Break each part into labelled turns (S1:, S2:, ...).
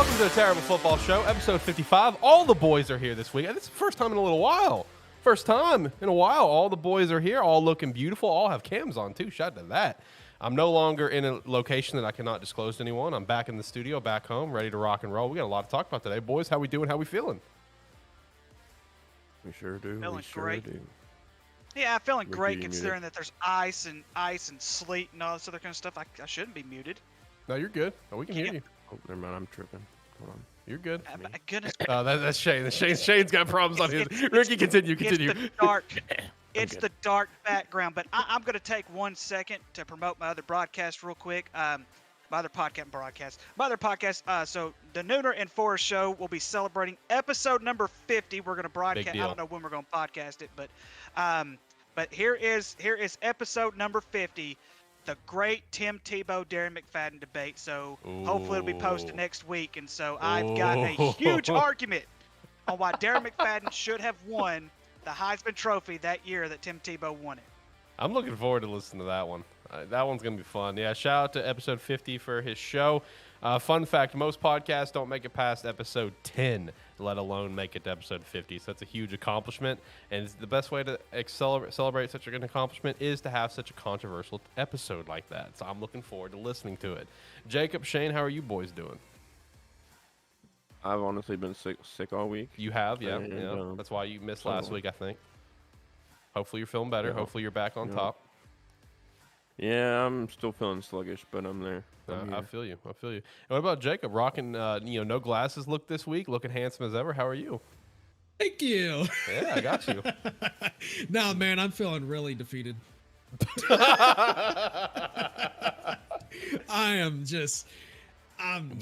S1: Welcome to the Terrible Football Show, episode 55. All the boys are here this week. This is the first time in a little while. First time in a while. All the boys are here, all looking beautiful, all have cams on too. Shout out to that. I'm no longer in a location that I cannot disclose to anyone. I'm back in the studio, back home, ready to rock and roll. We got a lot to talk about today. Boys, how we doing? How we feeling?
S2: We sure do.
S3: Feeling great. Yeah, feeling great considering that there's ice and sleet and all this other kind of stuff. I shouldn't be muted.
S1: No, you're good. Oh, we can hear you.
S2: Oh, never mind. I'm tripping. Hold on.
S1: You're good.
S3: My goodness.
S1: That's Shane. Shane's got problems on his. Ricky, continue.
S3: It's the dark background, but I'm going to take 1 second to promote my other broadcast real quick. My other podcast. So the Nooner and Forrest show will be celebrating episode number 50. We're going to broadcast. I don't know when we're going to podcast it, but here is episode number 50. The great Tim Tebow, Darren McFadden debate. So hopefully it'll be posted next week. And so I've got a huge argument on why Darren McFadden should have won the Heisman Trophy that year that Tim Tebow won it.
S1: I'm looking forward to listening to that one. That one's going to be fun. Yeah, shout out to episode 50 for his show. Fun fact, most podcasts don't make it past episode 10, let alone make it to episode 50. So that's a huge accomplishment. And the best way to celebrate such an accomplishment is to have such a controversial episode like that. So I'm looking forward to listening to it. Jacob, Shane, how are you boys doing?
S2: I've honestly been sick all week.
S1: You have? Yeah. That's why you missed last week, I think. Hopefully you're feeling better. Yeah. Hopefully you're back on top.
S2: Yeah, I'm still feeling sluggish, but I'm there.
S1: I feel you. And what about Jacob? Rocking, no glasses look this week, looking handsome as ever. How are you?
S4: Thank you.
S1: Yeah, I got you.
S4: No, man, I'm feeling really defeated.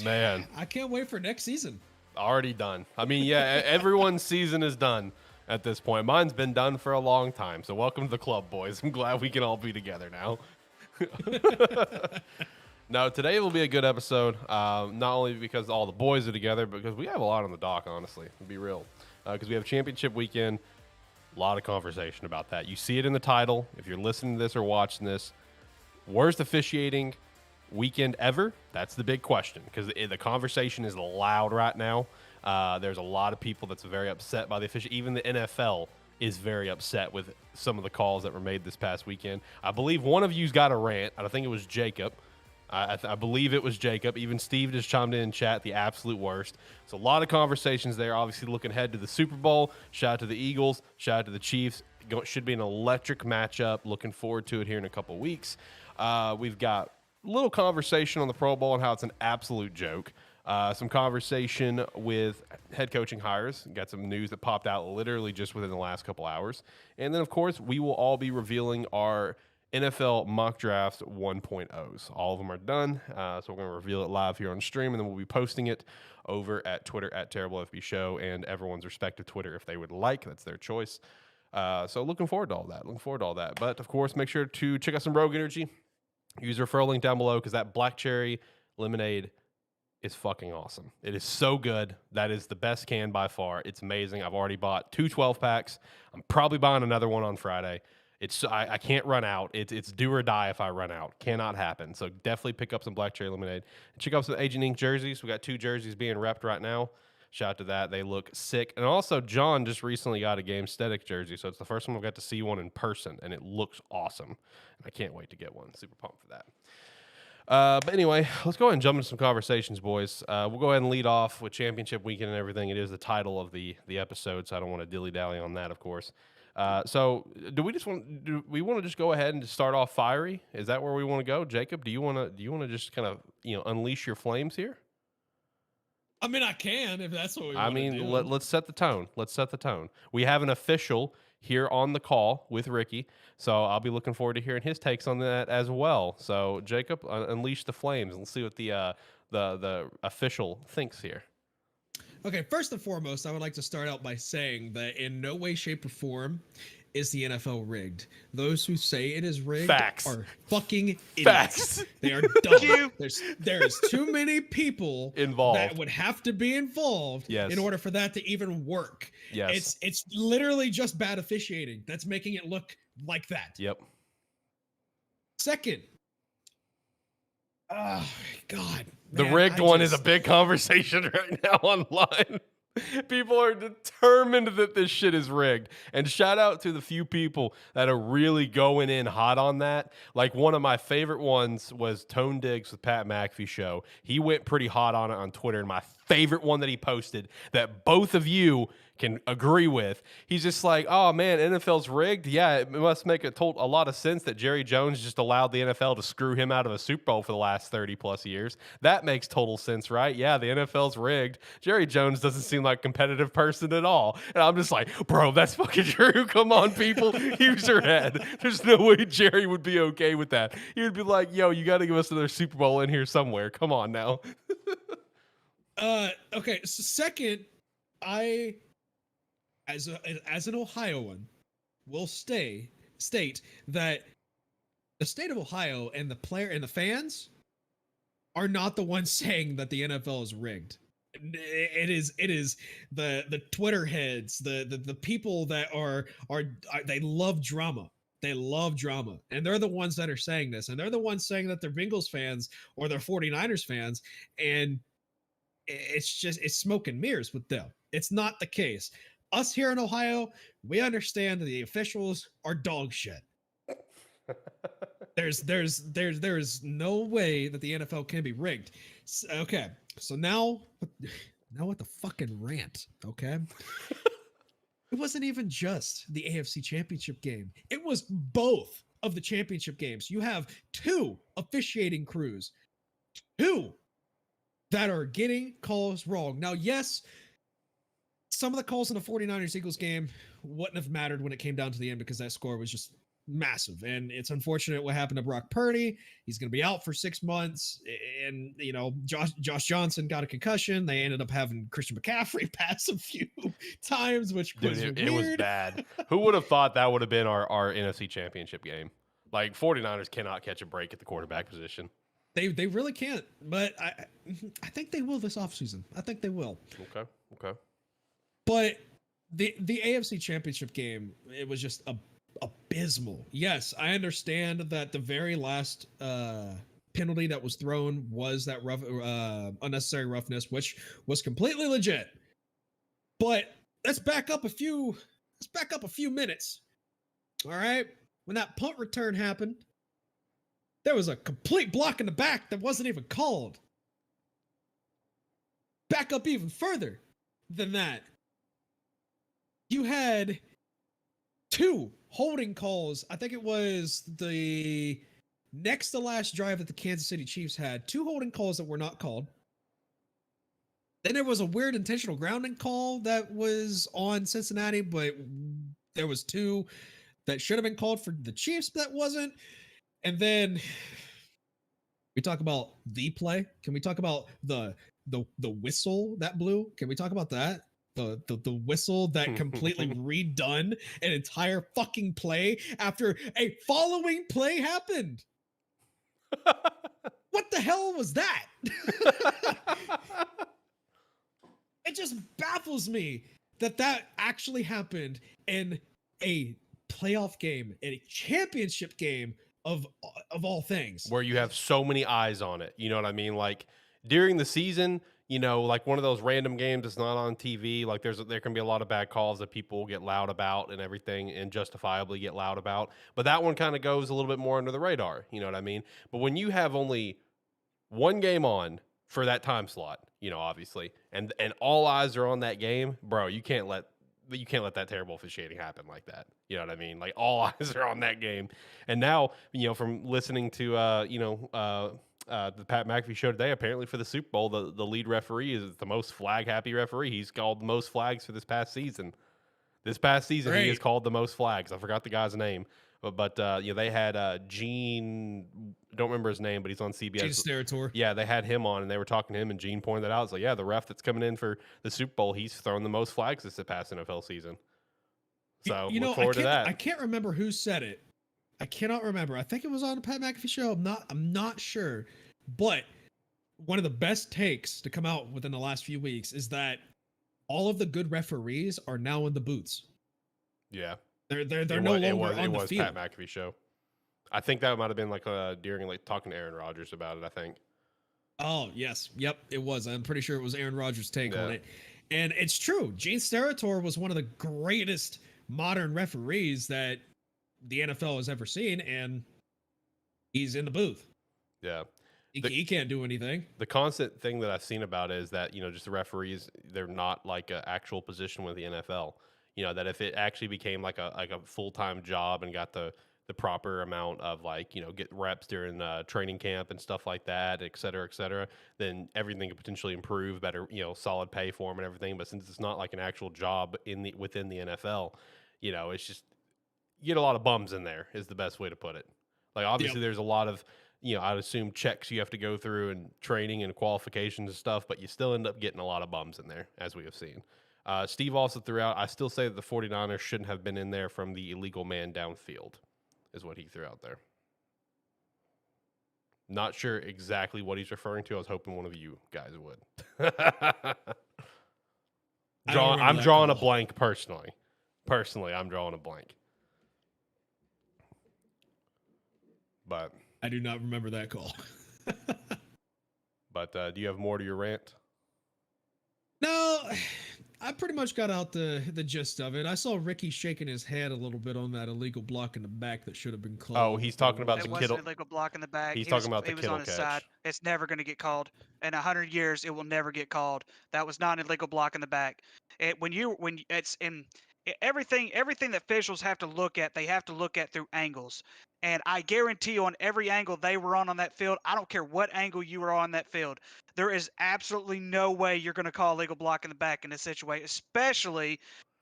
S1: Man,
S4: I can't wait for next season.
S1: Already done. I mean, yeah, everyone's season is done at this point. Mine's been done for a long time. So welcome to the club, boys. I'm glad we can all be together now. No, today will be a good episode. Not only because all the boys are together, but because we have a lot on the dock, honestly, to be real. Because we have championship weekend. A lot of conversation about that. You see it in the title. If you're listening to this or watching this, worst officiating weekend ever? That's the big question, because the conversation is loud right now. There's a lot of people that's very upset by the official. Even the NFL is very upset with some of the calls that were made this past weekend. I believe one of you's got a rant. I think it was Jacob. I believe it was Jacob. Even Steve just chimed in chat, the absolute worst. So a lot of conversations there. Obviously looking ahead to the Super Bowl. Shout out to the Eagles. Shout out to the Chiefs. Should be an electric matchup. Looking forward to it here in a couple weeks. We've got a little conversation on the Pro Bowl and how it's an absolute joke. Some conversation with head coaching hires. Got some news that popped out literally just within the last couple hours. And then, of course, we will all be revealing our NFL mock drafts 1.0s. All of them are done. So we're going to reveal it live here on stream, and then we'll be posting it over at Twitter at TerribleFB Show and everyone's respective Twitter if they would like. That's their choice. So looking forward to all that. But, of course, make sure to check out some Rogue Energy. Use the referral link down below because that black cherry lemonade is fucking awesome. It is so good. That is the best can by far. It's amazing. I've already bought 2 12-packs. I'm probably buying another one on Friday. I can't run out. It's do or die if I run out. Cannot happen. So definitely pick up some black cherry lemonade. And check out some Agent Ink jerseys. We got 2 jerseys being repped right now. Shout out to that. They look sick. And also, John just recently got a Gamesthetic jersey, so it's the first time I've got to see one in person, and it looks awesome. And I can't wait to get one. Super pumped for that. But anyway, let's go ahead and jump into some conversations, boys. We'll go ahead and lead off with championship weekend and everything. It is the title of the episode, so I don't want to dilly-dally on that, of course. So do we want to just go ahead and just start off fiery? Is that where we want to go? Jacob, do you want to just kind of, unleash your flames here?
S4: I mean, I can if that's what we want to do.
S1: Let's set the tone. We have an official here on the call with Ricky, so I'll be looking forward to hearing his takes on that as well. So, Jacob, unleash the flames and see what the official thinks here.
S4: Okay, first and foremost, I would like to start out by saying that in no way, shape, or form is the NFL rigged. Those who say it is rigged are fucking idiots.
S1: Facts.
S4: They are dumb. There is too many people
S1: involved
S4: that would have to be involved in order for that to even work.
S1: Yes.
S4: It's literally just bad officiating that's making it look like that.
S1: Yep.
S4: Second, Oh God.
S1: The
S4: Man,
S1: rigged one is a big conversation right now online. People are determined that this shit is rigged. And shout out to the few people that are really going in hot on that. Like one of my favorite ones was Tone Diggs with Pat McAfee show. He went pretty hot on it on Twitter. And my favorite one that he posted that both of you can agree with. He's just like, oh man, NFL's rigged. Yeah, it must make a lot of sense that Jerry Jones just allowed the NFL to screw him out of a Super Bowl for the last 30 plus years. That makes total sense, right? Yeah, the NFL's rigged. Jerry Jones doesn't seem like a competitive person at all. And I'm just like, bro, that's fucking true. Come on, people. Use your head. There's no way Jerry would be okay with that. He would be like, yo, you got to give us another Super Bowl in here somewhere. Come on now.
S4: Okay. So second, I, as an Ohioan, will state that the state of Ohio and the player and the fans are not the ones saying that the NFL is rigged. It is the Twitter heads, the people that are they love drama. They love drama. And they're the ones that are saying this. And they're the ones saying that they're Bengals fans or they're 49ers fans. And it's smoke and mirrors with them. It's not the case. Us here in Ohio, we understand that the officials are dog shit. There's no way that the NFL can be rigged. Okay, so now with the fucking rant, okay? It wasn't even just the AFC Championship game. It was both of the championship games. You have two officiating crews, two that are getting calls wrong. Now, yes, some of the calls in the 49ers-Eagles game wouldn't have mattered when it came down to the end because that score was just massive. And it's unfortunate what happened to Brock Purdy. He's going to be out for 6 months. And, you know, Josh Johnson got a concussion. They ended up having Christian McCaffrey pass a few times, which was weird.
S1: It was bad. Who would have thought that would have been our NFC Championship game? Like, 49ers cannot catch a break at the quarterback position.
S4: They really can't. But I think they will this offseason. I think they will.
S1: Okay.
S4: But the AFC Championship game, it was just abysmal. Yes, I understand that the very last penalty that was thrown was that unnecessary roughness, which was completely legit. But let's back up a few minutes. All right, when that punt return happened, there was a complete block in the back that wasn't even called. Back up even further than that. You had two holding calls. I think it was the next to last drive that the Kansas City Chiefs had. Two holding calls that were not called. Then there was a weird intentional grounding call that was on Cincinnati, but there was two that should have been called for the Chiefs, but that wasn't. And then we talk about the play. Can we talk about the whistle that blew? Can we talk about that? The whistle that completely redone an entire fucking play after a following play happened. What the hell was that? It just baffles me that actually happened in a playoff game, in a championship game of all things.
S1: Where you have so many eyes on it. You know what I mean? Like during the season, you know, like one of those random games that's not on TV, like there can be a lot of bad calls that people get loud about and everything and justifiably get loud about. But that one kind of goes a little bit more under the radar, you know what I mean? But when you have only one game on for that time slot, you know, obviously, and all eyes are on that game, bro, you can't let that terrible officiating happen like that. You know what I mean? Like all eyes are on that game. And now, you know, from listening to the Pat McAfee show today, apparently for the Super Bowl, the lead referee is the most flag-happy referee. He's called the most flags for this past season. Great. He has called the most flags. I forgot the guy's name. But you know, they had Gene, don't remember his name, but he's on CBS.
S4: Gene Steratore.
S1: Yeah, they had him on, and they were talking to him, and Gene pointed that out. It's like, yeah, the ref that's coming in for the Super Bowl, he's thrown the most flags this past NFL season. So look forward to that.
S4: I can't remember who said it. I cannot remember. I think it was on the Pat McAfee show. I'm not sure. But one of the best takes to come out within the last few weeks is that all of the good referees are now in the booths.
S1: Yeah.
S4: They're no longer on the field.
S1: Pat McAfee show. I think that might have been like during like talking to Aaron Rodgers about it. I think.
S4: Oh, yes. Yep, it was. I'm pretty sure it was Aaron Rodgers' take on
S1: Yeah.
S4: it. And it's true. Gene Steratore was one of the greatest modern referees that the NFL has ever seen, and he's in the booth.
S1: Yeah.
S4: He can't do anything.
S1: The constant thing that I've seen about it is that, just the referees, they're not like an actual position with the NFL. That if it actually became like a full-time job and got the proper amount of get reps during training camp and stuff like that, et cetera, then everything could potentially improve, better, solid pay for them and everything. But since it's not like an actual job within the NFL, it's just, you get a lot of bums in there is the best way to put it. Like obviously there's a lot of, I'd assume checks you have to go through and training and qualifications and stuff, but you still end up getting a lot of bums in there, as we have seen. Steve also threw out, I still say that the 49ers shouldn't have been in there from the illegal man downfield, is what he threw out there. Not sure exactly what he's referring to. I was hoping one of you guys would. I'm drawing a blank personally. Personally, I'm drawing a blank. But
S4: I do not remember that call.
S1: But do you have more to your rant?
S4: No, I pretty much got out the gist of it. I saw Ricky shaking his head a little bit on that illegal block in the back that should have been called.
S1: Oh, he's talking about
S3: it
S1: the
S3: wasn't
S1: Kittle.
S3: An illegal block in the back.
S1: He's talking about the
S3: He was
S1: Kittle
S3: on his
S1: catch.
S3: side. It's never going to get called. In 100 years, it will never get called. That was not an illegal block in the back. Everything that officials have to look at, they have to look at through angles. And I guarantee you, on every angle they were on that field, I don't care what angle you were on that field, there is absolutely no way you're going to call a legal block in the back in this situation, especially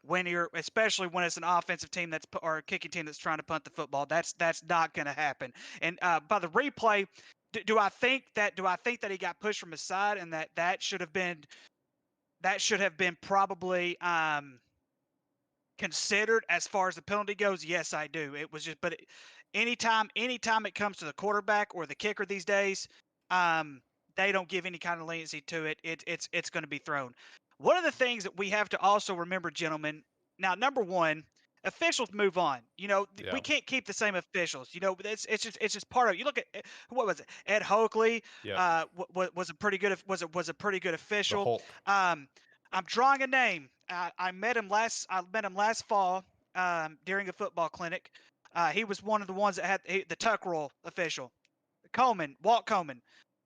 S3: when it's an offensive team or a kicking team that's trying to punt the football. That's not going to happen. And by the replay, do I think that he got pushed from his side and that should have been probably considered as far as the penalty goes? Yes, I do. It was just, anytime it comes to the quarterback or the kicker these days, they don't give any kind of leniency to it. It's going to be thrown. One of the things that we have to also remember, gentlemen. Now, number one, officials move on. We can't keep the same officials. It's just part of it. You look at what was it? Ed Hokley was a pretty good official. I'm drawing a name. I met him last fall during a football clinic. He was one of the ones that had the tuck rule official. Walt Coleman.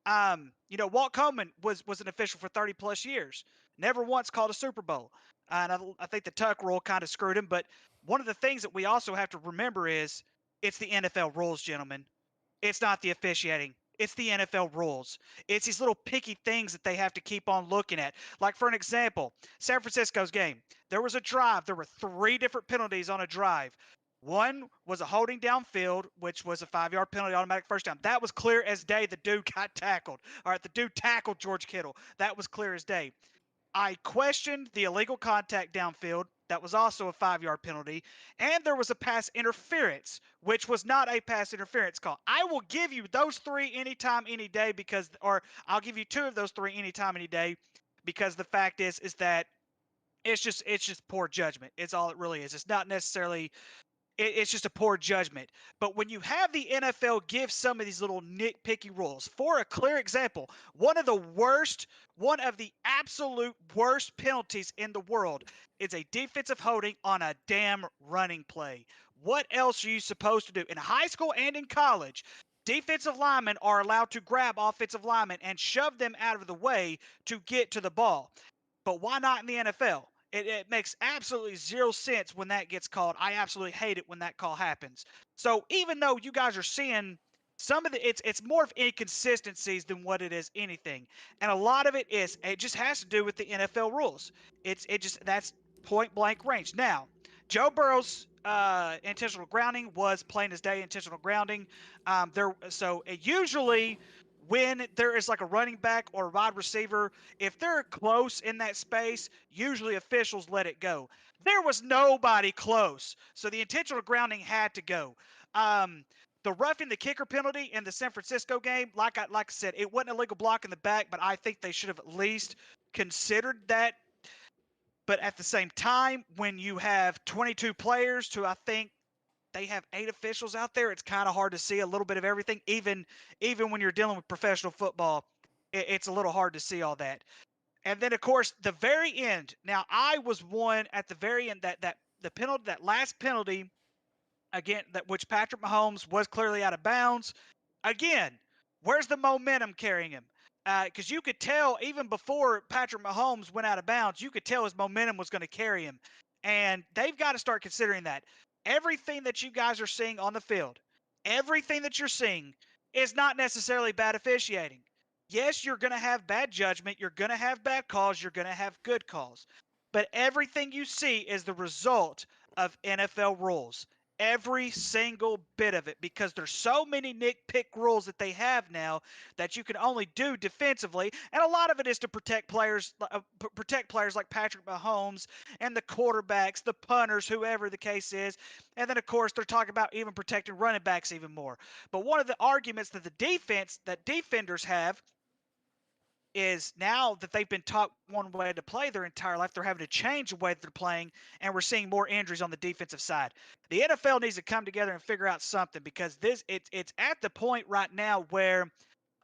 S3: Walt Coleman was an official for 30 plus years. Never once called a Super Bowl. And I think the tuck rule kind of screwed him. But one of the things that we also have to remember is it's the NFL rules, gentlemen. It's not the officiating. It's the NFL rules. It's these little picky things that they have to keep on looking at. Like, for an example, San Francisco's game. There was a drive. There were 3 different penalties on a drive. One was a holding downfield, which was a 5-yard penalty, automatic first down. That was clear as day. The dude got tackled. All right, the dude tackled George Kittle. That was clear as day. I questioned the illegal contact downfield. That was also a 5-yard penalty. And there was a pass interference, which was not a pass interference call. I will give you those 3 anytime, any day, or I'll give you 2 of those 3 anytime, any day, because the fact is that it's just poor judgment. It's all it really is. It's not necessarily. It's just a poor judgment. But when you have the NFL give some of these little nitpicky rules, for a clear example, one of the absolute worst penalties in the world is a defensive holding on a damn running play. What else are you supposed to do? In high school and in college, defensive linemen are allowed to grab offensive linemen and shove them out of the way to get to the ball. But why not in the NFL? It makes absolutely 0 sense when that gets called. I absolutely hate it when that call happens. So even though you guys are seeing some of it's more of inconsistencies than what it is anything, and a lot of it just has to do with the NFL rules. That's point blank range. Now, Joe Burrow's intentional grounding was plain as day intentional grounding. Usually when there is like a running back or a wide receiver, if they're close in that space, usually officials let it go. There was nobody close, so the intentional grounding had to go. The roughing the kicker penalty in the San Francisco game, like I said, it wasn't a legal block in the back, but I think they should have at least considered that. But at the same time, when you have 22 players to, I think, they have 8 officials out there. It's kind of hard to see a little bit of everything. Even when you're dealing with professional football, it's a little hard to see all that. And then, of course, the very end. Now, I was one at the very end that the penalty, that last penalty, again, that which Patrick Mahomes was clearly out of bounds. Again, where's the momentum carrying him? Because you could tell even before Patrick Mahomes went out of bounds, you could tell his momentum was going to carry him. And they've got to start considering that. Everything that you guys are seeing on the field, everything that you're seeing is not necessarily bad officiating. Yes, you're going to have bad judgment. You're going to have bad calls. You're going to have good calls. But everything you see is the result of NFL rules. Every single bit of it, because there's so many nitpick rules that they have now that you can only do defensively, and a lot of it is to protect players like Patrick Mahomes and the quarterbacks, the punters, whoever the case is. And then, of course, they're talking about even protecting running backs even more. But one of the arguments that defenders have is now that they've been taught one way to play their entire life, they're having to change the way that they're playing, and we're seeing more injuries on the defensive side. The NFL needs to come together and figure out something, because it's at the point right now where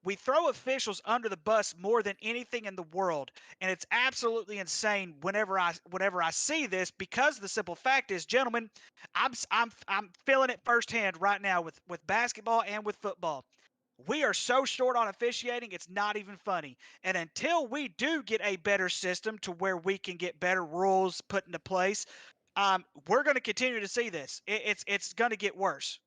S3: we throw officials under the bus more than anything in the world, and it's absolutely insane whenever I see this, because the simple fact is, gentlemen, I'm feeling it firsthand right now with basketball and with football. We are so short on officiating, it's not even funny. And until we do get a better system to where we can get better rules put into place, we're going to continue to see this. It's going to get worse.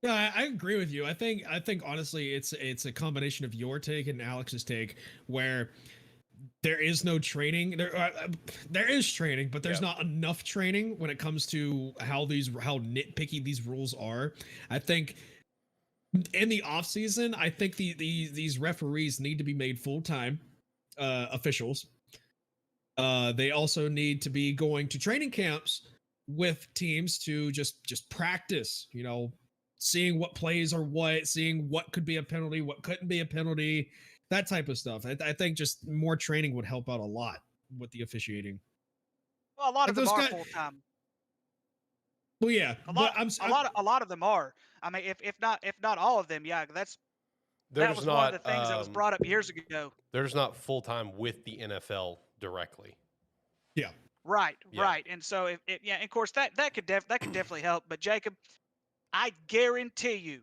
S4: Yeah, I agree with you. I think honestly, it's a combination of your take and Alex's take, where there is no training. There is training, but there's not enough training when it comes to how nitpicky these rules are. I think in the off season, I think these referees need to be made full-time officials. They also need to be going to training camps with teams to just practice, seeing what plays are seeing what could be a penalty, what couldn't be a penalty, that type of stuff. I think just more training would help out a lot with the officiating.
S3: Well, a lot of them are full-time.
S4: Well, yeah,
S3: a lot of them are. I mean, if not all of them, yeah, that was one of the things that was brought up years ago.
S1: They're just not full time with the NFL directly.
S4: Yeah.
S3: Right. And so and of course that could definitely help. But Jacob, I guarantee you,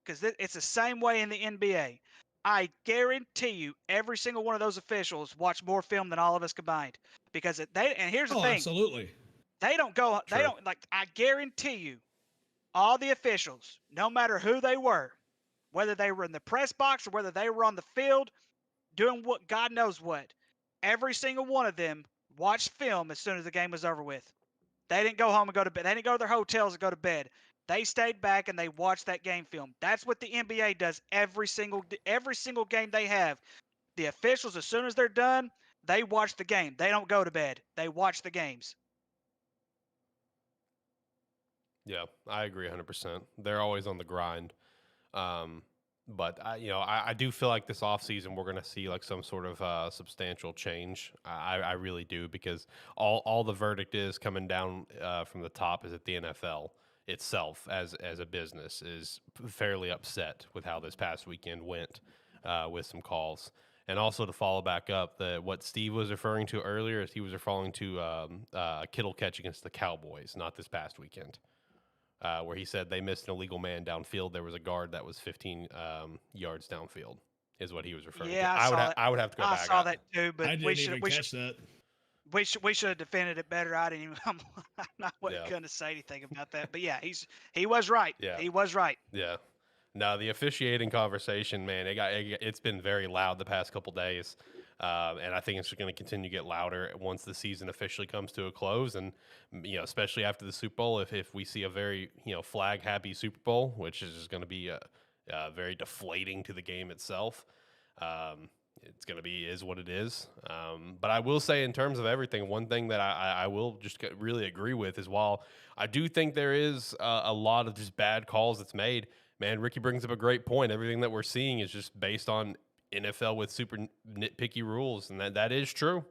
S3: because it's the same way in the NBA. I guarantee you, every single one of those officials watch more film than all of us combined. Because here's the thing.
S4: Absolutely.
S3: They don't I guarantee you, all the officials, no matter who they were, whether they were in the press box or whether they were on the field doing what God knows what, every single one of them watched film as soon as the game was over with. They didn't go home and go to bed. They didn't go to their hotels and go to bed. They stayed back and they watched that game film. That's what the NBA does every single game they have. The officials, as soon as they're done, they watch the game. They don't go to bed. They watch the games.
S1: Yeah, I agree 100%. They're always on the grind. But I do feel like this offseason we're going to see like some sort of substantial change. I really do, because all the verdict is coming down from the top is that the NFL itself as a business is fairly upset with how this past weekend went with some calls. And also to follow back up, what Steve was referring to earlier is he was referring to Kittle catch against the Cowboys, not this past weekend. Where he said they missed an illegal man downfield. There was a guard that was 15 yards downfield, is what he was referring to. I would have to go back.
S3: I saw that too, but
S4: I didn't even catch that.
S3: We should have defended it better. I didn't even. I'm not going to say anything about that. But yeah, he was right.
S1: Yeah.
S3: He was right.
S1: Yeah. No, the officiating conversation, man, it's been very loud the past couple days. And I think it's going to continue to get louder once the season officially comes to a close. And, especially after the Super Bowl, if we see a very, flag happy Super Bowl, which is just going to be very deflating to the game itself. It's going to be is what it is. But I will say, in terms of everything, one thing that I will just really agree with is, while I do think there is a lot of just bad calls that's made, man, Ricky brings up a great point. Everything that we're seeing is just based on NFL with super nitpicky rules, and that is true.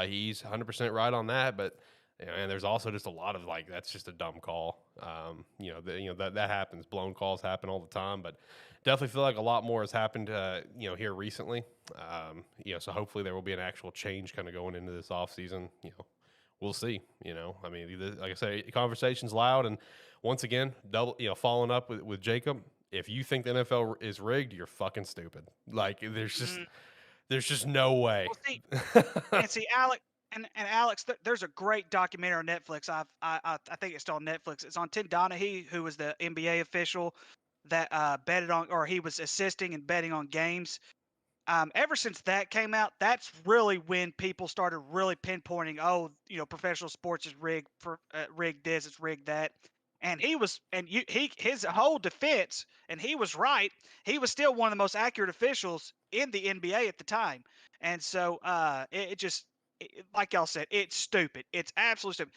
S1: He's 100% right on that, but And there's also just a lot of like that's just a dumb call. That happens. Blown calls happen all the time, but definitely feel like a lot more has happened. Here recently. So hopefully there will be an actual change kind of going into this offseason. We'll see. I mean, like I say, conversation's loud, and once again, following up with Jacob. If you think the NFL is rigged, you're fucking stupid. Like there's just no way.
S3: Well, see, Alex. And Alex, there's a great documentary on Netflix. I think it's still on Netflix. It's on Tim Donaghy, who was the NBA official that betted on, or he was assisting and betting on games. Ever since that came out, that's really when people started really pinpointing, professional sports is rigged, rigged this, it's rigged that. And his whole defense, and he was right. He was still one of the most accurate officials in the NBA at the time. And so like y'all said, it's stupid. It's absolutely stupid.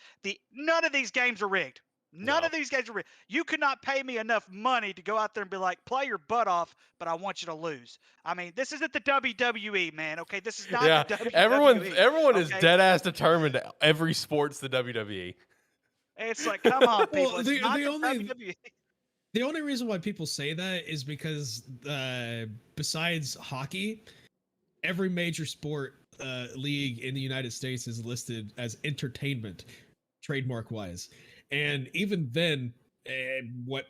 S3: None of these games are rigged. None of these games are rigged. You could not pay me enough money to go out there and be like, play your butt off, but I want you to lose. I mean, this isn't the WWE, man. Okay, this is not the WWE.
S1: Everyone is dead ass determined. Every sport's the WWE.
S3: It's like, come on, people.
S4: Well,
S3: it's not the WWE.
S4: The only reason why people say that is because besides hockey, every major sport league in the United States is listed as entertainment, trademark wise. And even then, what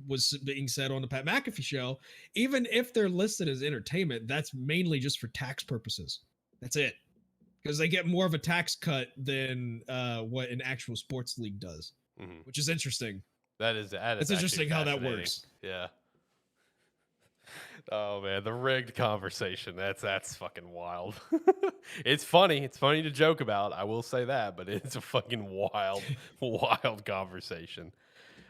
S4: was being said on the Pat McAfee show, even if they're listed as entertainment, that's mainly just for tax purposes. That's it. Because they get more of a tax cut than what an actual sports league does, which is interesting.
S1: It's
S4: interesting how that works.
S1: Yeah. Oh man, the rigged conversation. That's fucking wild. It's funny. It's funny to joke about. I will say that, but it's a fucking wild conversation.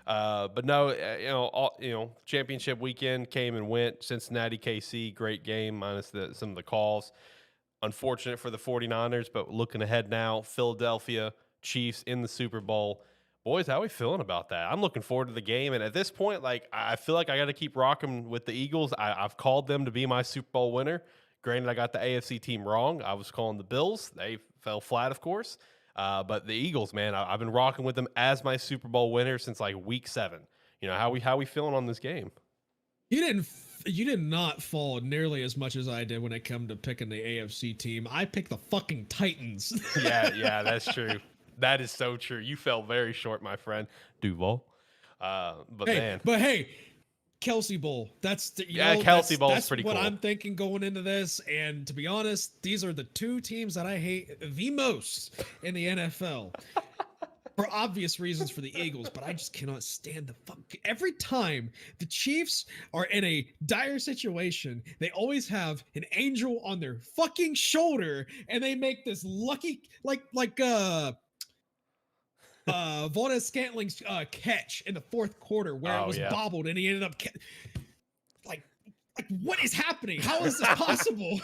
S1: But no, championship weekend came and went. Cincinnati, KC, great game minus some of the calls. Unfortunate for the 49ers, but looking ahead now, Philadelphia Chiefs in the Super Bowl. Boys, how are we feeling about that? I'm looking forward to the game. And at this point, I feel like I got to keep rocking with the Eagles. I've called them to be my Super Bowl winner. Granted, I got the AFC team wrong. I was calling the Bills. They fell flat, of course. But the Eagles, man, I've been rocking with them as my Super Bowl winner since week 7. How we feeling on this game?
S4: You did not fall nearly as much as I did when it came to picking the AFC team. I picked the fucking Titans.
S1: Yeah, that's true. That is so true. You fell very short, my friend. Duval. But hey,
S4: Kelsey Bowl.
S1: Kelsey Bowl is pretty cool.
S4: That's what I'm thinking going into this. And to be honest, these are the two teams that I hate the most in the NFL. For obvious reasons for the Eagles, but I just cannot stand the fuck. Every time the Chiefs are in a dire situation, they always have an angel on their fucking shoulder, and they make this lucky, Valdez Scantling's catch in the fourth quarter where it was bobbled, and he ended up what is happening? How is this possible?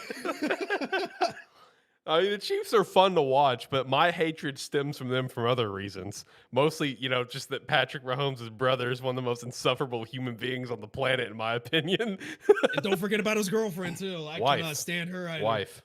S1: I mean, the Chiefs are fun to watch, but my hatred stems from them for other reasons. Mostly, just that Patrick Mahomes' brother is one of the most insufferable human beings on the planet, in my opinion.
S4: And don't forget about his girlfriend, too. I cannot stand her either.
S1: Wife.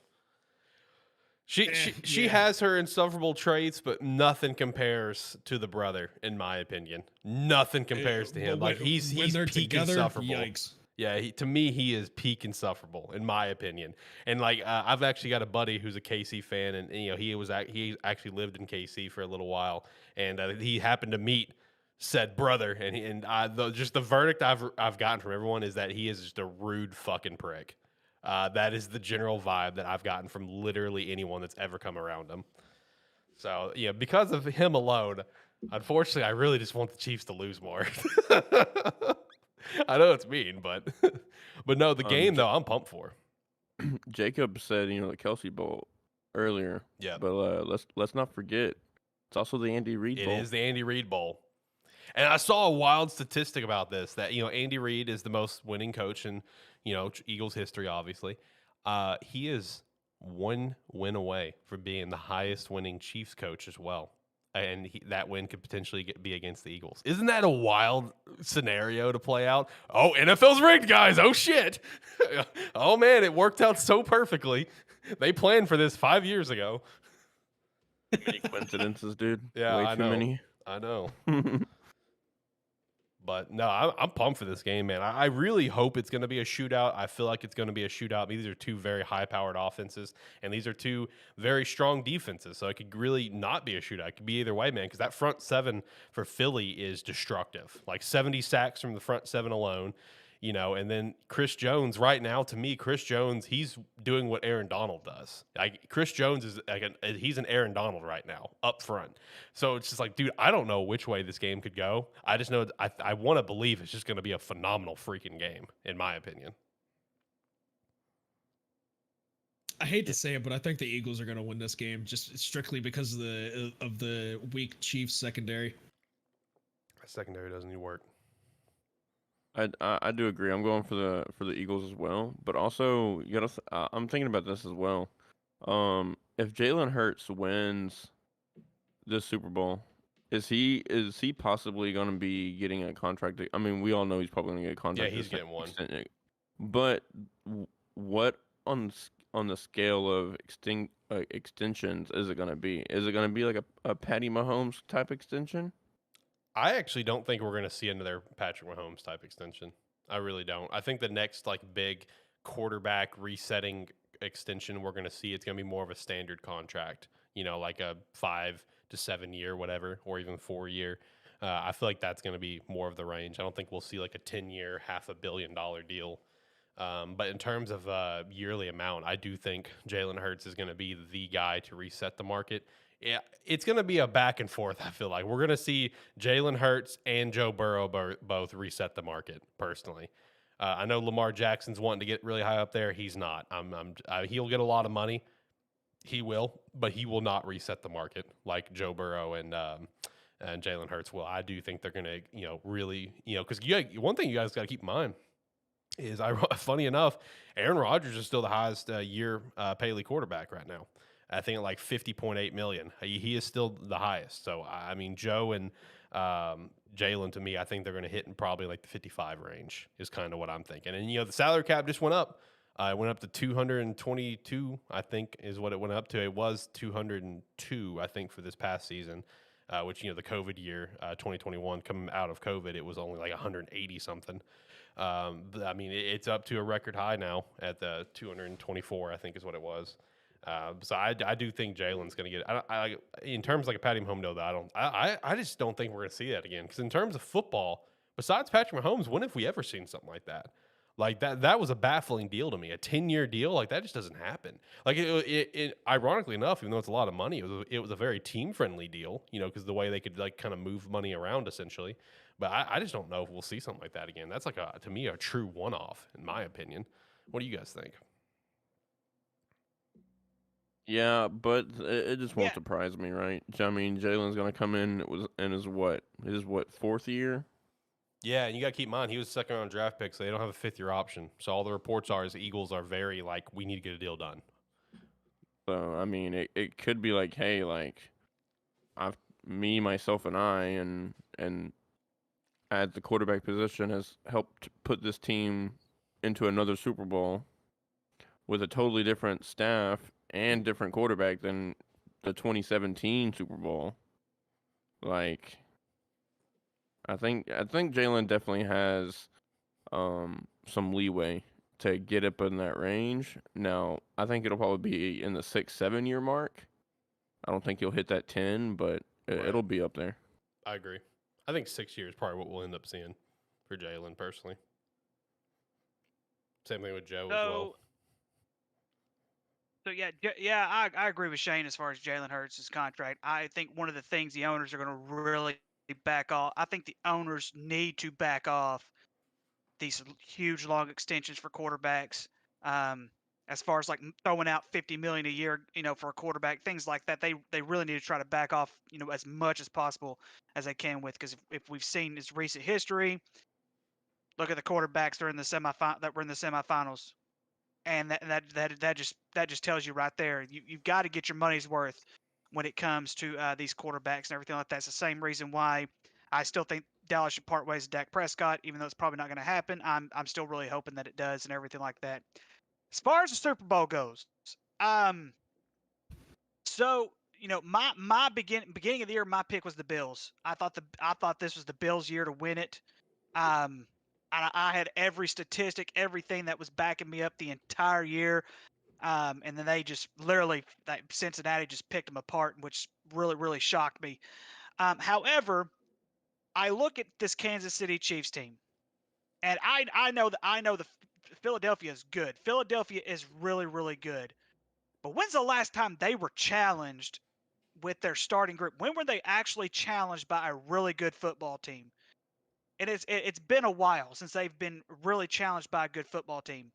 S1: She has her insufferable traits, but nothing compares to the brother, in my opinion. Nothing compares to him. He's peak
S4: together,
S1: insufferable.
S4: Yikes.
S1: Yeah, to me, he is peak insufferable, in my opinion. And I've actually got a buddy who's a KC fan, and he actually lived in KC for a little while, and he happened to meet said brother, and just the verdict I've gotten from everyone is that he is just a rude fucking prick. That is the general vibe that I've gotten from literally anyone that's ever come around him. So because of him alone, unfortunately, I really just want the Chiefs to lose more. I know it's mean, but no, the game though I'm pumped for.
S2: Jacob said the Kelsey Bowl earlier.
S1: Yeah,
S2: but let's not forget it's also the Andy Reid Bowl.
S1: It is the Andy Reid Bowl, and I saw a wild statistic about this that Andy Reid is the most winning coach in Eagles history. Obviously, he is one win away from being the highest winning Chiefs coach as well. And that win could potentially be against the Eagles. Isn't that a wild scenario to play out? Oh, NFL's rigged, guys. Oh, shit. Oh, man, it worked out so perfectly. They planned for this 5 years ago.
S2: Many coincidences, dude.
S1: Yeah,
S2: Way
S1: I
S2: too
S1: know.
S2: many.
S1: I know. But no, I'm pumped for this game, man. I really hope it's going to be a shootout. I feel like it's going to be a shootout. These are two very high-powered offenses, and these are two very strong defenses. So it could really not be a shootout. It could be either way, man. Because that front seven for Philly is destructive. Like 70 sacks from the front seven alone. And then Chris Jones, right now, to me, Chris Jones, he's doing what Aaron Donald does. Like Chris Jones is he's an Aaron Donald right now up front. So it's just like, dude, I don't know which way this game could go. I just know I want to believe it's just going to be a phenomenal freaking game, in my opinion.
S4: I hate to say it, but I think the Eagles are going to win this game just strictly because of the weak Chiefs secondary.
S1: Secondary doesn't even work.
S2: I do agree. I'm going for the Eagles as well, but also you gotta. I'm thinking about this as well. If Jalen Hurts wins this Super Bowl, is he possibly going to be getting a contract? I mean, we all know he's probably going to get a contract.
S1: Yeah, he's getting one.
S2: But what on the scale of extensions is it going to be? Is it going to be like a Patty Mahomes type extension?
S1: I actually don't think we're going to see another Patrick Mahomes type extension. I really don't. I think the next like big quarterback resetting extension we're going to see, it's going to be more of a standard contract, like a 5 to 7 year, whatever, or even 4 year. I feel like that's going to be more of the range. I don't think we'll see like a 10-year, $500 million deal. But in terms of yearly amount, I do think Jalen Hurts is going to be the guy to reset the market. Yeah, it's going to be a back and forth. I feel like we're going to see Jalen Hurts and Joe Burrow both reset the market. Personally, I know Lamar Jackson's wanting to get really high up there. He's not. He'll get a lot of money. He will, but he will not reset the market like Joe Burrow and Jalen Hurts will. I do think they're going to, really, because one thing you guys got to keep in mind is, funny enough, Aaron Rodgers is still the highest year Paley quarterback right now. I think at like 50.8 million. He is still the highest. So I mean, Joe and Jalen, to me, I think they're going to hit in probably like the 55 range is kind of what I'm thinking. And the salary cap just went up. It went up to 222, I think, is what it went up to. It was 202, I think, for this past season, which the COVID year, 2021, coming out of COVID, it was only like 180 something. I mean, it's up to a record high now at the 224, I think, is what it was. So I do think Jalen's going to get. I in terms of like a Patty Mahomes, though, I just don't think we're going to see that again. Because in terms of football, besides Patrick Mahomes, when have we ever seen something like that? Like that was a baffling deal to me. A 10-year deal, like that just doesn't happen. Like it ironically enough, even though it's a lot of money, it was a very team friendly deal. Because the way they could like kind of move money around essentially. But I just don't know if we'll see something like that again. That's like to me a true one off in my opinion. What do you guys think?
S2: Yeah, but it just won't
S3: Yeah.
S2: surprise me, right? I mean, Jalen's going to come in in his fourth year?
S1: Yeah, and you got to keep in mind he was a second round draft pick, so they don't have a 5th-year option. So all the reports are is the Eagles are very like, we need to get a deal done.
S2: So I mean, it could be like, hey, like me, myself, and I, and at the quarterback position has helped put this team into another Super Bowl with a totally different staff and different quarterback than the 2017 Super Bowl. Like, I think Jalen definitely has some leeway to get up in that range. Now, I think it'll probably be in the 6-7 year mark. I don't think he'll hit that 10, but
S1: Right.
S2: it'll be up there.
S1: I agree. I think 6 years is probably what we'll end up seeing for Jalen personally. Same thing with Joe as well.
S3: So yeah, I agree with Shane as far as Jalen Hurts' contract. I think one of the things the owners are going to really back off. I think the owners need to back off these huge long extensions for quarterbacks. As far as like throwing out 50 million a year, for a quarterback, things like that, they really need to try to back off, as much as possible as they can with. Because if we've seen this recent history, look at the quarterbacks that were in the semifinals. And that just tells you right there, you've got to get your money's worth when it comes to these quarterbacks and everything like that. It's the same reason why I still think Dallas should part ways with Dak Prescott, even though it's probably not going to happen. I'm still really hoping that it does and everything like that. As far as the Super Bowl goes, so my beginning of the year, my pick was the Bills. I thought this was the Bills' year to win it. I had every statistic, everything that was backing me up the entire year. And then they just literally, Cincinnati just picked them apart, which really, really shocked me. However, I look at this Kansas City Chiefs team, and I know the Philadelphia is good. Philadelphia is really, really good. But when's the last time they were challenged with their starting group? When were they actually challenged by a really good football team? And it's been a while since they've been really challenged by a good football team.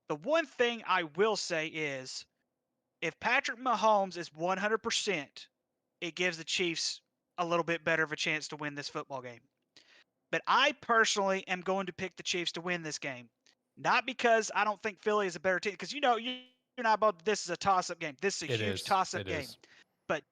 S3: The one thing I will say is, if Patrick Mahomes is 100%, it gives the Chiefs a little bit better of a chance to win this football game. But I personally am going to pick the Chiefs to win this game. Not because I don't think Philly is a better team, because you and I both, this is a toss-up game. This is a huge toss-up game. But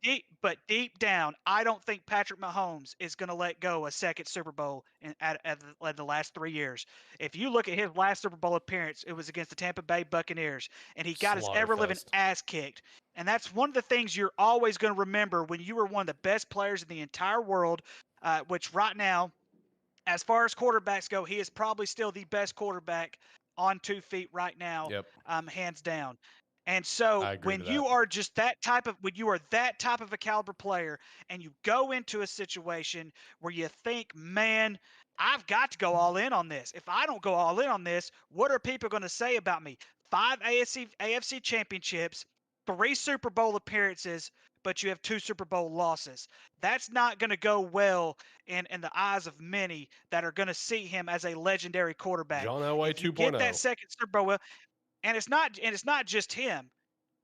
S3: deep down, I don't think Patrick Mahomes is going to let go a second Super Bowl in the last 3 years. If you look at his last Super Bowl appearance, it was against the Tampa Bay Buccaneers, and he got his ever-living ass kicked. And that's one of the things you're always going to remember when you were one of the best players in the entire world, which right now, as far as quarterbacks go, he is probably still the best quarterback on 2 feet right now, hands down. And so when you are just when you are that type of a caliber player, and you go into a situation where you think, man, I've got to go all in on this. If I don't go all in on this, what are people going to say about me? 5 AFC championships, 3 Super Bowl appearances, but you have 2 Super Bowl losses. That's not going to go well in the eyes of many that are going to see him as a legendary quarterback.
S1: John Elway 2.0.
S3: Get that second Super Bowl. And it's not just him.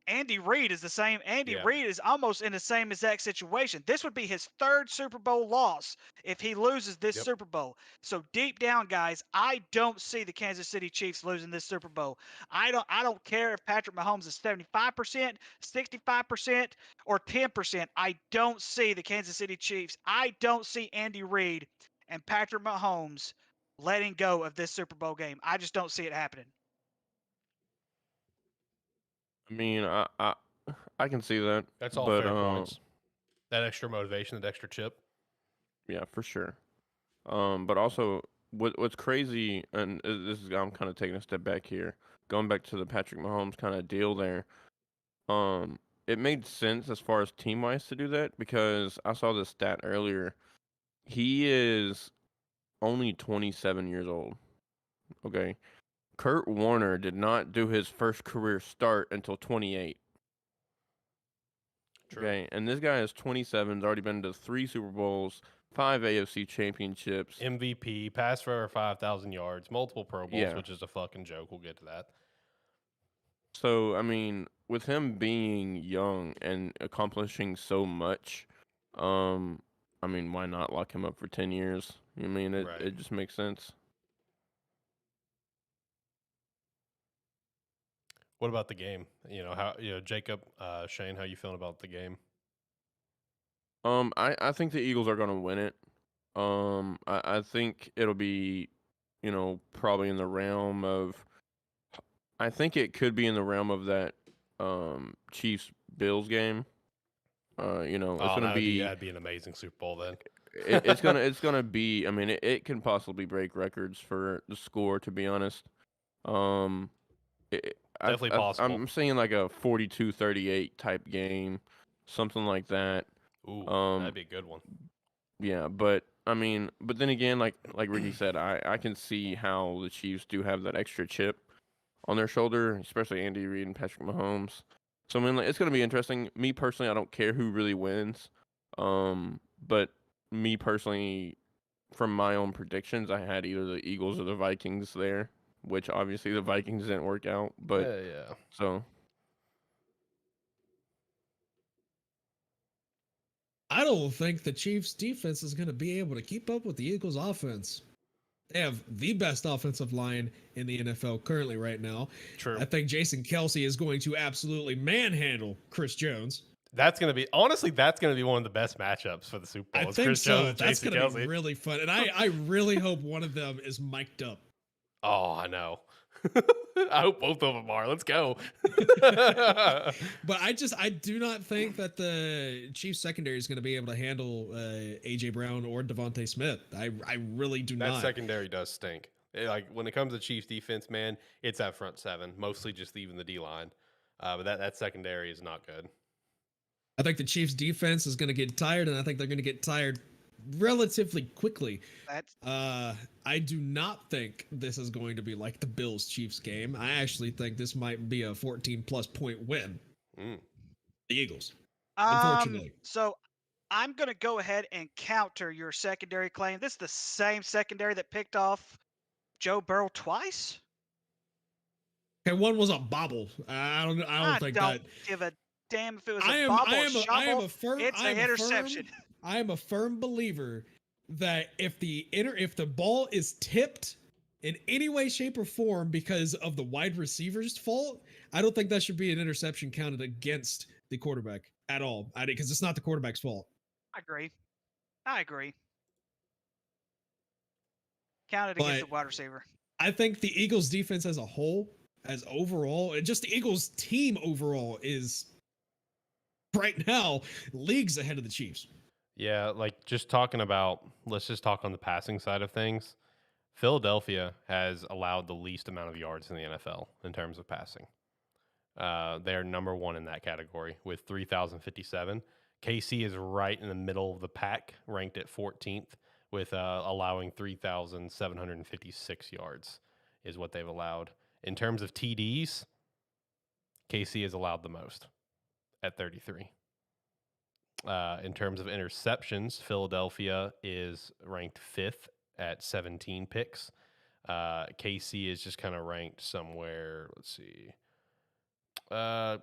S3: Andy Reid is the same. Andy Reid is almost in the same exact situation. This would be his 3rd Super Bowl loss if he loses this Super Bowl. So deep down, guys, I don't see the Kansas City Chiefs losing this Super Bowl. I don't care if Patrick Mahomes is 75%, 65%, or 10%. I don't see the Kansas City Chiefs. I don't see Andy Reid and Patrick Mahomes letting go of this Super Bowl game. I just don't see it happening.
S2: I mean, I can see that.
S1: That's all fair points. That extra motivation, that extra chip.
S2: Yeah, for sure. But also, what's crazy, and this is, I'm kind of taking a step back here, going back to the Patrick Mahomes kind of deal there. It made sense as far as team-wise to do that, because I saw this stat earlier. He is only 27 years old. Okay. Kurt Warner did not do his first career start until 28. True. Okay, and this guy is 27, has already been to 3 Super Bowls, 5 AFC championships.
S1: MVP, passed for over 5,000 yards, multiple Pro Bowls, which is a fucking joke. We'll get to that.
S2: So, I mean, with him being young and accomplishing so much, I mean, why not lock him up for 10 years? I mean, it just makes sense.
S1: What about the game? Jacob, Shane, how you feeling about the game?
S2: I think the Eagles are going to win it. I think it'll be, probably in the realm of, I think it could be in the realm of that Chiefs-Bills game. It's going to be.
S1: That'd be an amazing Super Bowl then.
S2: It's gonna be. I mean, it can possibly break records for the score. To be honest,
S1: definitely possible.
S2: I'm saying like a 42-38 type game, something like that.
S1: Ooh, that'd be a good one.
S2: Yeah, but I mean, but then again, like Ricky said, I can see how the Chiefs do have that extra chip on their shoulder, especially Andy Reid and Patrick Mahomes. So I mean, it's gonna be interesting. Me personally, I don't care who really wins. But me personally, from my own predictions, I had either the Eagles or the Vikings there, which obviously the Vikings didn't work out. But so
S4: I don't think the Chiefs' defense is going to be able to keep up with the Eagles' offense. They have the best offensive line in the NFL currently right now.
S1: True.
S4: I think Jason Kelce is going to absolutely manhandle Chris Jones.
S1: That's going to be one of the best matchups for the Super Bowl.
S4: I think so. That's going to be really fun. And I really hope one of them is mic'd up.
S1: Oh, I know. I hope both of them are. Let's go.
S4: But I do not think that the Chiefs secondary is going to be able to handle AJ Brown or Devontae Smith. I really do
S1: That
S4: not.
S1: secondary does stink. Like when it comes to Chiefs defense, man, it's that front seven, mostly just even the D line. But that secondary is not good.
S4: I think the Chiefs defense is going to get tired, and I think they're going to get tired relatively quickly.
S3: That's
S4: I do not think this is going to be like the Bills Chiefs game. I actually think this might be a 14+ point win.
S1: Mm.
S4: The Eagles. Unfortunately.
S3: So I'm going to go ahead and counter your secondary claim. This is the same secondary that picked off Joe Burrow twice.
S4: Okay, one was a bobble. I don't think
S3: don't
S4: that.
S3: give a damn if it was a bobble or shovel. It's an interception.
S4: I am a firm believer that if the ball is tipped in any way, shape, or form because of the wide receiver's fault, I don't think that should be an interception counted against the quarterback at all. Because it's not the quarterback's fault.
S3: I agree. Counted against the wide receiver.
S4: I think the Eagles defense as a whole, as overall, just the Eagles team overall is right now leagues ahead of the Chiefs.
S1: Yeah, like just talking about, let's just talk on the passing side of things. Philadelphia has allowed the least amount of yards in the NFL in terms of passing. They're number one in that category with 3,057. KC is right in the middle of the pack, ranked at 14th with allowing 3,756 yards is what they've allowed. In terms of TDs, KC has allowed the most at 33. In terms of interceptions, Philadelphia is ranked 5th at 17 picks. KC is just kind of ranked somewhere, let's see, kind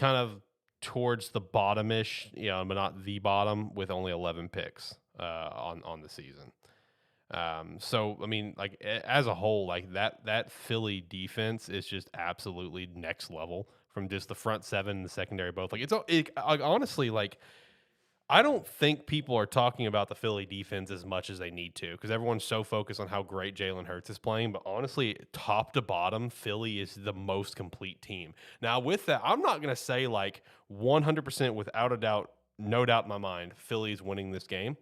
S1: of towards the bottom-ish, but not the bottom, with only 11 picks on the season. So, I mean, like as a whole, like that Philly defense is just absolutely next level from just the front seven and the secondary both. Like honestly, like I don't think people are talking about the Philly defense as much as they need to because everyone's so focused on how great Jalen Hurts is playing. But honestly, top to bottom, Philly is the most complete team. Now, with that, I'm not going to say like 100% without a doubt, no doubt in my mind, Philly's winning this game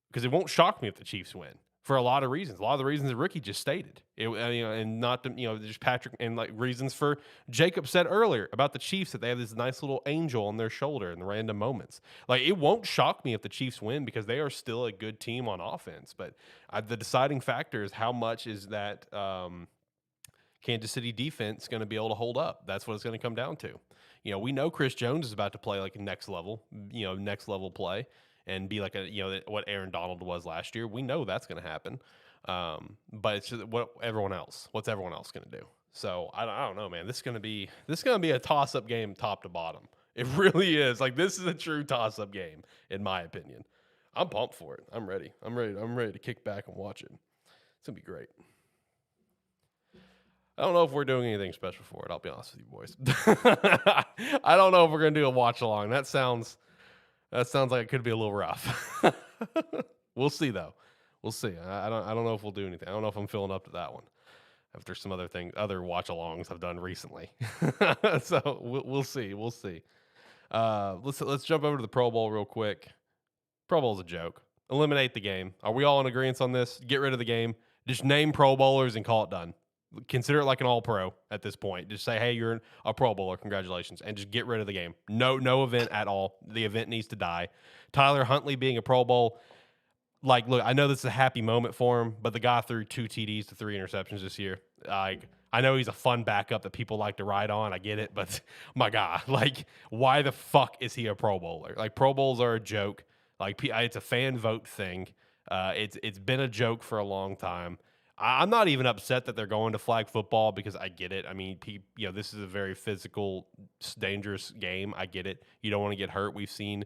S1: because it won't shock me if the Chiefs win. For a lot of reasons. A lot of the reasons that Ricky just stated. And not to, just Patrick, and like reasons for Jacob said earlier about the Chiefs that they have this nice little angel on their shoulder in the random moments. Like it won't shock me if the Chiefs win because they are still a good team on offense. But the deciding factor is how much is that Kansas City defense going to be able to hold up. That's what it's going to come down to. We know Chris Jones is about to play like a next level play. And be like what Aaron Donald was last year. We know that's going to happen, but it's just what's everyone else going to do? So I don't know, man. This is going to be a toss up game, top to bottom. It really is. Like this is a true toss up game, in my opinion. I'm pumped for it. I'm ready. I'm ready to kick back and watch it. It's gonna be great. I don't know if we're doing anything special for it. I'll be honest with you, boys. I don't know if we're gonna do a watch along. That sounds like it could be a little rough. We'll see, though. We'll see. I don't know if we'll do anything. I don't know if I'm filling up to that one after some other watch-alongs I've done recently. So we'll see. We'll see. Let's jump over to the Pro Bowl real quick. Pro Bowl's a joke. Eliminate the game. Are we all in agreement on this? Get rid of the game. Just name Pro Bowlers and call it done. Consider it like an all-pro at this point. Just say, hey, you're a Pro Bowler. Congratulations. And just get rid of the game. No event at all. The event needs to die. Tyler Huntley being a Pro Bowl, like, look, I know this is a happy moment for him, but the guy threw 2 TDs to 3 interceptions this year. I know he's a fun backup that people like to ride on. I get it. But, my God, like, why the fuck is he a Pro Bowler? Like, Pro Bowls are a joke. Like, it's a fan vote thing. It's been a joke for a long time. I'm not even upset that they're going to flag football because I get it. I mean, this is a very physical, dangerous game. I get it. You don't want to get hurt. We've seen,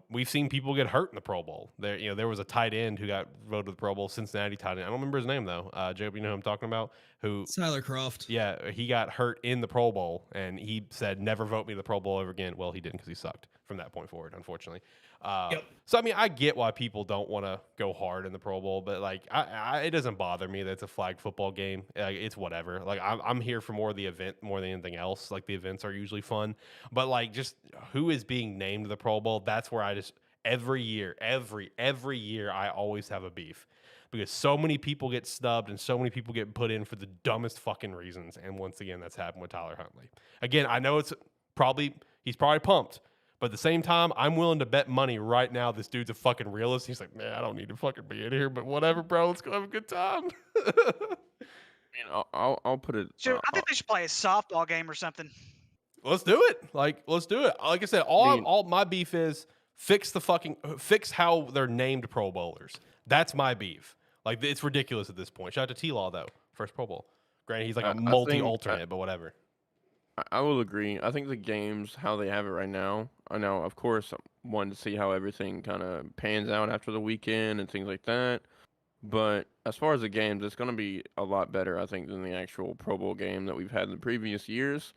S1: we've seen people get hurt in the Pro Bowl. There was a tight end who got voted to the Pro Bowl, Cincinnati tight end. I don't remember his name though. Jacob, you know who I'm talking about? Who?
S4: Tyler Croft.
S1: Yeah, he got hurt in the Pro Bowl, and he said, "Never vote me to the Pro Bowl ever again." Well, he didn't because he sucked from that point forward, unfortunately.
S4: Yep.
S1: So I mean, I get why people don't want to go hard in the Pro Bowl, but like, it doesn't bother me that it's a flag football game. It's whatever. Like, I'm here for more of the event more than anything else. Like, the events are usually fun, but like, just who is being named to the Pro Bowl? That's where I just every year, I always have a beef because so many people get snubbed and so many people get put in for the dumbest fucking reasons. And once again, that's happened with Tyler Huntley. Again, I know he's probably pumped. But at the same time, I'm willing to bet money right now this dude's a fucking realist. He's like, man, I don't need to fucking be in here, but whatever, bro. Let's go have a good time.
S2: I'll put it.
S3: Dude, I think they should play a softball game or something.
S1: Let's do it. Let's do it. Like I said, all my beef is fix how they're named Pro Bowlers. That's my beef. Like, it's ridiculous at this point. Shout out to T-Law, though. First Pro Bowl. Granted, he's like a multi-alternate, but whatever.
S2: I will agree. I think the games, how they have it right now, I know, of course, I wanted to see how everything kind of pans out after the weekend and things like that. But as far as the games, it's going to be a lot better, I think, than the actual Pro Bowl game that we've had in the previous years.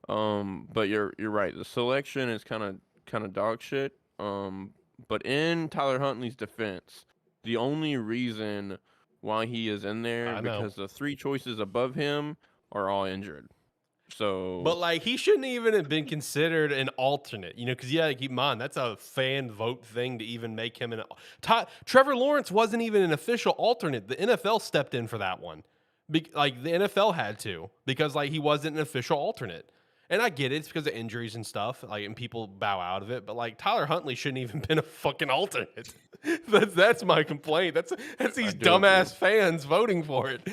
S2: But you're right. The selection is kind of dog shit. But in Tyler Huntley's defense, the only reason why he is in there because the three choices above him are all injured. So,
S1: but like, he shouldn't even have been considered an alternate, because you got to keep in mind that's a fan vote thing to even make him Trevor Lawrence wasn't even an official alternate. The NFL stepped in for that one, like the NFL had to, because like he wasn't an official alternate. And I get it, it's because of injuries and stuff, like, and people bow out of it. But like, Tyler Huntley shouldn't even been a fucking alternate. that's my complaint. That's these dumbass fans voting for it.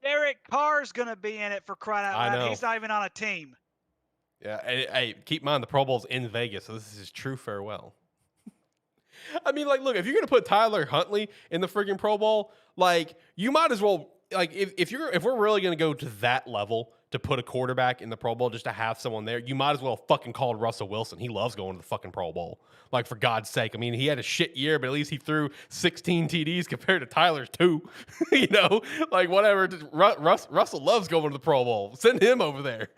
S3: Derek Carr's going to be in it for crying out loud. He's not even on a team.
S1: Yeah, hey, keep in mind the Pro Bowl's in Vegas, so this is his true farewell. I mean, like, look, if you're going to put Tyler Huntley in the freaking Pro Bowl, like, you might as well, like, if we're really going to go to that level to put a quarterback in the Pro Bowl just to have someone there, you might as well fucking call Russell Wilson. He loves going to the fucking Pro Bowl. Like, for God's sake. I mean, he had a shit year, but at least he threw 16 TDs compared to Tyler's 2. Like, whatever. Russell loves going to the Pro Bowl. Send him over there.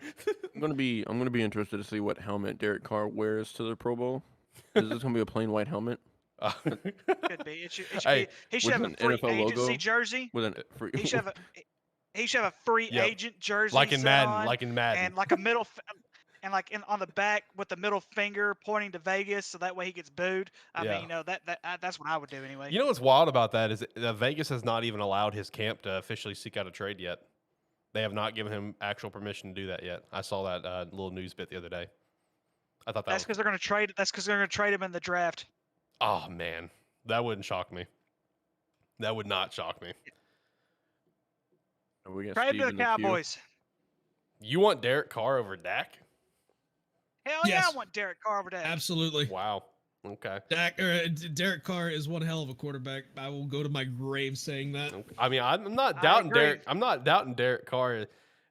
S2: I'm gonna be interested to see what helmet Derek Carr wears to the Pro Bowl. Is this gonna be a plain white helmet?
S3: Could be. It should he should have a free
S2: NFL
S3: agency
S2: logo
S3: jersey.
S2: He
S3: should have a free agent jersey,
S1: like in Madden,
S3: and like a middle, and like on the back with the middle finger pointing to Vegas, so that way he gets booed. I mean, that's what I would do anyway.
S1: You know what's wild about that is that Vegas has not even allowed his camp to officially seek out a trade yet. They have not given him actual permission to do that yet. I saw that little news bit the other day. I thought
S3: that's because they're going to trade. That's because they're going to trade him in the draft.
S1: Oh man, that wouldn't shock me. That would not shock me.
S3: Trade him to the Cowboys.
S1: You want Derek Carr over Dak?
S3: Hell yeah, I want Derek Carr over Dak.
S4: Absolutely.
S1: Wow. Okay.
S4: Derek Carr is one hell of a quarterback. I will go to my grave saying that.
S1: I mean, I'm not doubting Derek. I'm not doubting Derek Carr,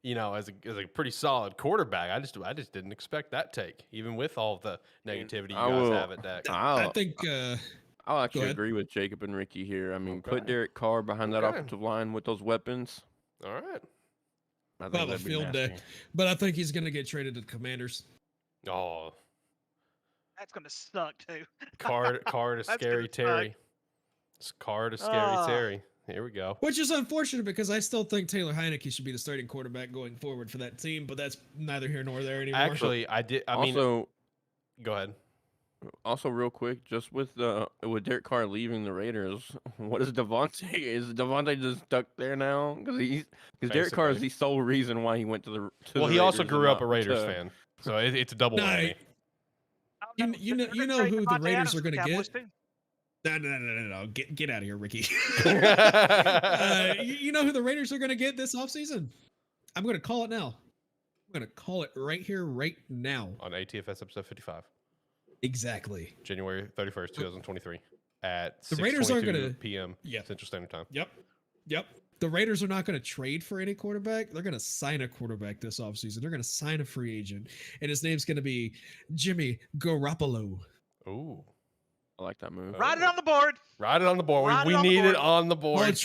S1: as a pretty solid quarterback. I just didn't expect that take, even with all the negativity you guys have at Dak.
S4: I think
S2: I'll actually agree with Jacob and Ricky here. I mean, put Derek Carr behind that offensive line with those weapons.
S1: All right.
S2: I think
S4: a field day. But I think he's going to get traded to the Commanders.
S1: Oh.
S3: That's going to suck, too.
S1: Carr to Scary Terry. Carr to Scary Terry. Here we go.
S4: Which is unfortunate because I still think Taylor Heineke should be the starting quarterback going forward for that team, but that's neither here nor there anymore.
S1: Actually, go ahead.
S2: Also, real quick, just with Derek Carr leaving the Raiders, what is Devontae? Is Devontae just stuck there now? Because Derek Carr is the sole reason why he went to the.
S1: Well, he also grew up a Raiders fan, so it's a double whammy.
S4: You know who the Raiders are going to get? No. Get out of here, Ricky. You know who the Raiders are going to get this offseason? I'm going to call it now. I'm going to call it right here, right now.
S1: On ATFS episode 55.
S4: Exactly.
S1: January 31st, 2023 at
S4: the Raiders aren't going to
S1: p.m. Central Standard Time.
S4: Yep. The Raiders are not going to trade for any quarterback. They're going to sign a quarterback this offseason. They're going to sign a free agent, and his name's going to be Jimmy Garoppolo.
S1: Ooh.
S2: I like that move.
S3: Write it on the board.
S1: Ride it on the board.
S3: Write it
S1: We
S3: on the
S1: need
S3: board.
S1: it on the
S4: Well,
S1: board.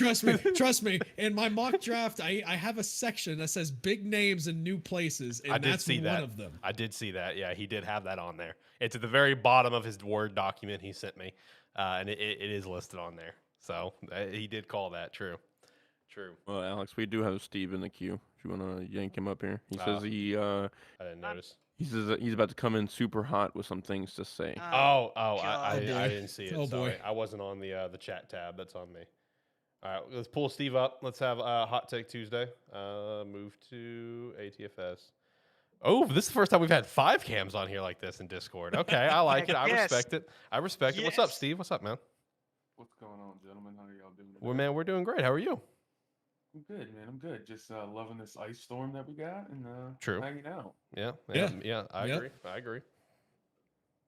S4: trust me. In my mock draft, I have a section that says big names in new places, and
S1: I did
S4: that's
S1: see
S4: one
S1: that.
S4: of them.
S1: I did see that. Yeah, he did have that on there. It's at the very bottom of his Word document he sent me, and it is listed on there. So he did call that. True.
S2: Well, Alex, we do have Steve in the queue. If you want to yank him up here, he says
S1: I didn't notice.
S2: he says that he's about to come in super hot with some things to say.
S1: I
S4: Oh, boy.
S1: didn't see it.
S4: Oh, boy.
S1: Sorry, I wasn't on the chat tab. That's on me. All right, let's pull Steve up. Let's have Hot Take Tuesday. Move to ATFS. Oh, this is the first time we've had 5 cams on here like this in Discord. Okay, I like it. I
S3: Yes.
S1: respect it. What's up,
S3: Yes.
S1: Steve? What's up, man?
S5: What's going on, gentlemen? How are y'all doing?
S1: Well, man, we're doing great. How are you?
S5: I'm good, man. I'm good. Just loving this ice storm that we got and
S1: True.
S5: hanging out.
S1: Yeah. I
S4: Yep.
S1: agree.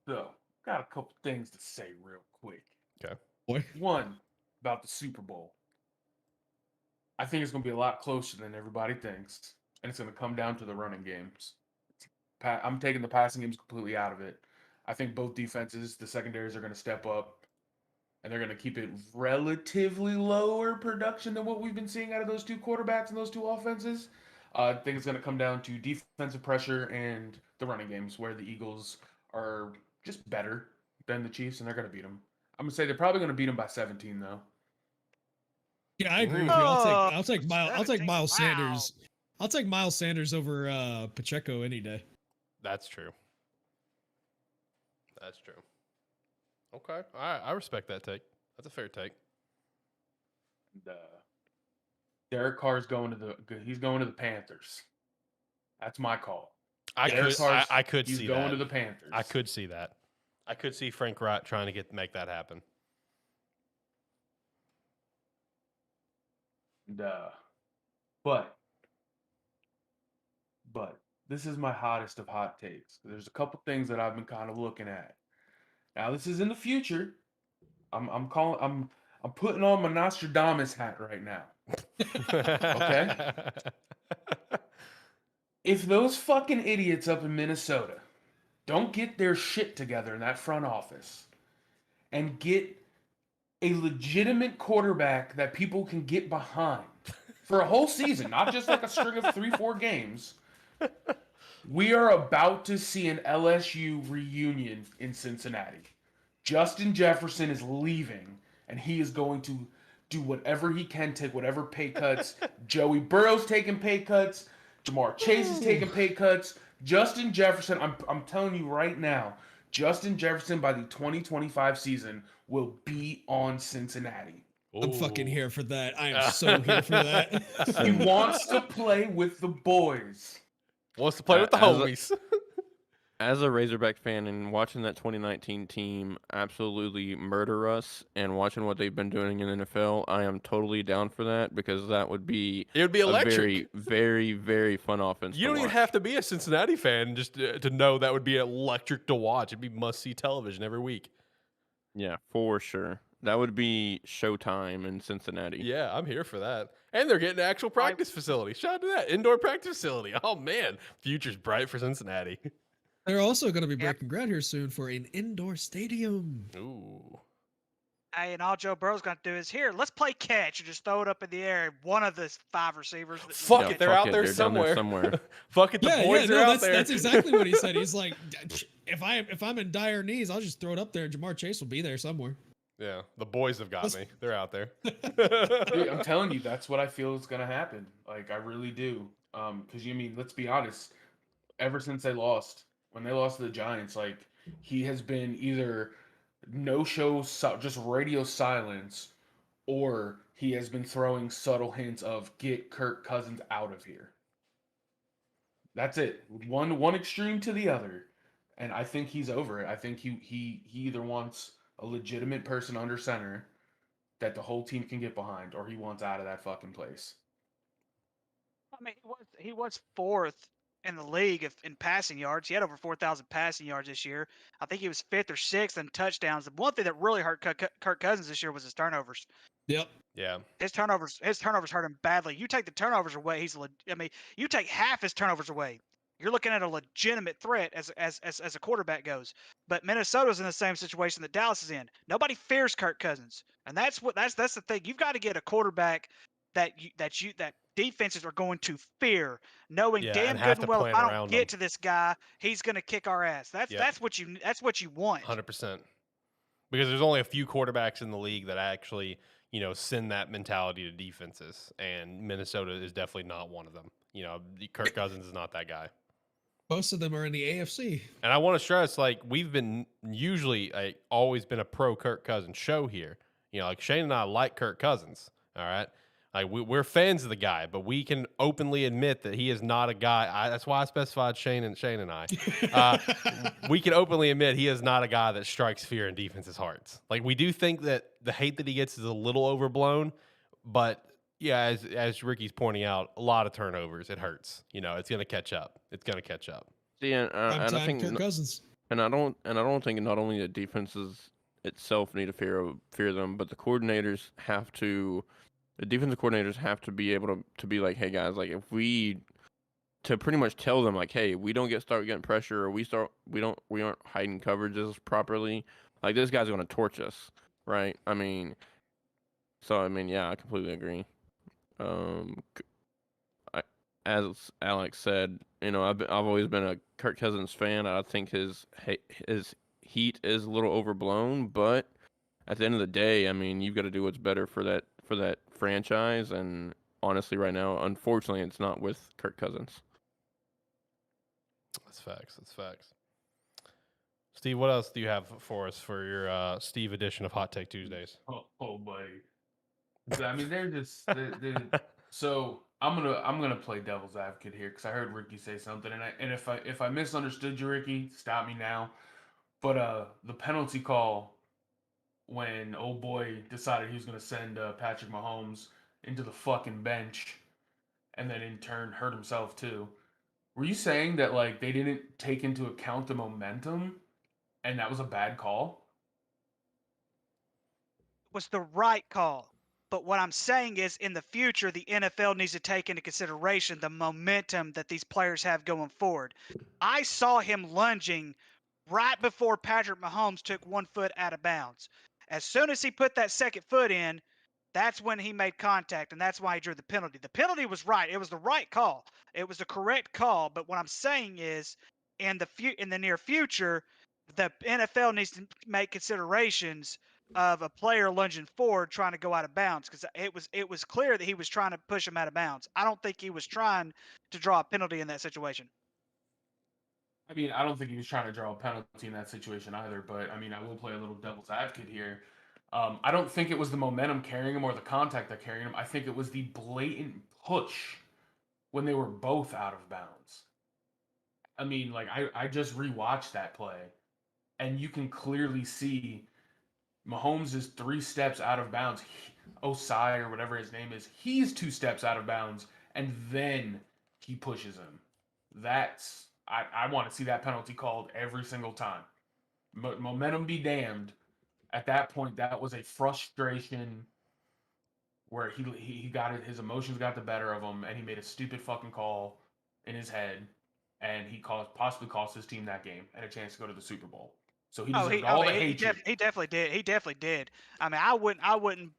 S5: So, got a couple things to say real quick.
S1: Okay.
S4: Boy.
S5: One, about the Super Bowl. I think it's going to be a lot closer than everybody thinks, and it's going to come down to the running games. I'm taking the passing games completely out of it. I think both defenses, the secondaries, are going to step up. And they're going to keep it relatively lower production than what we've been seeing out of those two quarterbacks and those two offenses. I think it's going to come down to defensive pressure and the running games, where the Eagles are just better than the Chiefs, and they're going to beat them. I'm going to say they're probably going to beat them by 17, though.
S4: Yeah, I agree with you. I'll take Miles
S3: Wow.
S4: Sanders. I'll take Miles Sanders over Pacheco any day.
S1: That's true. Okay. All right. I respect that take. That's a fair take.
S5: And, Derek Carr's going to the Panthers. That's my call.
S1: I
S5: Derek Carr's-
S1: could
S5: He's
S1: see
S5: going
S1: that.
S5: to the Panthers.
S1: I could see that. I could see Frank Wright trying to make that happen.
S5: And, but this is my hottest of hot takes. There's a couple things that I've been kind of looking at. Now this is in the future. I'm putting on my Nostradamus hat right now. Okay. If those fucking idiots up in Minnesota don't get their shit together in that front office and get a legitimate quarterback that people can get behind for a whole season, not just like a string of 3-4 games, we are about to see an LSU reunion in Cincinnati. Justin Jefferson is leaving, and he is going to do whatever he can, take whatever pay cuts. Joey Burrow's taking pay cuts. Jamar Chase is taking pay cuts. Justin Jefferson, I'm telling you right now, Justin Jefferson by the 2025 season will be on Cincinnati.
S4: I'm fucking here for that. I am so here for that.
S5: He wants to play with the boys.
S1: Wants to play with the homies.
S2: As a Razorback fan and watching that 2019 team absolutely murder us and watching what they've been doing in the NFL, I am totally down for that, because that would be
S1: It would be
S2: a
S1: electric.
S2: very, very, very fun offense.
S1: You don't even have to be a Cincinnati fan just to know that would be electric to watch. It'd be must-see television every week.
S2: Yeah, for sure. That would be showtime in Cincinnati.
S1: Yeah, I'm here for that. And they're getting an actual practice facility. Shout out to that. Indoor practice facility. Oh, man. Future's bright for Cincinnati.
S4: They're also going to be breaking ground here soon for an indoor stadium.
S1: Ooh.
S3: Hey, and all Joe Burrow's going to do is, here, let's play catch and just throw it up in the air. One of the 5 receivers.
S1: Fuck
S2: Yeah,
S1: it. They're
S2: fuck
S1: out
S2: it,
S1: there
S2: they're down
S1: somewhere.
S2: there somewhere.
S1: Fuck it. The boys are out there.
S4: That's exactly what he said. He's like, if I'm in dire needs, I'll just throw it up there, and Jamar Chase will be there somewhere.
S1: Yeah, the boys have got me. They're out there.
S5: Dude, I'm telling you, that's what I feel is going to happen. Like, I really do. Because, let's be honest, ever since when they lost to the Giants, like, he has been either no-show, just radio silence, or he has been throwing subtle hints of, get Kirk Cousins out of here. That's it. One extreme to the other. And I think he's over it. I think he either wants a legitimate person under center that the whole team can get behind, or he wants out of that fucking place.
S3: I mean, he was 4th in the league in passing yards. He had over 4,000 passing yards this year. I think he was 5th or 6th in touchdowns. The one thing that really hurt Kirk Cousins this year was his turnovers.
S4: Yep.
S1: Yeah.
S3: His turnovers hurt him badly. You take the turnovers away, you take half his turnovers away, You're looking at a legitimate threat as a quarterback goes. But Minnesota's in the same situation that Dallas is in. Nobody fears Kirk Cousins, and that's the thing. You've got to get a quarterback that defenses are going to fear, knowing
S1: Yeah,
S3: damn
S1: and
S3: good
S1: have
S3: and
S1: to
S3: well if
S1: plan
S3: I don't
S1: around
S3: get
S1: them.
S3: to this guy, he's going to kick our ass. That's what you want.
S1: 100%. Because there's only a few quarterbacks in the league that actually, send that mentality to defenses, and Minnesota is definitely not one of them. Kirk Cousins is not that guy.
S4: Most of them are in the AFC.
S1: And I want to stress, like, we've been always been a pro Kirk Cousins show here. Like Shane and I like Kirk Cousins. All right. Like we're fans of the guy, but we can openly admit that he is not a guy. That's why I specified Shane and I. We can openly admit he is not a guy that strikes fear in defenses' hearts. Like we do think that the hate that he gets is a little overblown, but yeah, as Ricky's pointing out, a lot of turnovers. It hurts. It's gonna catch up. It's gonna catch up.
S2: See, and I think
S4: Kirk Cousins.
S2: And I don't think not only the defenses itself need to fear them, but the defensive coordinators have to be able to be like, hey guys, like if we to pretty much tell them like, hey, we don't start getting pressure, or we aren't hiding coverages properly, like this guy's gonna torch us, right? Yeah, I completely agree. As Alex said, I've always been a Kirk Cousins fan. I think his heat is a little overblown, but at the end of the day, you've got to do what's better for that franchise. And honestly, right now, unfortunately, it's not with Kirk Cousins.
S1: That's facts. Steve, what else do you have for us for your Steve edition of Hot Take Tuesdays?
S5: Oh, buddy. They're just so I'm gonna play devil's advocate here because I heard Ricky say something, and if I misunderstood you, Ricky, stop me now. But the penalty call when old boy decided he was gonna send Patrick Mahomes into the fucking bench, and then in turn hurt himself too. Were you saying that like they didn't take into account the momentum, and that was a bad call?
S3: Was the right call. But what I'm saying is, in the future, the NFL needs to take into consideration the momentum that these players have going forward. I saw him lunging right before Patrick Mahomes took 1 foot out of bounds. As soon as he put that second foot in, that's when he made contact, and that's why he drew the penalty. The penalty was right. It was the right call. It was the correct call. But what I'm saying is, in the near future, the NFL needs to make considerations of a player lunging forward trying to go out of bounds, because it was clear that he was trying to push him out of bounds. I don't think he was trying to draw a penalty in that situation.
S5: I don't think he was trying to draw a penalty in that situation either, but I will play a little devil's advocate here. I don't think it was the momentum carrying him or the contact that carried him. I think it was the blatant push when they were both out of bounds. I just rewatched that play, and you can clearly see Mahomes is 3 steps out of bounds. Osai, or whatever his name is, he's 2 steps out of bounds, and then he pushes him. I want to see that penalty called every single time. Momentum be damned. At that point, that was a frustration where he got it, his emotions got the better of him, and he made a stupid fucking call in his head, and he possibly cost his team that game and a chance to go to the Super Bowl. So he deserved all the hatred.
S3: He definitely did. He definitely did. I wouldn't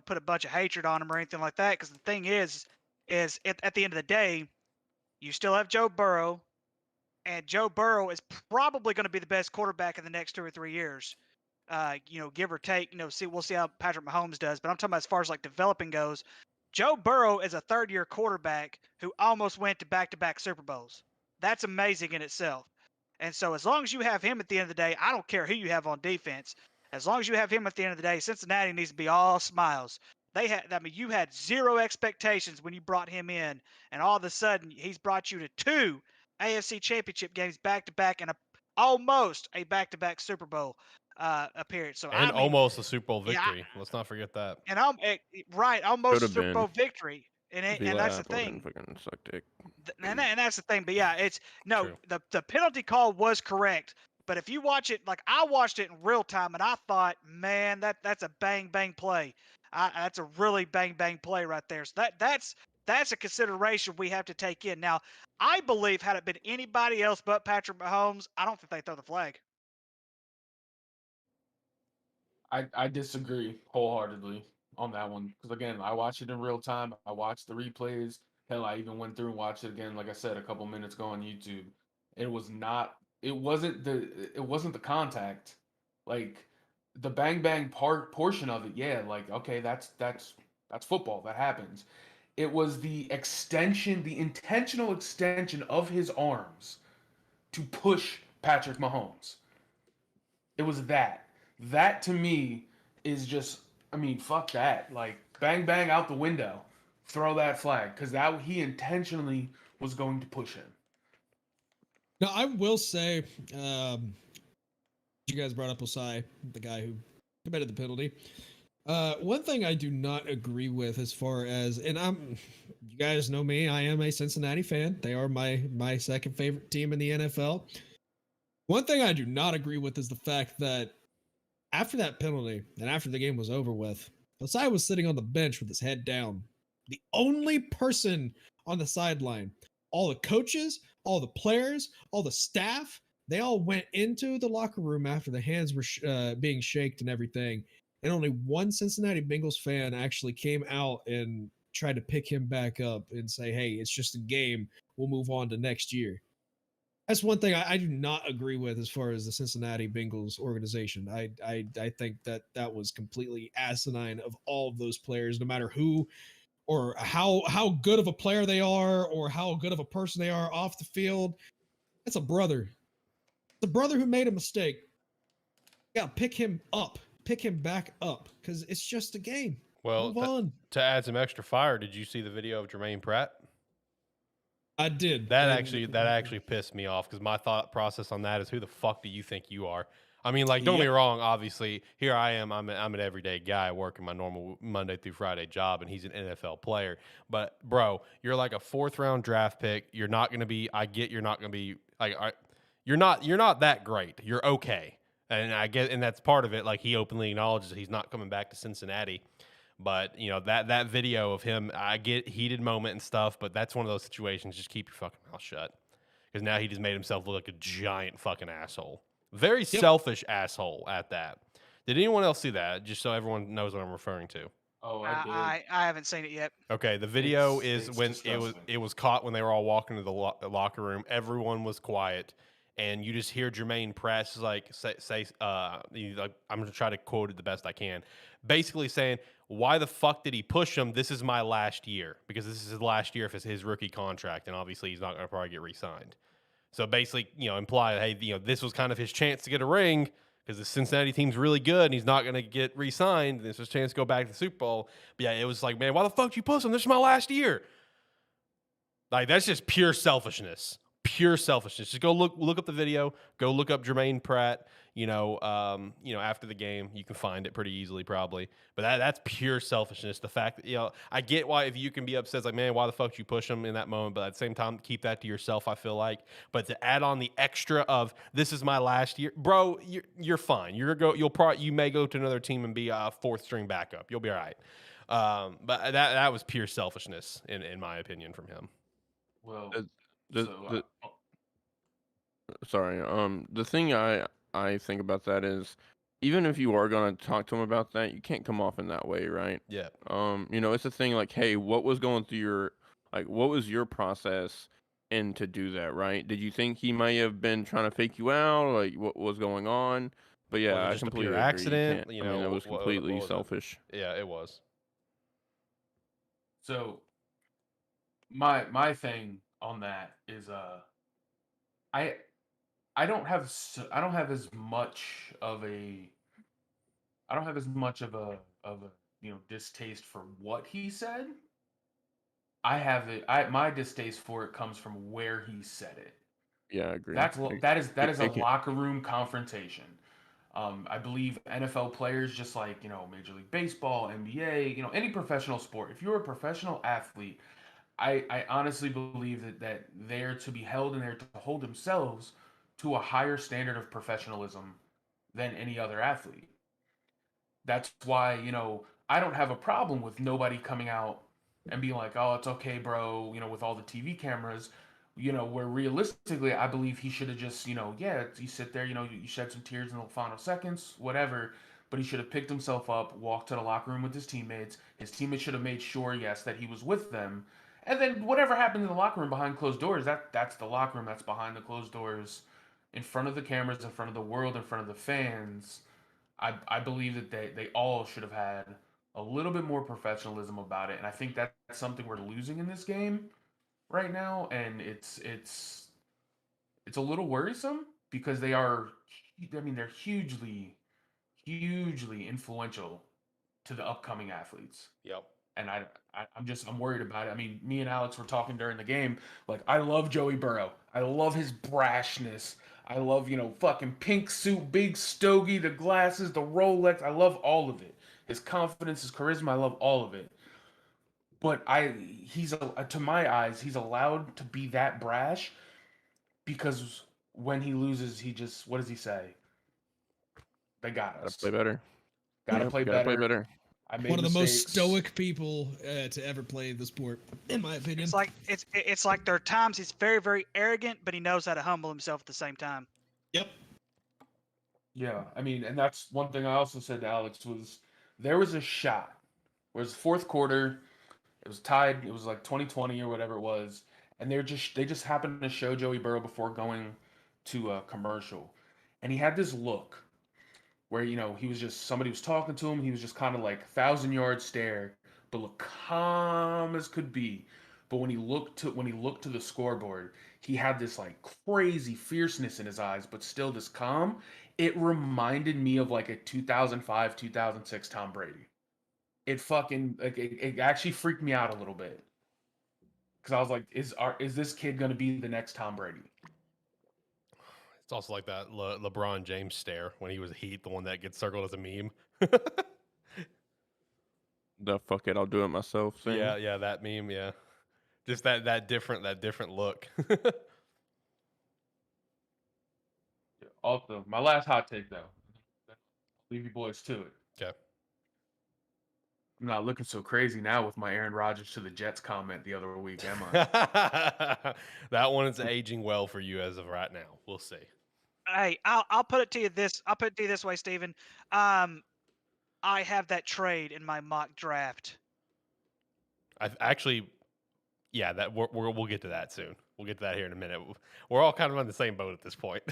S3: put a bunch of hatred on him or anything like that, because the thing is at the end of the day, you still have Joe Burrow, and Joe Burrow is probably going to be the best quarterback in the next 2 or 3 years. Give or take. We'll see how Patrick Mahomes does. But I'm talking about as far as like developing goes, Joe Burrow is a 3rd-year quarterback who almost went to back-to-back Super Bowls. That's amazing in itself. And so as long as you have him at the end of the day, I don't care who you have on defense. As long as you have him at the end of the day, Cincinnati needs to be all smiles. You had 0 expectations when you brought him in, and all of a sudden he's brought you to 2 AFC Championship games back-to-back and almost a back-to-back Super Bowl appearance. So
S1: almost a Super Bowl victory. Let's not forget that.
S3: And almost a Super Bowl victory. And that's the thing. And that's the thing. But yeah, the penalty call was correct. But if you watch it, like I watched it in real time, and I thought, man, that's a bang bang play. That's a really bang bang play right there. So that's a consideration we have to take in. Now, I believe had it been anybody else but Patrick Mahomes, I don't think they throw the flag.
S5: I disagree wholeheartedly on that one because again, I watched it in real time. I watched the replays. Hell, I even went through and watched it again, like I said, a couple minutes ago on YouTube. It was not. It wasn't the. It wasn't the contact. Like the bang bang part portion of it. Yeah, like okay, that's football. That happens. It was the extension, the intentional extension of his arms to push Patrick Mahomes. It was that. That to me is just. I mean, fuck that. Like bang bang out the window. Throw that flag because that he intentionally was going to push him.
S4: Now, I will say, you guys brought up Osai, the guy who committed the penalty. One thing I do not agree with as far as, and you guys know me, I am a Cincinnati fan. They are my second favorite team in the NFL. One thing I do not agree with is the fact that after that penalty and after the game was over with, Osai was sitting on the bench with his head down. The only person on the sideline, all the coaches, all the players, all the staff, they all went into the locker room after the hands were being shaked and everything. And only one Cincinnati Bengals fan actually came out and tried to pick him back up and say, hey, it's just a game. We'll move on to next year. That's one thing I do not agree with as far as the Cincinnati Bengals organization. I think that was completely asinine of all of those players, no matter who or how good of a player they are or how good of a person they are off the field. It's a brother. The brother who made a mistake. Yeah, pick him back up because it's just a game.
S1: Well,
S4: Move on.
S1: to add some extra fire, did you see the video of Jermaine Pratt?
S4: I did.
S1: That actually pissed me off because my thought process on that is, who the fuck do you think you are? I mean, like, don't get me wrong. Obviously, here I am. I'm an everyday guy working my normal Monday through Friday job, and he's an NFL player. But bro, you're like a 4th round draft pick. You're not going to be. I get you're not going to be like. You're not that great. You're okay, and I get, and that's part of it. Like, he openly acknowledges that he's not coming back to Cincinnati. But you know, that video of him, I get heated moment and stuff, but that's one of those situations. Just keep your fucking mouth shut, because now he just made himself look like a giant fucking asshole. Very selfish asshole at that. Did anyone else see that? Just so everyone knows what I'm referring to.
S5: Oh, I did.
S3: I haven't seen it yet.
S1: Okay, the video is
S5: it's
S1: when
S5: disgusting.
S1: it was caught when they were all walking to the locker room. Everyone was quiet, and you just hear Jermaine Pratt like say like, I'm gonna try to quote it the best I can, basically saying, "Why the fuck did he push him? This is my last year, because this is his last year if it's his rookie contract, and obviously he's not gonna probably get re-signed." So basically, you know, imply, hey, you know, this was kind of his chance to get a ring because the Cincinnati team's really good and he's not going to get re-signed. This was his chance to go back to the Super Bowl. But yeah, it was like, man, why the fuck did you push him? This is my last year. Like, that's just pure selfishness. Pure selfishness. Just go look up the video. Go look up Jermaine Pratt. After the game, you can find it pretty easily, probably. But that's pure selfishness. The fact that, you know, I get why, if you can be upset, it's like, man, why the fuck did you push him in that moment? But at the same time, keep that to yourself, I feel like. But to add on the extra of, this is my last year, bro, you're fine. You may go to another team and be a 4th string backup. You'll be all right. But that was pure selfishness, in my opinion, from him.
S5: Well,
S2: sorry. The thing I think about that is, even if you are gonna talk to him about that, you can't come off in that way, right?
S1: Yeah.
S2: It's a thing like, hey, what was going through what was your process to do that, right? Did you think he might have been trying to fake you out? Like, what was going on? But yeah, I
S1: just a
S2: completely
S1: pure
S2: agree.
S1: accident.
S2: I mean, that was completely selfish.
S1: Yeah, it was.
S5: So my thing on that is I don't have as much of a distaste for what he said. My distaste for it comes from where he said it.
S2: Yeah, I agree.
S5: That is a locker room confrontation. I believe NFL players, just like, you know, Major League Baseball, NBA, you know, any professional sport, if you're a professional athlete, I honestly believe that they're to be held and they're to hold themselves to a higher standard of professionalism than any other athlete. That's why, you know, I don't have a problem with nobody coming out and being like, "Oh, it's okay, bro," with all the TV cameras, where realistically, I believe he should have just, yeah, you sit there, you shed some tears in the final seconds, whatever, but he should have picked himself up, walked to the locker room with his teammates. His teammates should have made sure, yes, that he was with them. And then whatever happened in the locker room behind closed doors, that's the locker room, that's behind the closed doors, in front of the cameras, in front of the world, in front of the fans. I believe that they all should have had a little bit more professionalism about it, and I think that's something we're losing in this game right now, and it's a little worrisome because they're hugely influential to the upcoming athletes.
S1: Yep.
S5: And I'm worried about it. I mean, me and Alex were talking during the game. Like, I love Joey Burrow. I love his brashness. I love, fucking pink suit, big stogie, the glasses, the Rolex. I love all of it. His confidence, his charisma. I love all of it. But to my eyes, he's allowed to be that brash because when he loses, what does he say? They got us.
S2: Gotta play better.
S5: Gotta play better. I made
S4: One of the most
S5: mistakes.
S4: stoic people to ever play the sport, in my opinion.
S3: It's like there are times he's very, very arrogant, but he knows how to humble himself at the same time.
S4: Yep.
S5: Yeah, I mean, and that's one thing I also said to Alex was there was a shot where it was fourth quarter, it was tied, it was like 2020 or whatever it was, and they just happened to show Joey Burrow before going to a commercial, and he had this look where he was just somebody was talking to him, he was just kind of like 1,000-yard stare, but look calm as could be. But when he looked to the scoreboard, he had this like crazy fierceness in his eyes, but still this calm. It reminded me of like a 2005, 2006 Tom Brady. It fucking like it actually freaked me out a little bit because I was like, is this kid gonna be the next Tom Brady?
S1: It's also like that LeBron James stare when he was Heat, the one that gets circled as a meme.
S2: The fuck it, I'll do it myself thing.
S1: Yeah, that meme, yeah. Just that different look.
S5: Also, my last hot take though. I'll leave you boys to it.
S1: Okay.
S5: I'm not looking so crazy now with my Aaron Rodgers to the Jets comment the other week, am I?
S1: That one is aging well for you as of right now. We'll see.
S3: Hey, I'll put it to you this way, Steven. I have that trade in my mock draft.
S1: I actually, yeah, that we'll get to that soon. We'll get to that here in a minute. We're all kind of on the same boat at this point.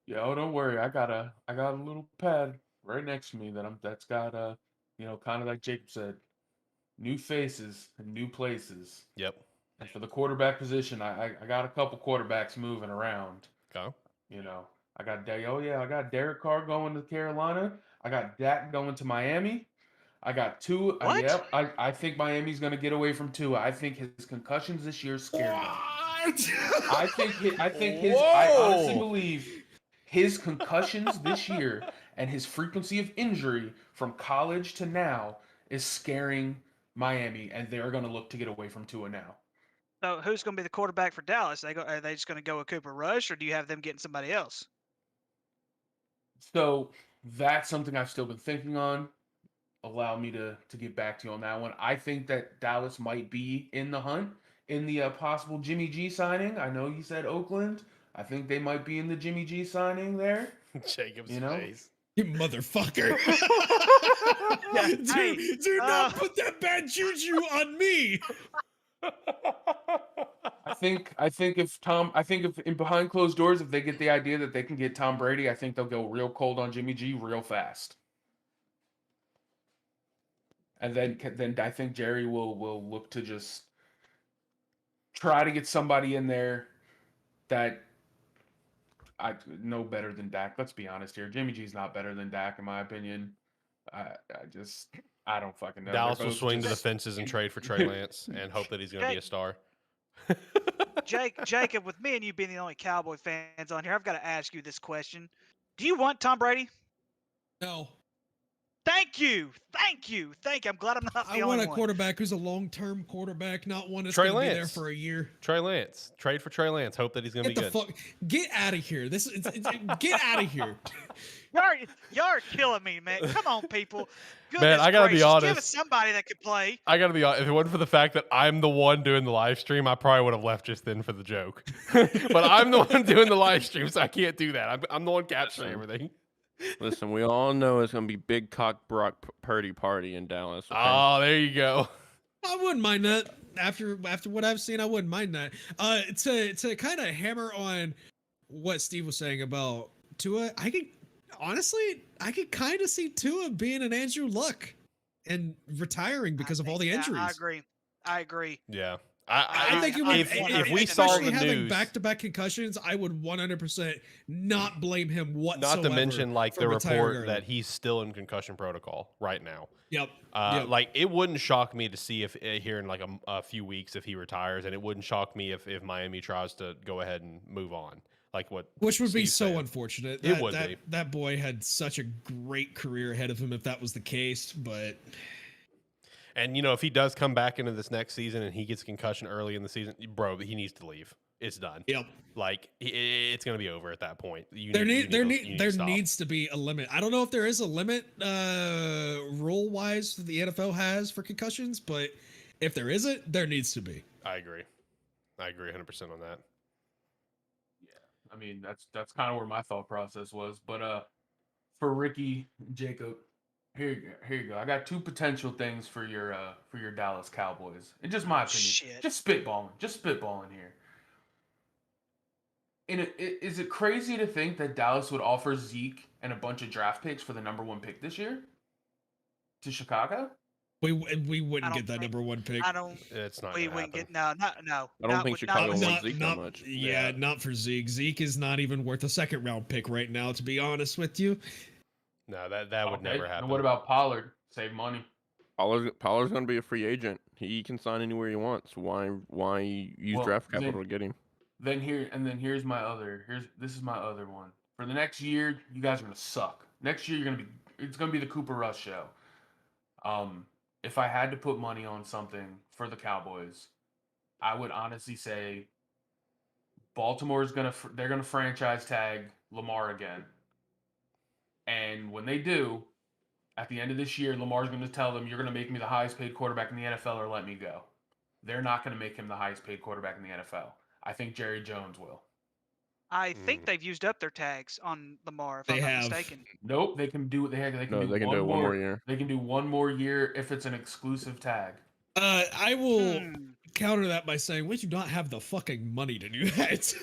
S5: Yeah, oh, don't worry. I got a little pad right next to me that's got kind of like Jacob said, new faces and new places.
S1: Yep.
S5: And for the quarterback position, I got a couple quarterbacks moving around.
S1: Okay.
S5: I got Derek Carr going to Carolina. I got Dak going to Miami. I got Tua.
S3: What?
S5: Yep. I think Miami's going to get away from Tua. I think his concussions this year scare him. I honestly believe his concussions this year and his frequency of injury from college to now is scaring Miami, and they're going to look to get away from Tua now.
S3: So who's going to be the quarterback for Dallas? Are they just going to go with Cooper Rush, or do you have them getting somebody else?
S5: So that's something I've still been thinking on. Allow me to get back to you on that one. I think that Dallas might be in the hunt in the possible Jimmy G signing. I know you said Oakland. I think they might be in the Jimmy G signing there.
S1: Jacob's face.
S4: You motherfucker. Do not put that bad juju on me.
S5: I think if in behind closed doors, if they get the idea that they can get Tom Brady, I think they'll go real cold on Jimmy G real fast. And then I think Jerry will look to just try to get somebody in there that I know better than Dak. Let's be honest here. Jimmy G's not better than Dak in my opinion. I don't fucking know.
S1: Dallas will swing to the fences and trade for Trey Lance and hope that he's going to be a star.
S3: Jacob, with me and you being the only Cowboy fans on here, I've got to ask you this question. Do you want Tom Brady?
S4: No.
S3: Thank you. I'm glad I'm not the
S4: I
S3: only
S4: want a
S3: one.
S4: quarterback who's a long-term quarterback, not one that's
S1: Trey
S4: going to be there
S1: Lance.
S4: for a year.
S1: Trey Lance. Trade for Trey Lance. Hope that he's going to
S4: Get
S1: be
S4: the
S1: good.
S4: fuck, get out of here. Get out of here.
S3: Y'all are killing me, man. Come on, people.
S1: Man, I gotta be
S3: Goodness gracious, Give
S1: honest.
S3: us somebody that could play.
S1: I gotta be honest. If it wasn't for the fact that I'm the one doing the live stream, I probably would have left just then for the joke. But I'm the one doing the live stream, so I can't do that. I'm the one capturing everything.
S2: Listen, we all know it's gonna be big cock Brock Purdy party in Dallas. Okay?
S1: Oh, there you go.
S4: I wouldn't mind that. After what I've seen, I wouldn't mind that. To kind of hammer on what Steve was saying about Tua, I could kind of see Tua being an Andrew Luck and retiring because of all the injuries.
S3: I agree.
S1: Yeah.
S4: I think
S1: if we saw
S4: especially
S1: the
S4: having
S1: news,
S4: back-to-back concussions, I would 100% not blame him whatsoever.
S1: not to mention like
S4: for
S1: the
S4: retiring
S1: report
S4: early.
S1: that he's still in concussion protocol right now.
S4: Yep.
S1: Like it wouldn't shock me to see if here in like a few weeks if he retires, and it wouldn't shock me if Miami tries to go ahead and move on. Like
S4: which would be
S1: Steve's
S4: so
S1: saying.
S4: unfortunate.
S1: It would be.
S4: That boy had such a great career ahead of him if that was the case, but.
S1: And you know, if he does come back into this next season and he gets concussion early in the season, bro, he needs to leave. It's done.
S4: Yep.
S1: Like it's gonna be over at that point.
S4: There needs to be a limit. I don't know if there is a limit rule wise that the NFL has for concussions, but if there isn't, there needs to be.
S1: I agree 100% on that.
S5: Yeah, I mean that's kind of where my thought process was. But for Ricky Jacob, here you go. I got two potential things for your Dallas Cowboys. In just my opinion,
S3: Shit.
S5: just spitballing here. Is it crazy to think that Dallas would offer Zeke and a bunch of draft picks for the #1 pick this year to Chicago?
S4: We wouldn't get that #1 pick.
S1: It's not.
S3: We wouldn't get no.
S2: I don't think Chicago wants Zeke that much.
S4: Yeah, not for Zeke. Zeke is not even worth a second-round pick right now, to be honest with you.
S1: No, that would never happen.
S5: And what about Pollard? Save money.
S2: Pollard's going to be a free agent. He can sign anywhere he wants. Why use draft capital to get him?
S5: Here's my other one. For the next year, you guys are gonna suck. Next year it's gonna be the Cooper Rush show. If I had to put money on something for the Cowboys, I would honestly say Baltimore's they're gonna franchise tag Lamar again. And when they do, at the end of this year, Lamar's going to tell them, you're going to make me the highest paid quarterback in the NFL or let me go. They're not going to make him the highest paid quarterback in the NFL. I think Jerry Jones will.
S3: I think they've used up their tags on Lamar, if I'm not mistaken.
S5: Nope, they can do they can do
S2: it one more year.
S5: They can do one more year if it's an exclusive tag.
S4: I will counter that by saying we do not have the fucking money to do that.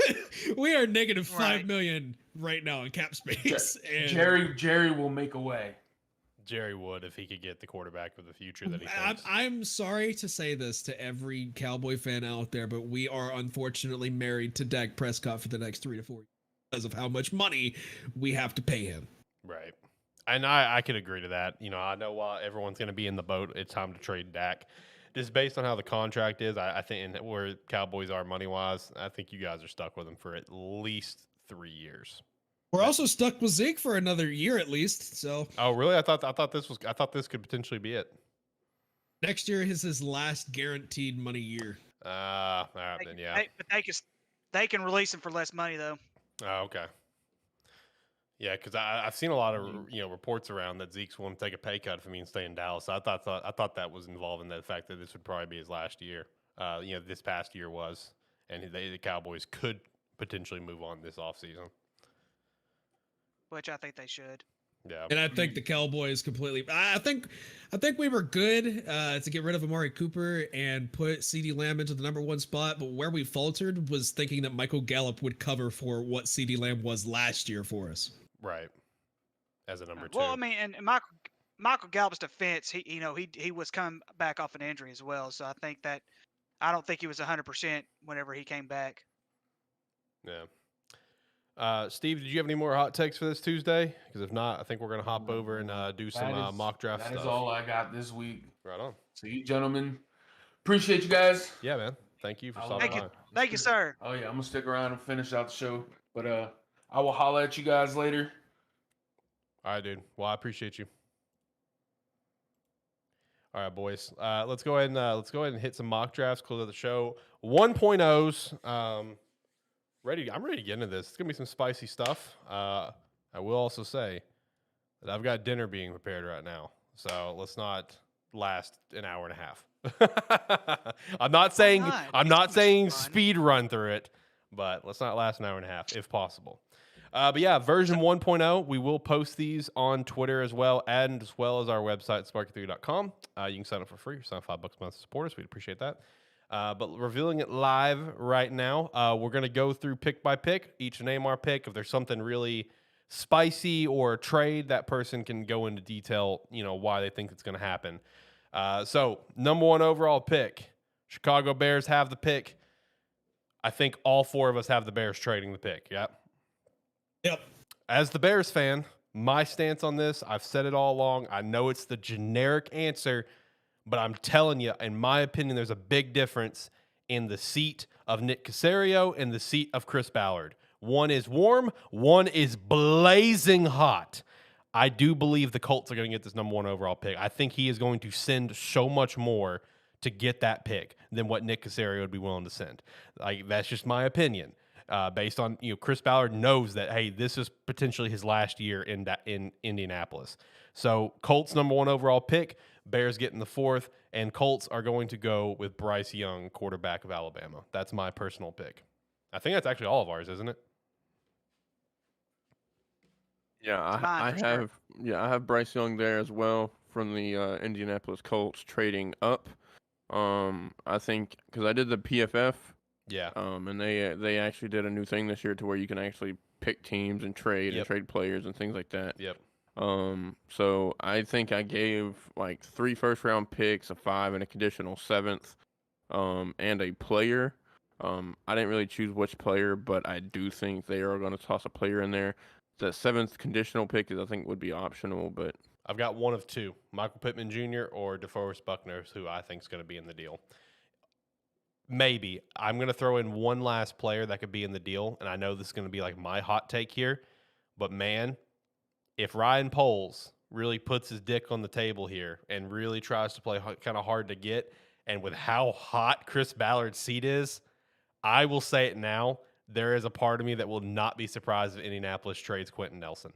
S4: We are negative $5 million right now in cap space. And
S5: Jerry will make a way.
S1: Jerry would if he could get the quarterback of the future that he thinks.
S4: I'm sorry to say this to every Cowboy fan out there, but we are unfortunately married to Dak Prescott for the next 3 to 4 years because of how much money we have to pay him.
S1: Right. And I could agree to that. You know, I know while everyone's going to be in the boat, it's time to trade Dak. Just based on how the contract is, I think, and where Cowboys are money-wise, I think you guys are stuck with him for at least 3 years.
S4: We're also stuck with Zeke for another year at least. So.
S1: Oh, really? I thought this could potentially be it.
S4: Next year is his last guaranteed money year.
S1: All right, then, yeah.
S3: But they can release him for less money though.
S1: Oh, okay. Yeah, because I've seen a lot of reports around that Zeke's willing to take a pay cut if he means stay in Dallas. So I thought that was involved in the fact that this would probably be his last year. This past year was, and the Cowboys could potentially move on this offseason.
S3: Which I think they should.
S1: Yeah.
S4: And I think the Cowboys completely. I think we were good to get rid of Amari Cooper and put CeeDee Lamb into the #1 spot. But where we faltered was thinking that Michael Gallup would cover for what CeeDee Lamb was last year for us.
S1: Right. As a number 2.
S3: Well, I mean, and Michael Gallup's defense, he was coming back off an injury as well. So I don't think he was 100% whenever he came back.
S1: Yeah. Steve, did you have any more hot takes for this Tuesday? Because if not, I think we're going to hop over and do some mock draft stuff.
S5: That is all I got this week.
S1: Right on.
S5: So you gentlemen, appreciate you guys.
S1: Yeah, man. Thank you for stopping by.
S3: Thank you, sir.
S5: Oh, yeah, I'm going to stick around and finish out the show. But I will holler at you guys later.
S1: All right, dude. Well, I appreciate you. All right, boys. Let's go ahead and hit some mock drafts. Close out the show. 1.0s. I'm ready to get into this. It's gonna be some spicy stuff. I will also say that I've got dinner being prepared right now, so let's not last an hour and a half. I'm not saying
S3: not?
S1: I'm
S3: It's
S1: not
S3: much
S1: saying
S3: fun.
S1: speed run through it, but let's not last an hour and a half if possible. But yeah, version 1.0, we will post these on Twitter as well as our website, sparky3.com. You can sign up for free. Sign up $5 a month to support us. We'd appreciate that. But revealing it live right now, we're going to go through pick by pick, each name our pick. If there's something really spicy or a trade, that person can go into detail, why they think it's going to happen. So, number 1 overall pick, Chicago Bears have the pick. I think all 4 of us have the Bears trading the pick. Yep. As the Bears fan, my stance on this, I've said it all along. I know it's the generic answer, but I'm telling you, in my opinion, there's a big difference in the seat of Nick Caserio and the seat of Chris Ballard. One is warm, one is blazing hot. I do believe the Colts are going to get this number 1 overall pick. I think he is going to send so much more to get that pick than what Nick Caserio would be willing to send. That's just my opinion. Based on Chris Ballard knows that, hey, this is potentially his last year in Indianapolis. So Colts number 1 overall pick, Bears getting the 4th, and Colts are going to go with Bryce Young, quarterback of Alabama. That's my personal pick. I think that's actually all of ours, isn't it?
S2: Yeah, I have Bryce Young there as well from the Indianapolis Colts trading up. I think because I did the PFF.
S1: Yeah.
S2: And they actually did a new thing this year to where you can actually pick teams and trade and trade players and things like that.
S1: Yep.
S2: So I think I gave like 3 first-round picks, a 5, and a conditional 7th, and a player. I didn't really choose which player, but I do think they are going to toss a player in there. The 7th conditional pick I think would be optional, but
S1: I've got one of 2, Michael Pittman Jr. or DeForest Buckner, who I think is going to be in the deal. Maybe. I'm going to throw in one last player that could be in the deal, and I know this is going to be like my hot take here, but man, if Ryan Poles really puts his dick on the table here and really tries to play kind of hard to get, and with how hot Chris Ballard's seat is, I will say it now, there is a part of me that will not be surprised if Indianapolis trades Quentin Nelson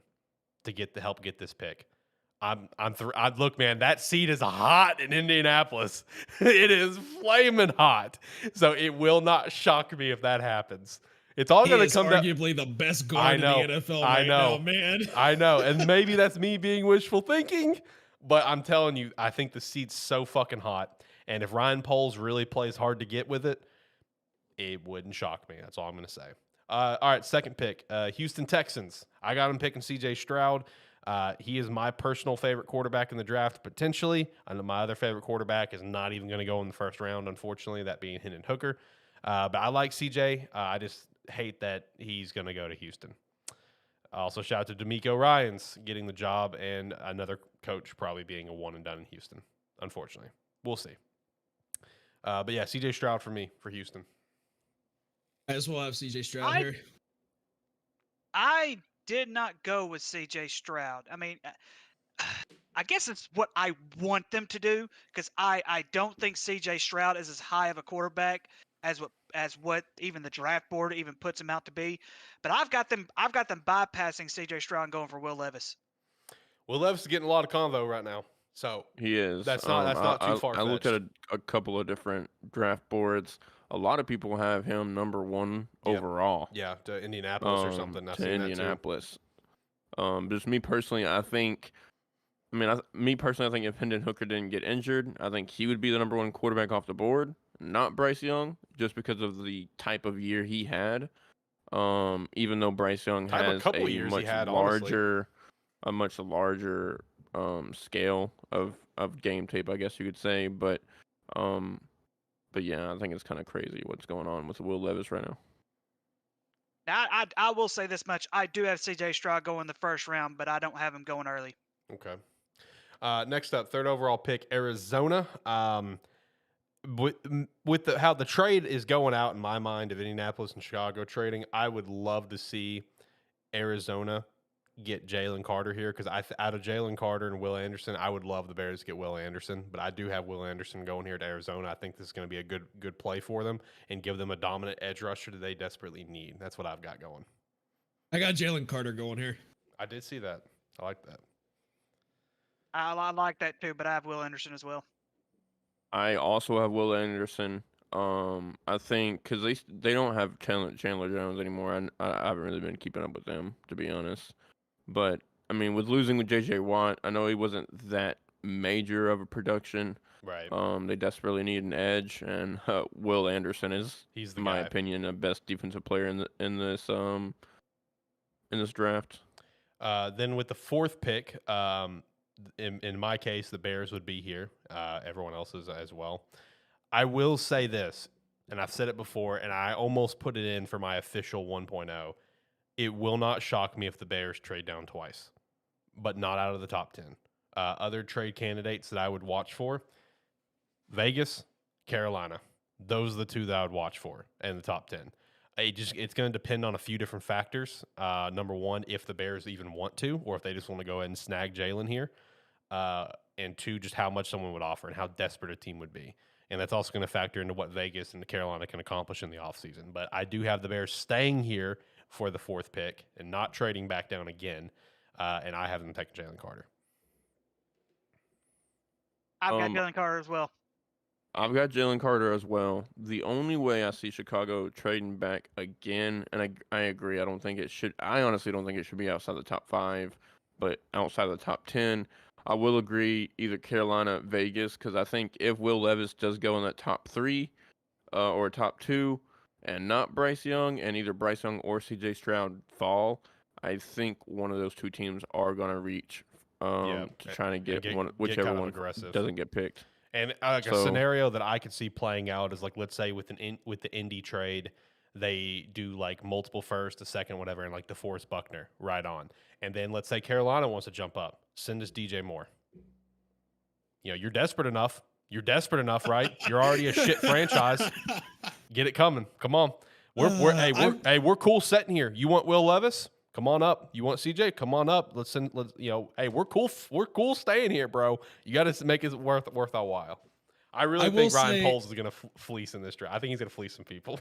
S1: to help get this pick. Look, man, that seat is hot in Indianapolis. It is flaming hot. So it will not shock me if that happens. It's all going to come down.
S4: Arguably the best guard in the NFL right now, man.
S1: I know. And maybe that's me being wishful thinking, but I'm telling you, I think the seat's so fucking hot. And if Ryan Poles really plays hard to get with it, it wouldn't shock me. That's all I'm going to say. All right, second pick, Houston Texans. I got him picking C.J. Stroud. He is my personal favorite quarterback in the draft, potentially. I know my other favorite quarterback is not even going to go in the first round, unfortunately, that being Hendon Hooker. But I like CJ. I just hate that he's going to go to Houston. Also, shout out to D'Amico Ryans getting the job and another coach probably being a one and done in Houston, unfortunately. We'll see. But yeah, CJ Stroud for me, for Houston.
S4: I as well have CJ Stroud here.
S3: I did not go with CJ Stroud. I mean, I guess it's what I want them to do because I don't think CJ Stroud is as high of a quarterback as what even the draft board even puts him out to be. But I've got them bypassing CJ Stroud and going for Will Levis.
S1: Will Levis is getting a lot of convo right now. So
S2: he is.
S1: That's not too far-fetched.
S2: I looked at a couple of different draft boards. A lot of people have him number 1 overall.
S1: Yeah, to Indianapolis or something.
S2: To Indianapolis. Just me personally, I think if Hendon Hooker didn't get injured, I think he would be the number 1 quarterback off the board, not Bryce Young, just because of the type of year he had. Even though Bryce Young has a much larger scale of game tape, I guess you could say, but yeah, I think it's kind of crazy what's going on with Will Levis right now.
S3: Now, I will say this much: I do have CJ Stroud going the first round, but I don't have him going early.
S1: Okay. Next up, third overall pick, Arizona. With how the trade is going out in my mind of Indianapolis and Chicago trading, I would love to see Arizona get Jalen Carter here because out of Jalen Carter and Will Anderson, I would love the Bears to get Will Anderson, but I do have Will Anderson going here to Arizona. I think this is going to be a good play for them and give them a dominant edge rusher that they desperately need. That's what I've got going.
S4: I got Jalen Carter going here.
S1: I did see that. I like that.
S3: I like that too, but I have Will Anderson as well.
S2: I also have Will Anderson. I think because they don't have Chandler Jones anymore. I haven't really been keeping up with them, to be honest. But I mean, with losing with J.J. Watt, I know he wasn't that major of a production.
S1: Right.
S2: They desperately need an edge, and Will Anderson is,
S1: He's the
S2: in my
S1: guy.
S2: opinion, the best defensive player in this draft.
S1: Then with the 4th pick, in my case, the Bears would be here. Everyone else's as well. I will say this, and I've said it before, and I almost put it in for my official 1.0. It will not shock me if the Bears trade down twice, but not out of the top 10. Other trade candidates that I would watch for, Vegas, Carolina. Those are the 2 that I would watch for in the top 10. It's going to depend on a few different factors. Number one, if the Bears even want to, or if they just want to go ahead and snag Jalen here. And 2, just how much someone would offer and how desperate a team would be. And that's also going to factor into what Vegas and Carolina can accomplish in the offseason. But I do have the Bears staying here for the 4th pick and not trading back down again. And I have them taking Jalen Carter.
S3: I've got Jalen Carter as well.
S2: I've got Jalen Carter as well. The only way I see Chicago trading back again, and I agree, I honestly don't think it should be outside the top 5, but outside the top 10. I will agree either Carolina, Vegas, because I think if Will Levis does go in that top 3 or top 2 and not Bryce Young, and either Bryce Young or CJ Stroud fall, I think one of those 2 teams are going to reach to try to get whichever
S1: kind of
S2: one
S1: aggressive.
S2: doesn't get picked.
S1: And a scenario that I could see playing out is like, let's say with the Indy trade, they do like multiple first, a second, whatever, and like DeForest Buckner right on. And then let's say Carolina wants to jump up, send us DJ Moore. You know, you're desperate enough. You're desperate enough, right? You're already a shit franchise. Get it coming. Come on. We're cool setting here. You want Will Levis? Come on up. You want CJ? Come on up. We're cool. We're cool staying here, bro. You got to make it worth our while. I really think Ryan Poles is going to fleece in this draft. I think he's going to fleece some people.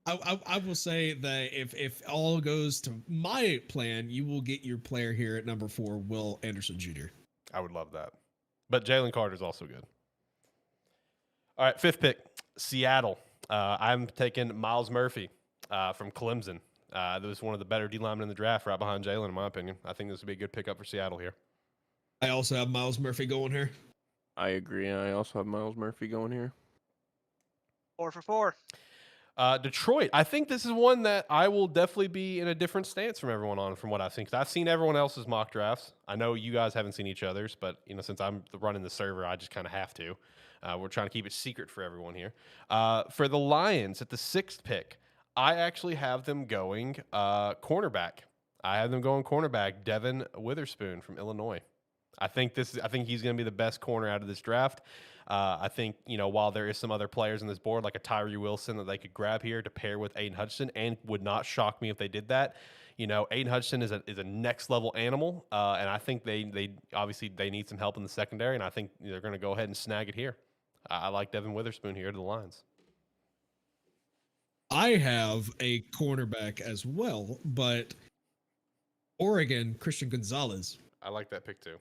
S4: I will say that if all goes to my plan, you will get your player here at number 4, Will Anderson Jr.
S1: I would love that. But Jalen Carter is also good. All right, 5th pick, Seattle. I'm taking Miles Murphy from Clemson. That was one of the better D linemen in the draft, right behind Jalen, in my opinion. I think this would be a good pickup for Seattle here.
S4: I also have Miles Murphy going here.
S2: I agree. I also have Miles Murphy going here.
S3: 4 for 4.
S1: Detroit. I think this is one that I will definitely be in a different stance from everyone on, from what I've seen. Because I've seen everyone else's mock drafts. I know you guys haven't seen each other's, but since I'm running the server, I just kind of have to. We're trying to keep it secret for everyone here. For the Lions at the 6th pick, I actually have them going cornerback. I have them going cornerback, Devin Witherspoon from Illinois. I think he's going to be the best corner out of this draft. I think, while there is some other players on this board, like a Tyree Wilson that they could grab here to pair with Aiden Hutchinson, and would not shock me if they did that. Aiden Hutchinson is a next level animal, and I think they obviously need some help in the secondary, and I think they're going to go ahead and snag it here. I like Devin Witherspoon here to the Lions.
S4: I have a cornerback as well, but Oregon, Christian Gonzalez.
S1: I like that pick too.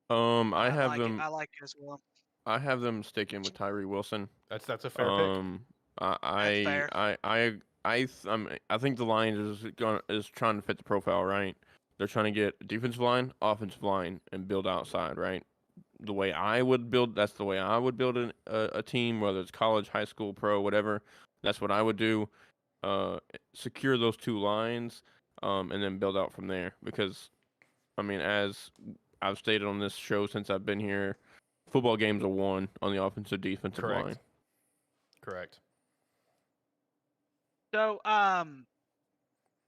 S2: I have them.
S3: I like it as well.
S2: I have them sticking with Tyree Wilson.
S1: That's a fair pick.
S2: I think the Lions is trying to fit the profile right. They're trying to get defensive line, offensive line, and build outside, right? That's the way I would build a team, whether it's college, high school, pro, whatever. That's what I would do. Secure those 2 lines, and then build out from there. Because, as I've stated on this show since I've been here, football games are won on the offensive defensive line.
S1: Correct.
S3: So,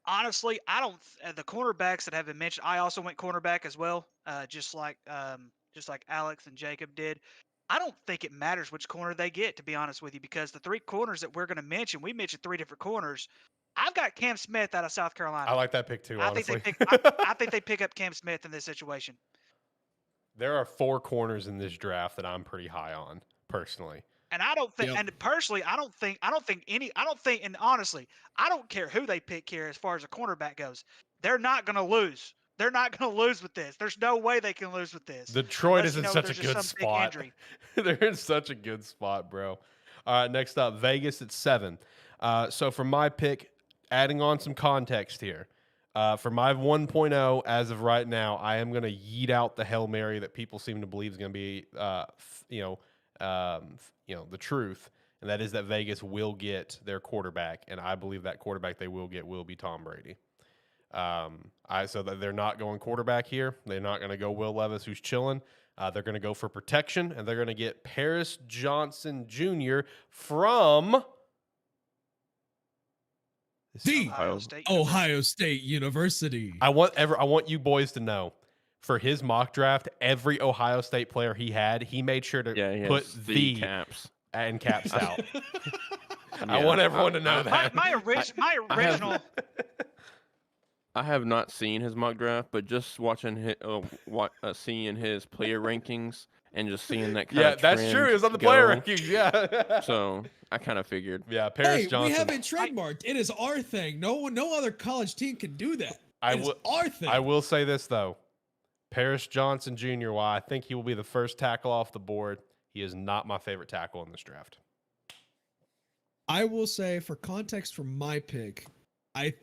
S3: honestly, I don't. The cornerbacks that have been mentioned, I also went cornerback as well, just like Alex and Jacob did. I don't think it matters which corner they get, to be honest with you, because the 3 corners that we're going to mention, we mentioned 3 different corners. I've got Cam Smith out of South Carolina.
S1: I like that pick too,
S3: I think
S1: honestly.
S3: I think they pick up Cam Smith in this situation.
S1: There are 4 corners in this draft that I'm pretty high on, personally.
S3: And I don't think,
S4: Yep.
S3: and personally, I don't think, and honestly, I don't care who they pick here as far as a cornerback goes. They're not going to lose. They're not going to lose with this. There's no way they can lose with this.
S1: Detroit
S3: unless,
S1: is
S3: you
S1: in
S3: know,
S1: such a
S3: there's just
S1: good
S3: some big
S1: spot.
S3: injury.
S1: They're in such a good spot, bro. All right, next up, Vegas at 7. So for my pick, adding on some context here. For my 1.0, as of right now, I am going to yeet out the Hail Mary that people seem to believe is going to be, the truth, and that is that Vegas will get their quarterback, and I believe that quarterback they will get will be Tom Brady. So that they're not going quarterback here. They're not going to go Will Levis, who's chilling. They're going to go for protection, and they're going to get Paris Johnson Jr. from
S4: The
S3: State
S4: Ohio State University.
S1: I want you boys to know, for his mock draft, every Ohio State player he had, he made sure to
S2: he
S1: put
S2: has
S1: the
S2: caps.
S1: and caps out. I
S2: Yeah,
S1: want everyone to know that.
S3: My original.
S2: I have not seen his mock draft, but just watching seeing his player rankings and just seeing that kind of
S1: that's true. It was on the player
S2: go.
S1: rankings. Yeah.
S2: So I kind of figured.
S1: Yeah, Paris
S4: Hey,
S1: Johnson.
S4: we have it trademarked. It is our thing. No other college team can do that. It's our thing.
S1: I will say this though, Paris Johnson Jr. While I think he will be the first tackle off the board, he is not my favorite tackle in this draft.
S4: I will say, for context, from my pick, I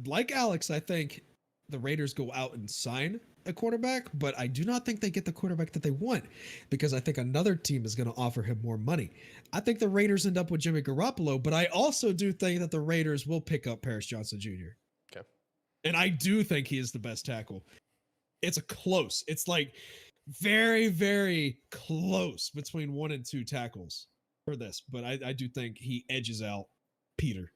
S4: like Alex. I think the Raiders go out and sign a quarterback, but I do not think they get the quarterback that they want, because I think another team is going to offer him more money. I think the Raiders end up with Jimmy Garoppolo, but I also do think that the Raiders will pick up Paris Johnson Jr.
S1: Okay.
S4: And I do think he is the best tackle. It's like very, very close between 1 and 2 tackles for this, but I do think he edges out Peter.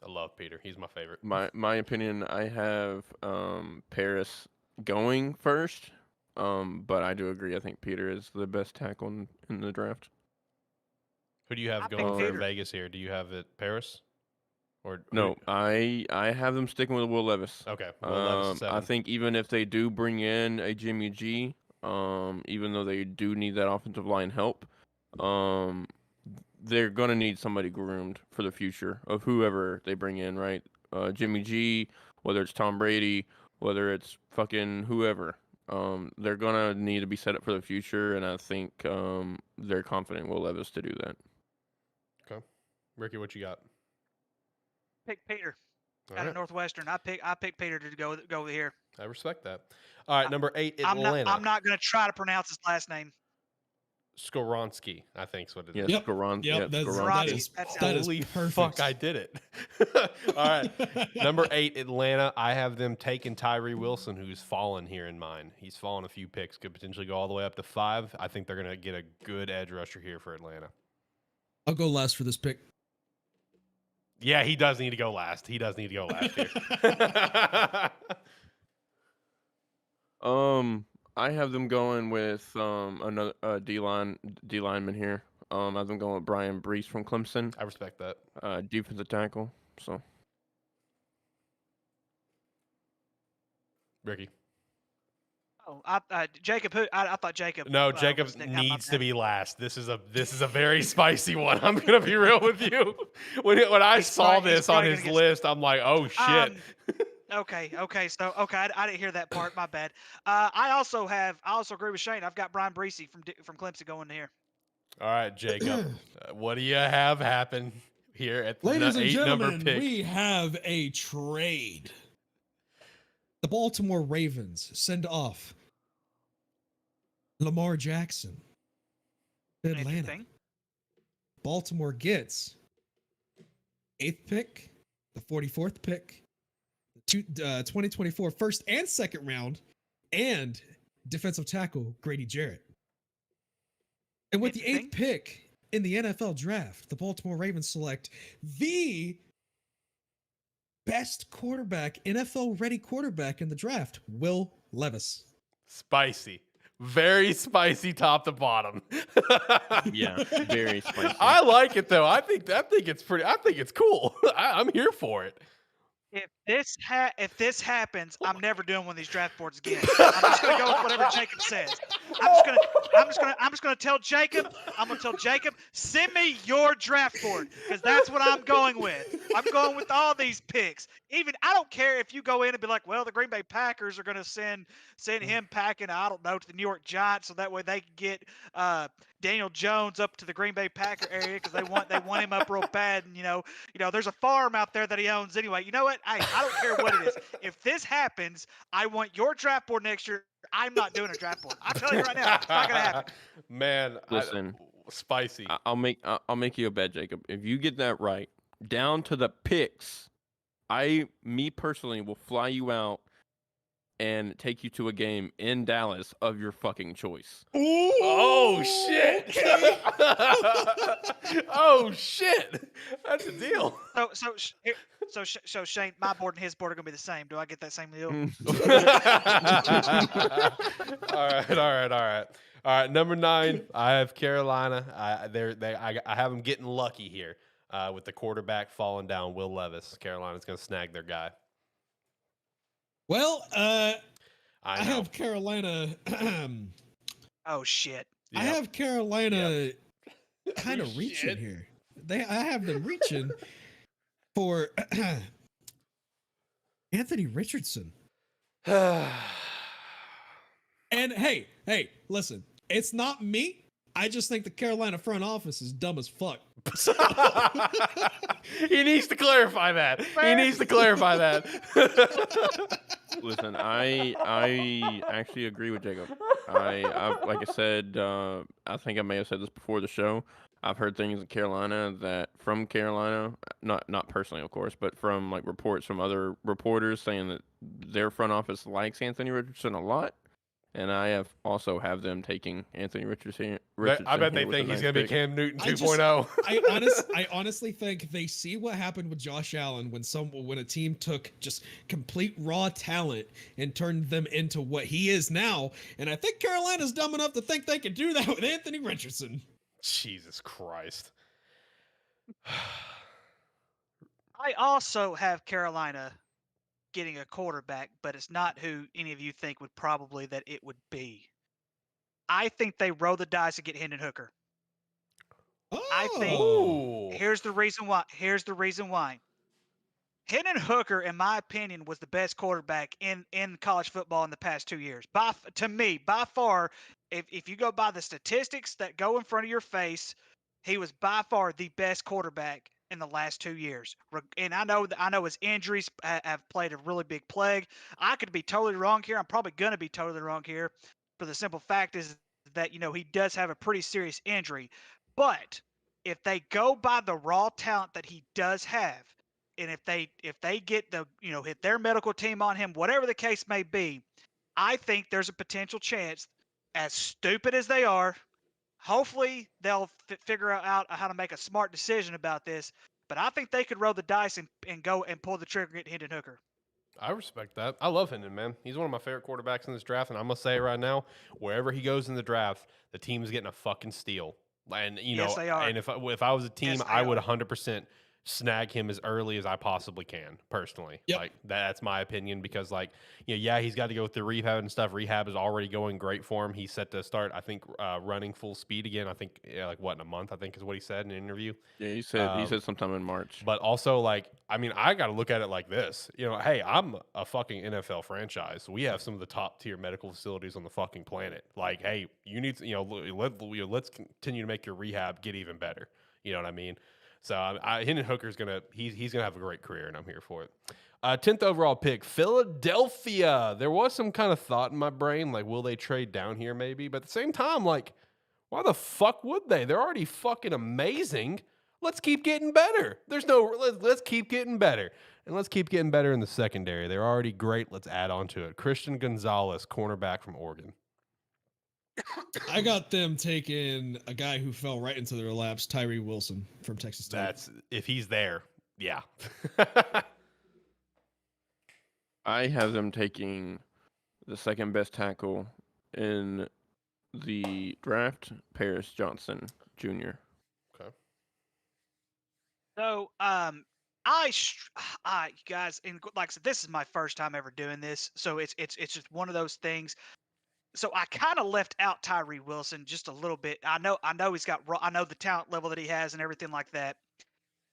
S1: I love Peter. He's my favorite.
S2: My opinion, I have Paris going first, but I do agree. I think Peter is the best tackle in the draft.
S1: Who do you have
S3: I
S1: going
S3: think
S1: for
S3: Peter.
S1: Vegas here? Do you have it Paris? Or
S2: No, I have them sticking with Will Levis.
S1: Okay. Will Levis at
S2: I
S1: 7.
S2: think even if they do bring in a Jimmy G, even though they do need that offensive line help, they're gonna need somebody groomed for the future of whoever they bring in, right? Jimmy G, whether it's Tom Brady, whether it's fucking whoever, they're gonna need to be set up for the future, and I think they're confident in Will Levis to do that.
S1: Okay. Ricky, what you got?
S3: Pick Peter
S1: All
S3: out
S1: right.
S3: of Northwestern. I pick Peter to go here.
S1: I respect that. All right, number 8,
S3: I'm
S1: Atlanta.
S3: not going to try to pronounce his last name.
S1: Skoronsky, I think is what it is.
S2: Yeah,
S4: Yep.
S2: Skoron.
S4: Yep,
S2: Yeah,
S4: that
S2: Skoronski.
S4: is
S3: That sounds-
S4: that is
S1: Holy
S4: perfect.
S1: fuck, I did it. All right. Number 8, Atlanta. I have them taking Tyree Wilson, who's fallen here in mine. He's fallen a few picks, could potentially go all the way up to 5. I think they're going to get a good edge rusher here for Atlanta.
S4: I'll go last for this pick.
S1: Yeah, he does need to go last. He does need to go last here.
S2: I have them going with another D lineman here. I have them going with Brian Brees from Clemson,
S1: I respect that.
S2: defensive tackle. So
S1: Ricky.
S3: Oh, Jacob. I thought Jacob.
S1: No,
S3: was
S1: Jacob
S3: next. My
S1: needs to
S3: bad.
S1: be last. This is a very spicy one. I'm gonna be real with you. When I saw
S3: probably- he's
S1: this on
S3: probably
S1: his
S3: gonna get-
S1: list, I'm like, oh shit.
S3: Okay. So I didn't hear that part. My bad. I also agree with Shane. I've got Brian Breesy from Clemson going here.
S1: All right, Jacob. What do you have happen here at the
S4: Ladies and
S1: 8 number
S4: gentlemen,
S1: pick?
S4: we have a trade. The Baltimore Ravens send off Lamar Jackson to Atlanta.
S3: Anything?
S4: Baltimore gets 8th pick, the 44th pick, the 2024 first and second round, and defensive tackle Grady Jarrett. And with the 8th pick in the NFL draft, the Baltimore Ravens select the best quarterback, NFL ready quarterback in the draft, Will Levis.
S1: Spicy. Very spicy top to bottom.
S2: Yeah, very spicy.
S1: I like it though. I think it's pretty. I think it's cool. I'm here for it.
S3: If this happens, I'm never doing one of these draft boards again. I'm just gonna go with whatever Jacob says. I'm just gonna tell Jacob. I'm gonna tell Jacob, send me your draft board because that's what I'm going with. I'm going with all these picks. Even I don't care if you go in and be like, well, the Green Bay Packers are gonna send him packing. I don't know, to the New York Giants, so that way they can get Daniel Jones up to the Green Bay Packer area because they want him up real bad. And there's a farm out there that he owns anyway. You know what? I don't care what it is. If this happens, I want your draft board next year. I'm not doing a draft board. I'm telling you right now, it's not gonna happen.
S1: Man,
S2: Listen,
S1: spicy.
S2: I'll make you a bet, Jacob. If you get that right, down to the picks, me personally will fly you out and take you to a game in Dallas of your fucking choice.
S4: Ooh,
S1: Oh shit!
S4: okay.
S1: Oh shit! That's a deal.
S3: So Shane, my board and his board are gonna be the same. Do I get that same deal?
S1: All right. Number 9, I have Carolina. I have them getting lucky here with the quarterback falling down. Will Levis. Carolina's gonna snag their guy.
S4: Well, I
S1: I know.
S4: have Carolina.
S3: Oh shit!
S4: I
S1: Yep.
S4: have Carolina kind
S1: Oh,
S4: of reaching
S1: shit.
S4: here. I have them reaching for Anthony Richardson. And hey, listen, it's not me. I just think the Carolina front office is dumb as fuck.
S1: He needs to clarify that.
S2: Listen, I actually agree with Jacob. Like I said, I think I may have said this before the show. I've heard things in Carolina from Carolina, not personally, of course, but from like reports from other reporters saying that their front office likes Anthony Richardson a lot, and I also have them taking Anthony Richardson.
S1: I bet they
S2: here with
S1: think
S2: the
S1: he's
S2: ninth
S1: gonna be
S2: pick.
S1: Cam Newton
S4: I just-
S1: 2.0.
S4: I honestly think they see what happened with Josh Allen when a team took just complete raw talent and turned them into what he is now, and I think Carolina's dumb enough to think they could do that with Anthony Richardson.
S1: Jesus Christ.
S3: I also have Carolina getting a quarterback, but it's not who any of you think would probably that it would be. I think they roll the dice and get Hendon Hooker. I think-
S1: Ooh.
S3: Here's the reason why. Hendon Hooker, in my opinion, was the best quarterback in college football in the past 2 years. To me, by far, if you go by the statistics that go in front of your face, he was by far the best quarterback in the last 2 years. And I know his injuries have played a really big plague. I could be totally wrong here. I'm probably going to be totally wrong here. But the simple fact is that, he does have a pretty serious injury. But if they go by the raw talent that he does have, and if they get hit their medical team on him, whatever the case may be, I think there's a potential chance, as stupid as they are, hopefully they'll figure out how to make a smart decision about this. But I think they could roll the dice and go and pull the trigger and get Hendon Hooker.
S1: I respect that. I love Hendon, man. He's one of my favorite quarterbacks in this draft, and I'm gonna say it right now: wherever he goes in the draft, the team's getting a fucking steal. And
S3: Yes, they are.
S1: and if I was a team,
S3: Yes, they
S1: I would
S3: are.
S1: 100% snag him as early as I possibly can. Personally,
S4: Yep.
S1: like that's my opinion because, like, he's got to go through rehab and stuff. Rehab is already going great for him. He's set to start, I think, running full speed again. I think, in a month, I think is what he said in an interview.
S2: Yeah, he said sometime in March.
S1: But also, like, I mean, I got to look at it like this. Hey, I'm a fucking NFL franchise. We have some of the top tier medical facilities on the fucking planet. Like, hey, you need to, let's continue to make your rehab get even better. You know what I mean? So Hendon Hooker's he's gonna have a great career, and I'm here for it. 10th overall pick, Philadelphia. There was some kind of thought in my brain, like, will they trade down here maybe? But at the same time, like, why the fuck would they? They're already fucking amazing. Let's keep getting better. Let's keep getting better. And let's keep getting better in the secondary. They're already great. Let's add on to it. Christian Gonzalez, cornerback from Oregon.
S4: I got them taking a guy who fell right into their laps, Tyree Wilson from Texas State.
S1: That's if he's there. Yeah.
S2: I have them taking the second best tackle in the draft, Paris Johnson Jr.
S1: Okay.
S3: So, guys, and like I said, this is my first time ever doing this, so it's just one of those things. So I kind of left out Tyree Wilson just a little bit. I know I know the talent level that he has and everything like that.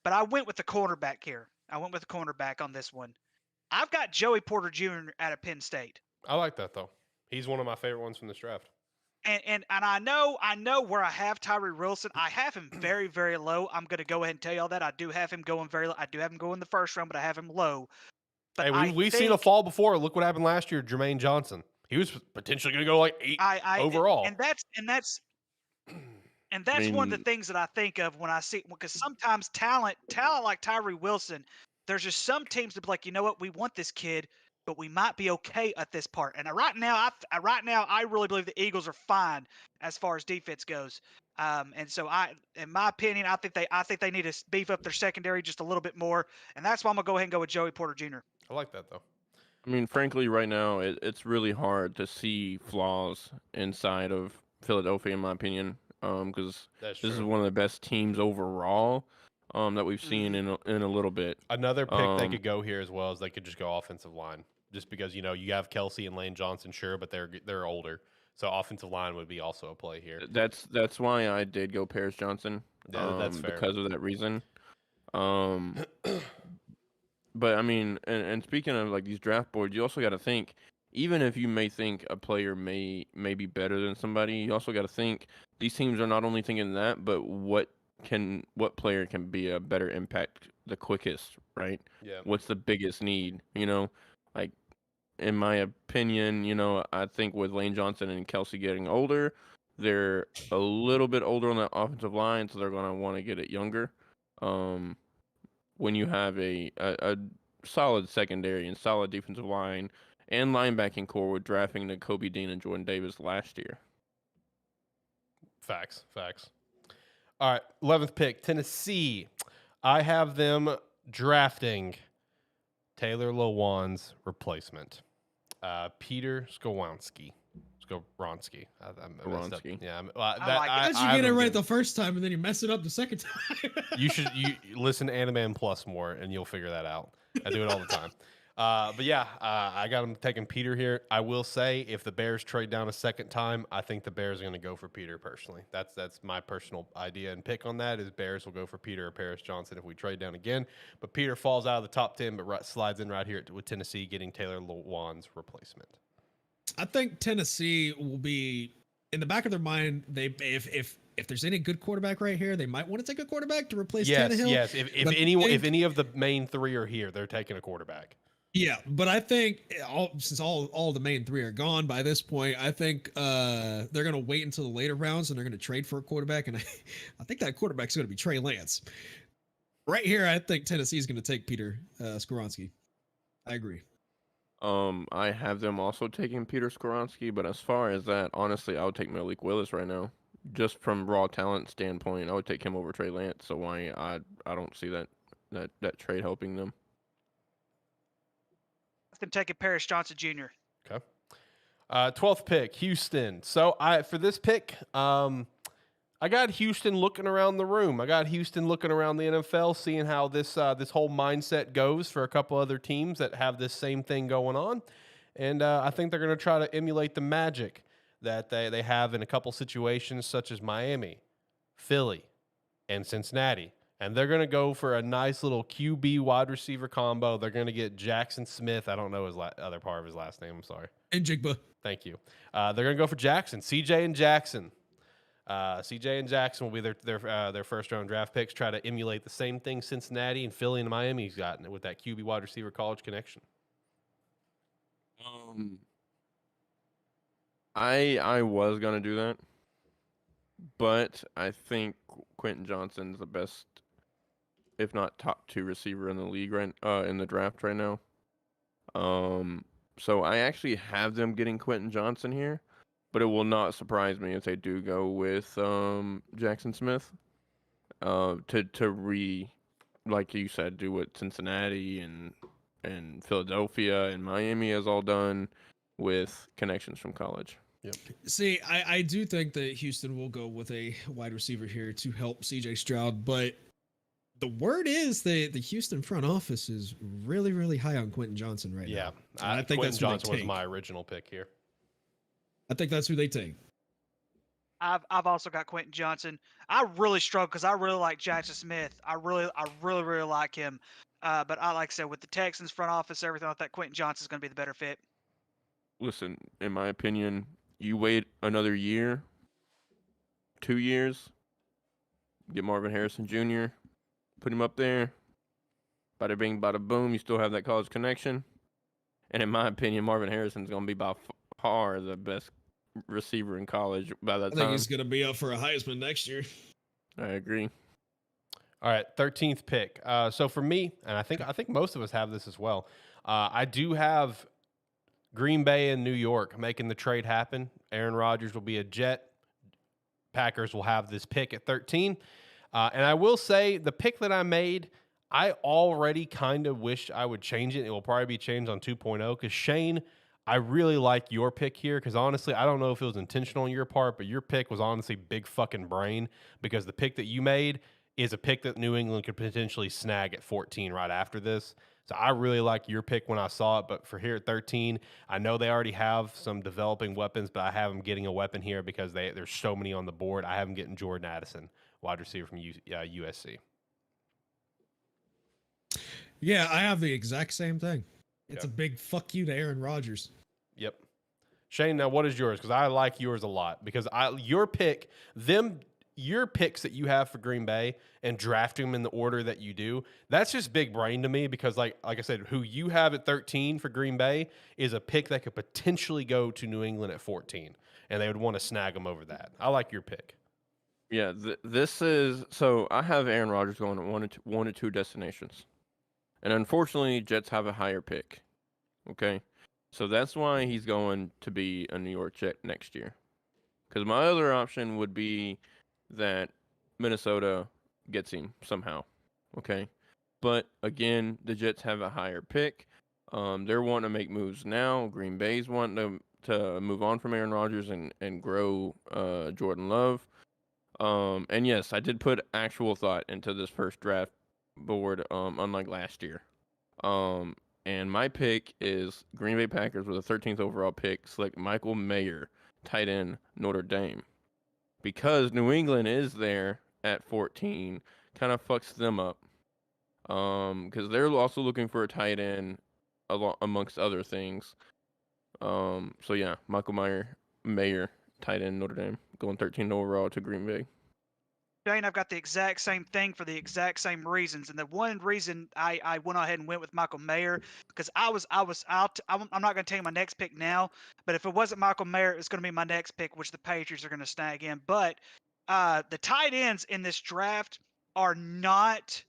S3: But I went with the cornerback here. I went with the cornerback on this one. I've got Joey Porter Jr. out of Penn State.
S1: I like that though. He's one of my favorite ones from this draft.
S3: And I know where I have Tyree Wilson. I have him very, very low. I'm gonna go ahead and tell y'all that. I do have him going very low. I do have him going in the first round, but I have him low. But
S1: Hey, we've seen a fall before. Look what happened last year, Jermaine Johnson. He was potentially going to go like 8 overall.
S3: And that's one of the things that I think of when I see, because sometimes talent like Tyree Wilson, there's just some teams that be like, you know what, we want this kid, but we might be okay at this part. And right now, I really believe the Eagles are fine as far as defense goes. And so in my opinion, I think they need to beef up their secondary just a little bit more, and that's why I'm gonna go ahead and go with Joey Porter Jr.
S1: I like that though.
S2: I mean, frankly, right now it's really hard to see flaws inside of Philadelphia, in my opinion, because this is one of the best teams overall that we've seen in a little bit.
S1: Another pick they could go here as well as they could just go offensive line, just because you have Kelsey and Lane Johnson, sure, but they're older, so offensive line would be also a play here.
S2: That's why I did go Paris Johnson.
S1: Yeah, that's fair.
S2: Because of that reason. But I mean, and speaking of like these draft boards, you also got to think, even if you may think a player may be better than somebody, you also got to think these teams are not only thinking that, but what player can be a better impact the quickest, right?
S1: Yeah.
S2: What's the biggest need? Like in my opinion, I think with Lane Johnson and Kelsey getting older, they're a little bit older on that offensive line, so they're gonna want to get it younger. When you have a solid secondary and solid defensive line and linebacking core with drafting the Kobe Dean and Jordan Davis last year.
S1: Facts. All right, 11th pick, Tennessee. I have them drafting Taylor Lewan's replacement, Peter Skoronski. Skoronski. I messed up. Yeah,
S4: How'd you get it right the first time and then you mess it up the second time?
S1: you listen to AniMan Plus more and you'll figure that out. I do it all the time. But yeah, I got him taking Peter here. I will say, if the Bears trade down a second time, I think the Bears are going to go for Peter personally. That's my personal idea and pick on that is Bears will go for Peter or Paris Johnson if we trade down again. But Peter falls out of the top 10, but slides in right here with Tennessee getting Taylor Lewan's replacement.
S4: I think Tennessee will be in the back of their mind. If there's any good quarterback right here, they might want to take a quarterback to replace Tannehill.
S1: Yes. If any of the main three are here, they're taking a quarterback.
S4: Yeah, but I think since all the main three are gone by this point, I think they're going to wait until the later rounds and they're going to trade for a quarterback. And I think that quarterback's going to be Trey Lance. Right here, I think Tennessee's going to take Peter Skoronski. I agree.
S2: I have them also taking Peter Skoronski, but as far as that, honestly, I would take Malik Willis right now. Just from raw talent standpoint, I would take him over Trey Lance. So why I don't see that trade helping them.
S3: Them taking Paris Johnson Jr.
S1: Okay. 12th pick, Houston. So for this pick, I got Houston looking around the room. I got Houston looking around the NFL, seeing how this whole mindset goes for a couple other teams that have this same thing going on. And I think they're going to try to emulate the magic that they have in a couple situations such as Miami, Philly, and Cincinnati. And they're going to go for a nice little QB wide receiver combo. They're going to get Jackson Smith. I don't know his other part of his last name. I'm sorry.
S4: And Jigba.
S1: Thank you. They're going to go for Jackson. CJ and Jackson. CJ and Jackson will be their first round draft picks. Try to emulate the same thing Cincinnati and Philly and Miami's gotten with that QB wide receiver college connection.
S2: I was going to do that, but I think Quentin Johnson's the best, if not top 2 receiver in the league in the draft right now. So I actually have them getting Quentin Johnson here, but it will not surprise me if they do go with Jackson Smith to like you said, do what Cincinnati and Philadelphia and Miami has all done with connections from college.
S4: See, I do think that Houston will go with a wide receiver here to help CJ Stroud, but the word is that the Houston front office is really, really high on Quentin Johnson right
S1: Yeah,
S4: now. And I think
S1: Quentin
S4: that's who
S1: Johnson
S4: they
S1: was
S4: take.
S1: my original pick here.
S4: I think that's who they take.
S3: I've also got Quentin Johnson. I really struggle because I really like Jackson Smith. I really like him. But like I said, with the Texans front office, everything like that, Quentin Johnson's going to be the better fit.
S2: Listen, in my opinion, you wait another year, 2 years, get Marvin Harrison Jr., put him up there. Bada bing, bada boom. You still have that college connection. And in my opinion, Marvin Harrison's going to be by far the best receiver in college by that
S4: I think
S2: time.
S4: he's going to be up for a Heisman next year.
S2: I agree.
S1: All right, 13th pick. So for me, and I think most of us have this as well. I do have Green Bay and New York making the trade happen. Aaron Rodgers will be a Jet. Packers will have this pick at 13. And I will say the pick that I made, I already kind of wish I would change it. It will probably be changed on 2.0 because Shane, I really like your pick here because honestly, I don't know if it was intentional on your part, but your pick was honestly big fucking brain because the pick that you made is a pick that New England could potentially snag at 14 right after this. So I really like your pick when I saw it, but for here at 13, I know they already have some developing weapons, but I have them getting a weapon here because there's so many on the board. I have them getting Jordan Addison, wide receiver from USC.
S4: Yeah, I have the exact same thing. It's
S1: Yep.
S4: a big fuck you to Aaron Rodgers.
S1: Yep. Shane, now what is yours? Because I like yours a lot. Because your picks that you have for Green Bay and drafting them in the order that you do, that's just big brain to me. Because like I said, who you have at 13 for Green Bay is a pick that could potentially go to New England at 14, and they would want to snag them over that. I like your pick.
S2: Yeah, this is so. I have Aaron Rodgers going to one or two destinations, and unfortunately, Jets have a higher pick. Okay, so that's why he's going to be a New York Jet next year. Because my other option would be that Minnesota gets him somehow. Okay, but again, the Jets have a higher pick. They're wanting to make moves now. Green Bay's wanting to move on from Aaron Rodgers and grow Jordan Love. And yes, I did put actual thought into this first draft board, unlike last year. And my pick is Green Bay Packers with a 13th overall pick, select Michael Mayer, tight end, Notre Dame. Because New England is there at 14, kind of fucks them up. Because they're also looking for a tight end amongst other things. So yeah, Michael Mayer, tight end, Notre Dame, going 13th overall to Green Bay.
S3: Shane, I've got the exact same thing for the exact same reasons, and the one reason I went ahead and went with Michael Mayer because I'm not going to tell you my next pick now, but if it wasn't Michael Mayer, it's going to be my next pick, which the Patriots are going to snag in. But the tight ends in this draft are not,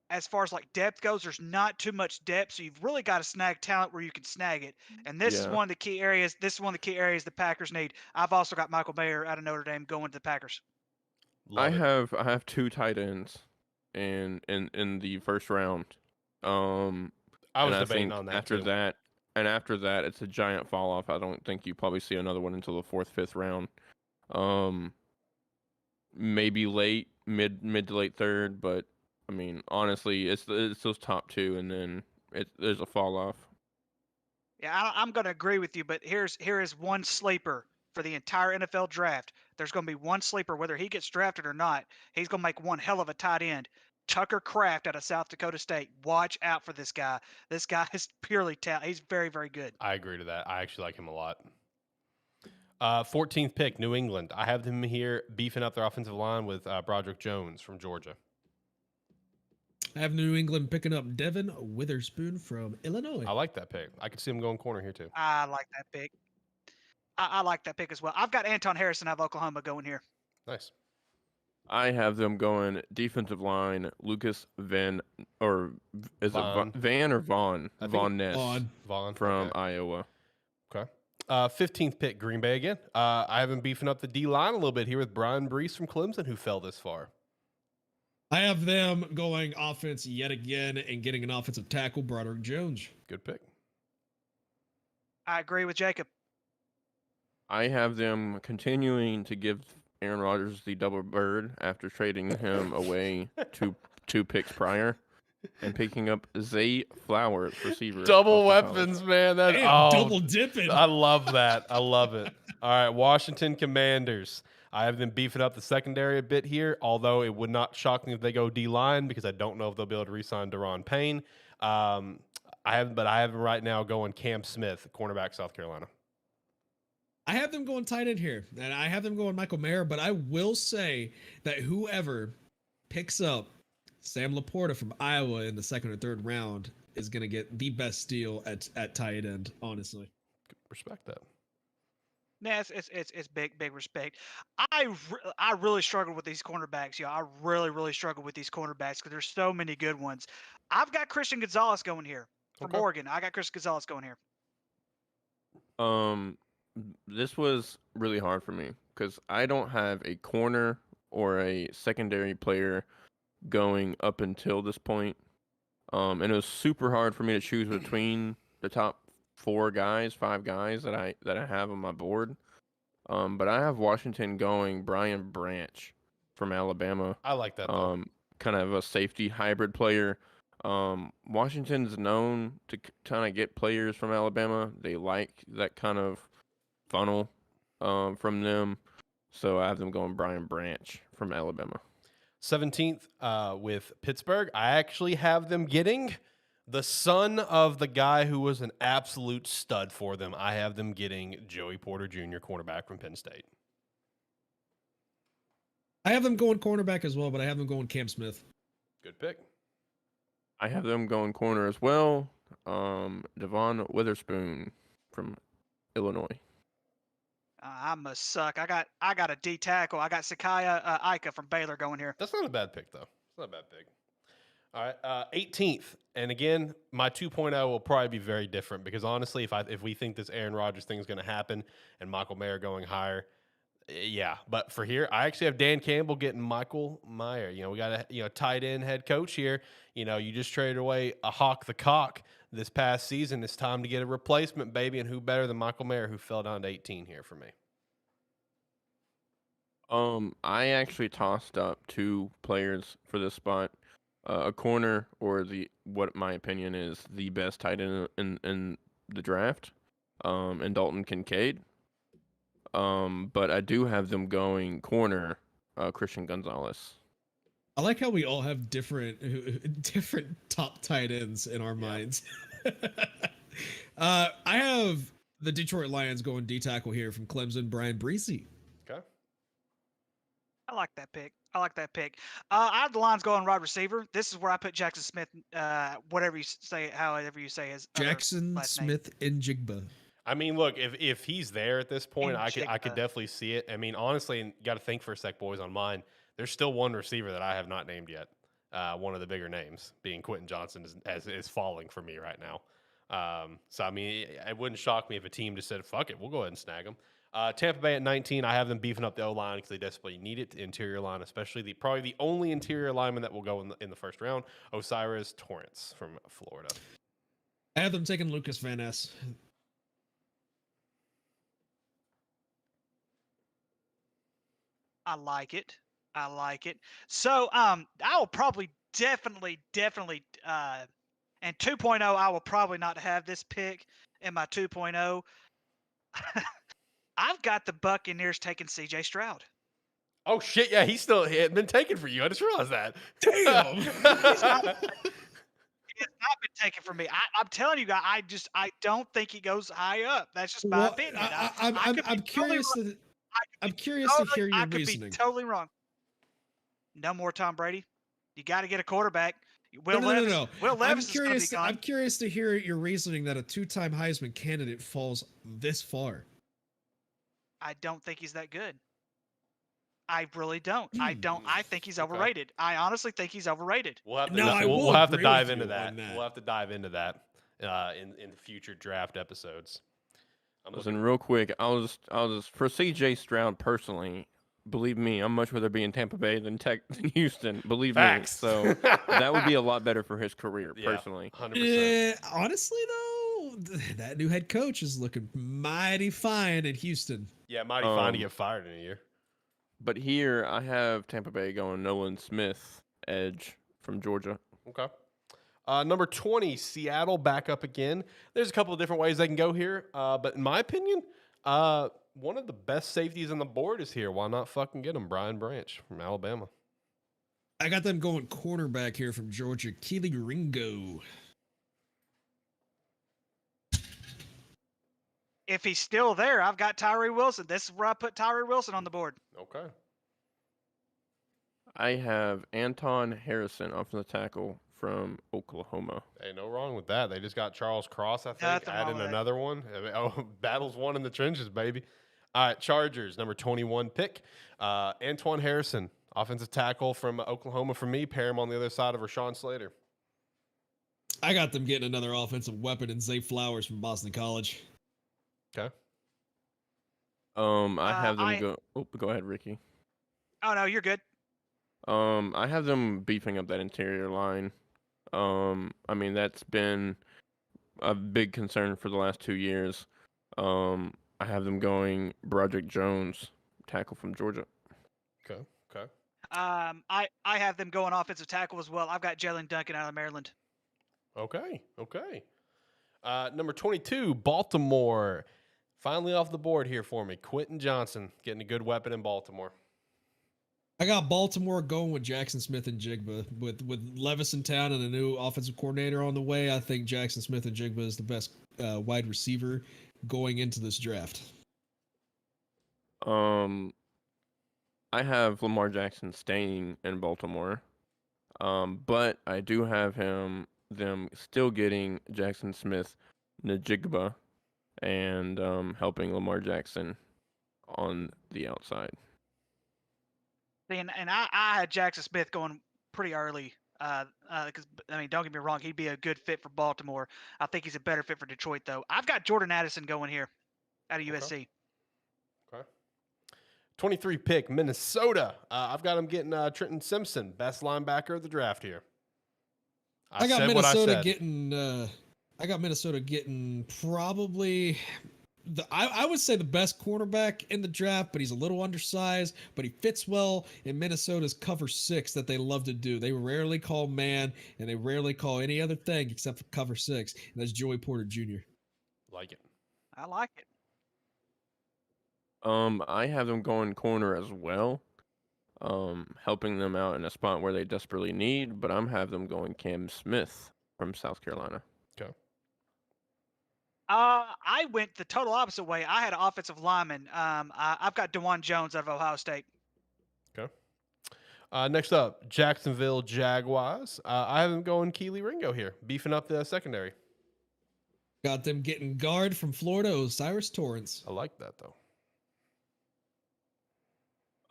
S3: as far as like depth goes, there's not too much depth, so you've really got to snag talent where you can snag it, and this is
S2: Yeah.
S3: one of the key areas. This is one of the key areas the Packers need. I've also got Michael Mayer out of Notre Dame going to the Packers.
S1: Love it.
S2: I have two tight ends in the first round.
S1: I was
S2: and
S1: debating
S2: think
S1: on that
S2: after
S1: too.
S2: after that it's a giant fall off. I don't think you probably see another one until the 4th, 5th round. Maybe mid to late third, but I mean honestly, it's those top two, and then there's a fall off.
S3: Yeah, I'm going to agree with you, but here is one sleeper for the entire NFL draft. There's going to be one sleeper, whether he gets drafted or not. He's going to make one hell of a tight end. Tucker Kraft out of South Dakota State. Watch out for this guy. This guy is purely talent. He's very, very good.
S1: I agree to that. I actually like him a lot. 14th pick, New England. I have them here beefing up their offensive line with Broderick Jones from Georgia.
S4: I have New England picking up Devin Witherspoon from Illinois.
S1: I like that pick. I could see him going corner here too.
S3: I like that pick. I like that pick as well. I've got Anton Harrison out of Oklahoma going here.
S1: Nice.
S2: I have them going defensive line, Lucas Van, or is
S1: Vaughn.
S2: it Van or Vaughn?
S1: I think
S2: Vaughn Ness
S1: Vaughn
S2: from
S1: okay.
S2: Iowa.
S1: Okay. 15th pick, Green Bay again. I have him beefing up the D line a little bit here with Brian Brees from Clemson, who fell this far.
S4: I have them going offense yet again and getting an offensive tackle, Broderick Jones.
S1: Good pick.
S3: I agree with Jacob.
S2: I have them continuing to give Aaron Rodgers the double bird after trading him away two picks prior and picking up Zay Flowers, receiver.
S1: Double
S2: off of
S1: weapons, man. That
S4: Damn, double dipping.
S1: I love that. I love it. All right, Washington Commanders. I have them beefing up the secondary a bit here, although it would not shock me if they go D-line because I don't know if they'll be able to re-sign Daron Payne. I have them right now going Cam Smith, cornerback, South Carolina.
S4: I have them going tight end here, and I have them going Michael Mayer, but I will say that whoever picks up Sam Laporta from Iowa in the second or third round is going to get the best deal at tight end, honestly.
S1: Respect that.
S3: Nah, it's big respect. I really struggle with these cornerbacks. Yeah, I really struggle with these cornerbacks because there's so many good ones. I've got Christian Gonzalez going here from Oregon. I got Christian Gonzalez going here.
S2: This was really hard for me because I don't have a corner or a secondary player going up until this point. And it was super hard for me to choose between the top 5 guys that I have on my board. But I have Washington going Brian Branch from Alabama.
S1: I like that though.
S2: Kind of a safety hybrid player. Washington's known to kind of get players from Alabama. They like that kind of funnel from them. So I have them going Brian Branch from Alabama.
S1: 17th with Pittsburgh. I actually have them getting the son of the guy who was an absolute stud for them. I have them getting Joey Porter Jr., cornerback from Penn State.
S4: I have them going cornerback as well, but I have them going Cam Smith.
S1: Good pick.
S2: I have them going corner as well. Devon Witherspoon from Illinois.
S3: I must suck. I got a D tackle. I got Sakaya Ika from Baylor going here.
S1: That's not a bad pick, though. It's not a bad pick. All right, 18th. And again, my 2.0 will probably be very different because honestly, if we think this Aaron Rodgers thing is going to happen and Michael Mayer going higher, yeah. But for here, I actually have Dan Campbell getting Michael Mayer. You know, we got a tight end head coach here. You know, you just traded away a Hawk the Cock this past season. It's time to get a replacement, baby. And who better than Michael Mayer, who fell down to 18 here for me?
S2: I actually tossed up 2 players for this spot. A corner or what my opinion is the best tight end in the draft, and Dalton Kincaid. But I do have them going corner, Christian Gonzalez.
S4: I like how we all have different top tight ends in our minds. I have the Detroit Lions going D tackle here from Clemson, Brian Breesy.
S1: Okay.
S3: I like that pick. I have the Lions going wide receiver. This is where I put Jackson Smith, however you say his
S4: Jackson Smith Njigba.
S1: I mean, look, if he's there at this point, I could definitely see it. I mean, honestly, and got to think for a sec, boys, on mine. There's still one receiver that I have not named yet. One of the bigger names being Quentin Johnson is falling for me right now. So, I mean, it wouldn't shock me if a team just said, fuck it, we'll go ahead and snag him. Tampa Bay at 19, I have them beefing up the O-line because they desperately need it, the interior line, especially probably the only interior lineman that will go in the first round, Osiris Torrance from Florida.
S4: I have them taking Lucas Van Ness.
S3: I like it. So, I will probably definitely, and 2.0, I will probably not have this pick in my 2.0. I've got the Buccaneers taking C.J. Stroud.
S1: Oh, shit, yeah, he hadn't been taken for you. I just realized that.
S4: Damn!
S3: He has not been taken from me. I'm telling you guys, I don't think he goes high up. That's just my opinion.
S4: I'm curious to hear your reasoning.
S3: I could be totally wrong. No more Tom Brady. You got to get a quarterback. Will Levis is going to be gone.
S4: I'm curious to hear your reasoning that a 2-time Heisman candidate falls this far.
S3: I don't think he's that good. I really don't. I think he's overrated. I honestly think he's overrated.
S1: We'll have to dive into that. We'll have to dive into that in future draft episodes.
S2: Listen, real quick, I'll just for CJ Stroud personally. Believe me, I'm much rather be in Tampa Bay than Houston. Believe
S1: Facts.
S2: me. So that would be a lot better for his career, personally.
S1: 100%.
S4: Honestly, though, that new head coach is looking mighty fine in Houston.
S1: Yeah, mighty fine to get fired in a year.
S2: But here I have Tampa Bay going Nolan Smith, edge from Georgia.
S1: Okay. Number 20, Seattle back up again. There's a couple of different ways they can go here, but in my opinion, one of the best safeties on the board is here. Why not fucking get him? Brian Branch from Alabama.
S4: I got them going cornerback here from Georgia, Keely Ringo.
S3: If he's still there, I've got Tyree Wilson. This is where I put Tyree Wilson on the board.
S1: Okay.
S2: I have Anton Harrison, offensive tackle from Oklahoma.
S1: Hey, no wrong with that. They just got Charles Cross, I think,
S3: Nothing wrong
S1: adding
S3: with that.
S1: another one. Oh, battles won in the trenches, baby. All right, Chargers, number 21 pick. Antoine Harrison, offensive tackle from Oklahoma for me. Pair him on the other side of Rashawn Slater.
S4: I got them getting another offensive weapon in Zay Flowers from Boston College.
S1: Okay.
S2: I have them go. Oh, go ahead, Ricky.
S3: Oh, no, you're good.
S2: I have them beefing up that interior line. I mean, that's been a big concern for the last 2 years. I have them going Broderick Jones, tackle from Georgia.
S1: Okay. Okay.
S3: I have them going offensive tackle as well. I've got Jalen Duncan out of Maryland.
S1: Okay. Okay. Number 22, Baltimore. Finally off the board here for me. Quentin Johnson getting a good weapon in Baltimore.
S4: I got Baltimore going with Jackson Smith and Jigba. With Levis in town and a new offensive coordinator on the way, I think Jackson Smith and Jigba is the best wide receiver going into this draft.
S2: I have Lamar Jackson staying in Baltimore, but I do have them still getting Jackson Smith, Njigba, and helping Lamar Jackson on the outside.
S3: And I had Jackson Smith going pretty early. Because I mean, don't get me wrong, he'd be a good fit for Baltimore. I think he's a better fit for Detroit, though. I've got Jordan Addison going here out of USC.
S1: Okay. 23 pick, Minnesota. I've got him getting Trenton Simpson, best linebacker of the draft here.
S4: I got Minnesota getting probably I would say the best cornerback in the draft, but he's a little undersized, but he fits well in Minnesota's cover 6 that they love to do. They rarely call man, and they rarely call any other thing except for cover 6, and that's Joey Porter Jr.
S1: Like it.
S3: I like it.
S2: I have them going corner as well, helping them out in a spot where they desperately need, but I'm have them going Cam Smith from South Carolina.
S1: Okay.
S3: I went the total opposite way. I had an offensive lineman. I've got DeJuan Jones out of Ohio State.
S1: Okay. Next up, Jacksonville Jaguars. I have them going Keely Ringo here, beefing up the secondary.
S4: Got them getting guard from Florida, Osiris Torrance.
S1: I like that, though.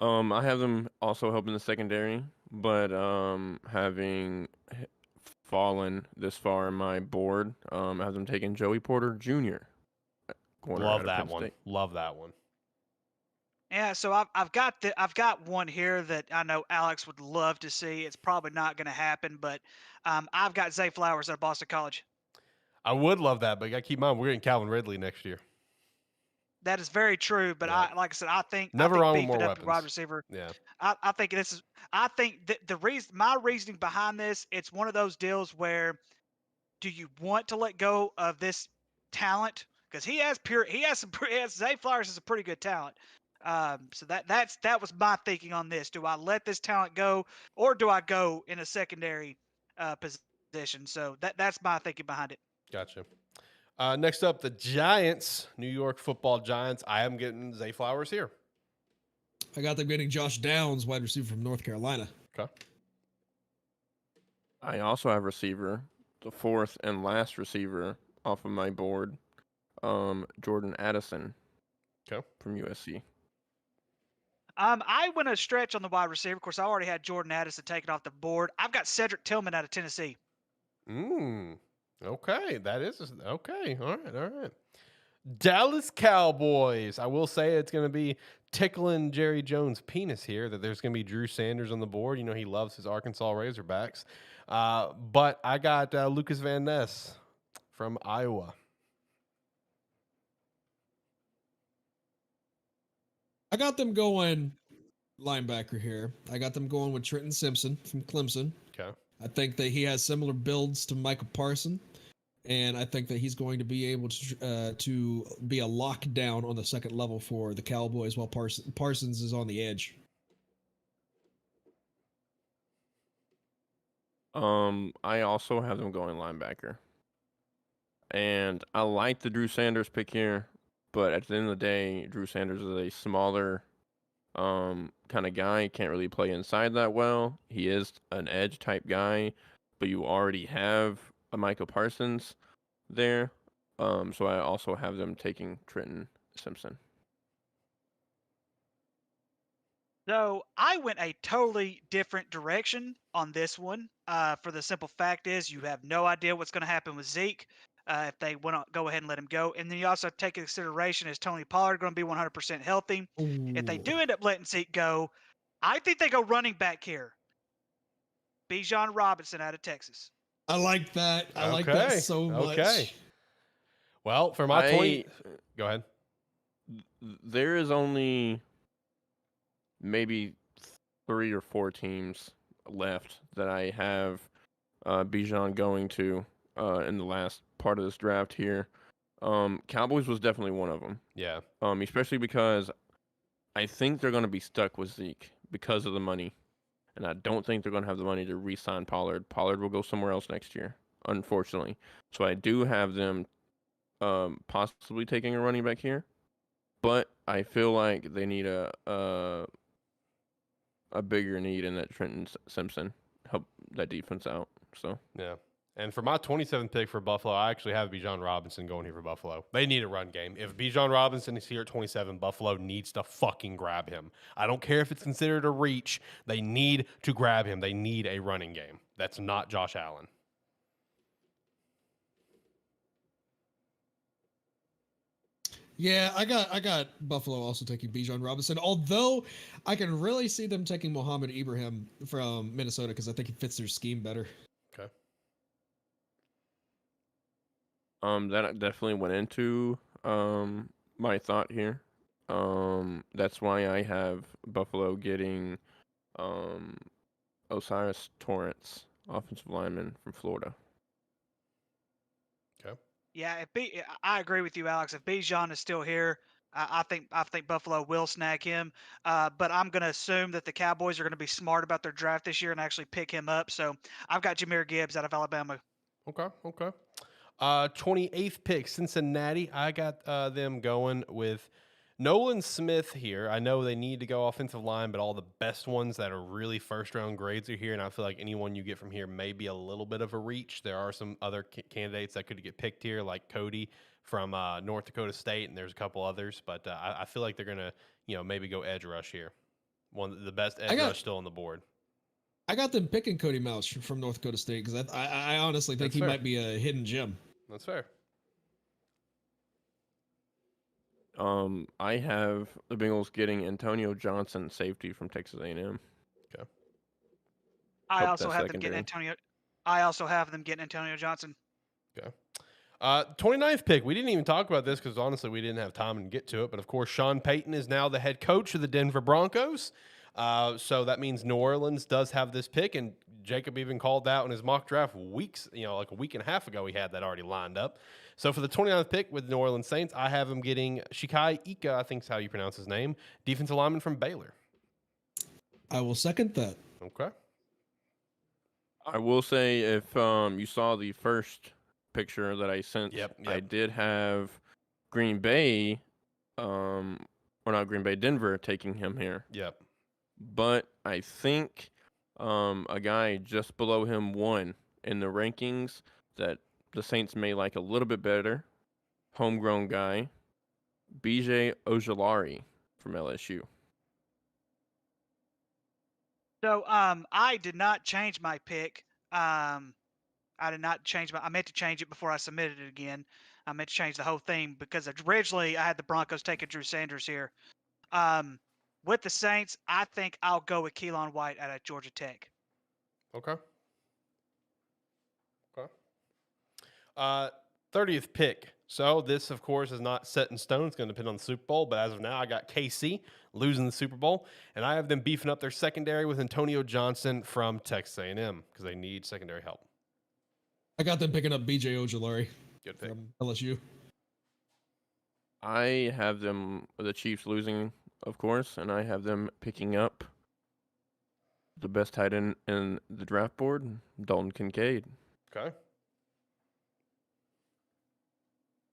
S2: I have them also helping the secondary, but having fallen this far in my board, I have them taking Joey Porter Jr.
S1: Love that one. Love that one.
S3: Yeah, so I've got one here that I know Alex would love to see. It's probably not going to happen, but I've got Zay Flowers out of Boston College.
S1: I would love that, but you got to keep in mind we're getting Calvin Ridley next year.
S3: That is very true, but
S1: Yeah.
S3: like I said, I think
S1: Wrong with
S3: beefing
S1: more
S3: up the
S1: weapons.
S3: wide receiver.
S1: Yeah.
S3: I think the reason, my reasoning behind this, it's one of those deals where, do you want to let go of this talent? Because Zay Flowers is a pretty good talent. So that was my thinking on this. Do I let this talent go, or do I go in a secondary position? So that's my thinking behind it.
S1: Gotcha. Next up, the Giants, New York Football Giants. I am getting Zay Flowers here.
S4: I got them getting Josh Downs, wide receiver from North Carolina.
S1: Okay.
S2: I also have receiver, the fourth and last receiver off of my board, Jordan Addison.
S1: Okay.
S2: From USC.
S3: I went a stretch on the wide receiver. Of course, I already had Jordan Addison taken off the board. I've got Cedric Tillman out of Tennessee.
S1: Okay. That is okay. All right. Dallas Cowboys. I will say it's going to be tickling Jerry Jones' penis here that there's going to be Drew Sanders on the board. You know, he loves his Arkansas Razorbacks. But I got Lucas Van Ness from Iowa.
S4: I got them going linebacker here. I got them going with Trenton Simpson from Clemson.
S1: Okay.
S4: I think that he has similar builds to Michael Parson, and I think that he's going to be able to be a lockdown on the second level for the Cowboys while Parsons is on the edge.
S2: I also have them going linebacker. And I like the Drew Sanders pick here, but at the end of the day, Drew Sanders is a smaller kind of guy. He can't really play inside that well. He is an edge type guy, but you already have a Michael Parsons there. So I also have them taking Trenton Simpson.
S3: So I went a totally different direction on this one. For the simple fact is, you have no idea what's going to happen with Zeke if they want to go ahead and let him go. And then you also take into consideration is Tony Pollard going to be 100% healthy. If they
S4: Ooh.
S3: do end up letting Zeke go, I think they go running back here. Bijan Robinson out of Texas.
S4: I like that. I like that so much.
S1: Okay. Well, for my 20, go ahead.
S2: There is only maybe 3 or 4 teams left that I have Bijan going to in the last part of this draft here. Cowboys was definitely one of them.
S1: Yeah.
S2: Especially because I think they're going to be stuck with Zeke because of the money. And I don't think they're going to have the money to re-sign Pollard. Pollard will go somewhere else next year, unfortunately. So I do have them possibly taking a running back here. But I feel like they need a bigger need in that Trenton Simpson help that defense out. So
S1: Yeah. And for my 27th pick for Buffalo, I actually have Bijan Robinson going here for Buffalo. They need a run game. If Bijan Robinson is here at 27, Buffalo needs to fucking grab him. I don't care if it's considered a reach. They need to grab him. They need a running game. That's not Josh Allen.
S4: Yeah, I got Buffalo also taking Bijan Robinson. Although I can really see them taking Mohamed Ibrahim from Minnesota because I think he fits their scheme better.
S1: Okay.
S2: that definitely went into my thought here. That's why I have Buffalo getting Osiris Torrance, offensive lineman from Florida.
S1: Okay.
S3: Yeah, I agree with you, Alex. If Bijan is still here, I think Buffalo will snag him. But I'm going to assume that the Cowboys are going to be smart about their draft this year and actually pick him up. So I've got Jahmyr Gibbs out of Alabama.
S1: Okay. 28th pick, Cincinnati. I got them going with Nolan Smith here. I know they need to go offensive line, but all the best ones that are really first-round grades are here, and I feel like anyone you get from here may be a little bit of a reach. There are some other candidates that could get picked here, like Cody from North Dakota State, and there's a couple others, but I feel like they're going to, maybe go edge rush here. One of the best edge rush still on the board.
S4: I got them picking Cody Mouse from North Dakota State because I honestly think he might be a hidden gem.
S1: That's fair.
S2: I have the Bengals getting Antonio Johnson, safety from Texas A&M.
S1: Okay.
S3: I also have them getting Antonio Johnson.
S1: Okay. 29th pick. We didn't even talk about this because honestly we didn't have time to get to it. But of course, Sean Payton is now the head coach of the Denver Broncos. So that means New Orleans does have this pick, and Jacob even called out in his mock draft weeks, like a week and a half ago, he had that already lined up. So for the 29th pick with New Orleans Saints, I have him getting Shikai Ika, I think is how you pronounce his name, defensive lineman from Baylor.
S4: I will second that.
S1: Okay.
S2: I will say if you saw the first picture that I sent,
S1: Yep.
S2: I did have Green Bay, or not Green Bay, Denver taking him here.
S1: Yep.
S2: But I think a guy just below him won in the rankings that the Saints may like a little bit better. Homegrown guy, BJ Ojulari from LSU.
S3: So I did not change my pick. I meant to change it before I submitted it again. I meant to change the whole thing because originally I had the Broncos taking Drew Sanders here. With the Saints, I think I'll go with Keelan White out of Georgia Tech.
S1: Okay. 30th pick, So this, of course, is not set in stone. It's going to depend on the Super Bowl. But as of now, I got KC losing the Super Bowl, and I have them beefing up their secondary with Antonio Johnson from Texas A&M because they need secondary help.
S4: I got them picking up B.J. Ojulari
S1: Good pick.
S4: from LSU.
S2: I have them the Chiefs losing, of course, and I have them picking up the best tight end in the draft board, Dalton Kincaid.
S1: Okay.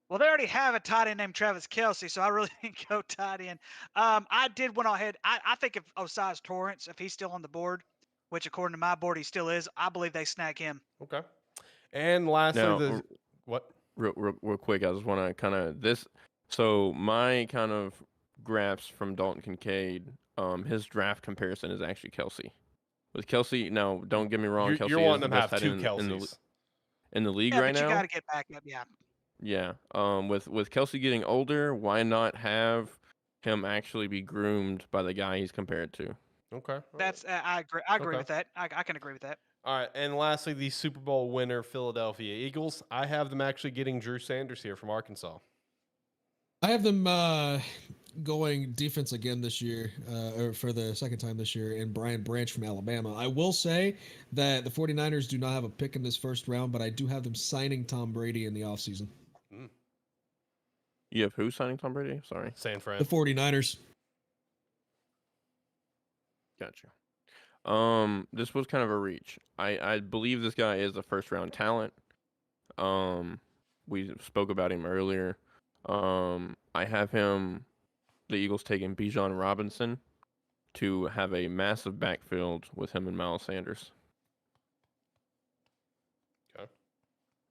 S3: Well, they already have a tight end named Travis Kelce, so I really didn't go tight end. I did went ahead. I think if Osiris Torrance, if he's still on the board, which according to my board he still is, I believe they snag him.
S1: Okay. And lastly,
S2: Now,
S1: what?
S2: Real quick, I just want to kind of this. So my kind of graphs from Dalton Kincaid, his draft comparison is actually Kelce. With Kelce, now don't get me wrong, Kelce
S1: You're
S2: is
S1: wanting
S2: the
S1: them to
S2: best
S1: have
S2: tight
S1: two
S2: end
S1: Kelces.
S2: in the league
S3: Yeah,
S2: right
S3: but
S2: now.
S3: you got to get back up. Yeah.
S2: Yeah. With Kelce getting older, why not have him actually be groomed by the guy he's compared to?
S1: Okay.
S3: That's I agree. I agree
S1: Okay.
S3: with that. I can agree with that.
S1: All right. And lastly, the Super Bowl winner, Philadelphia Eagles. I have them actually getting Drew Sanders here from Arkansas.
S4: I have them going defense again this year, or for the second time this year, and Brian Branch from Alabama. I will say that the 49ers do not have a pick in this first round, but I do have them signing Tom Brady in the offseason.
S2: You have who signing Tom Brady? Sorry.
S1: San Fran.
S4: The 49ers.
S2: Gotcha. This was kind of a reach. I believe this guy is a first round talent. We spoke about him earlier. I have him, the Eagles taking Bijan Robinson to have a massive backfield with him and Miles Sanders.
S1: Okay.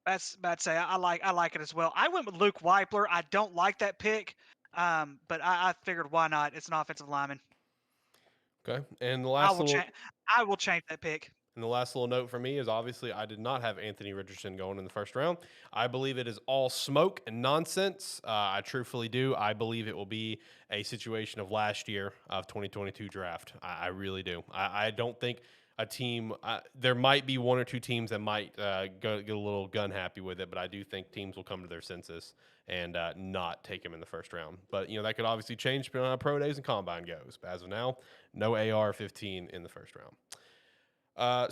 S3: That's about to say I like it as well. I went with Luke Weipler. I don't like that pick, but I figured why not? It's an offensive lineman.
S1: Okay. And the
S3: I
S1: last
S3: will change that pick.
S1: And the last little note for me is obviously I did not have Anthony Richardson going in the first round. I believe it is all smoke and nonsense. I truthfully do. I believe it will be a situation of last year of 2022 draft. I really do. I don't think a team there might be one or two teams that might get a little gun happy with it, but I do think teams will come to their senses and not take him in the first round. But, that could obviously change depending on how pro days and combine goes. But as of now, no AR-15 in the first round.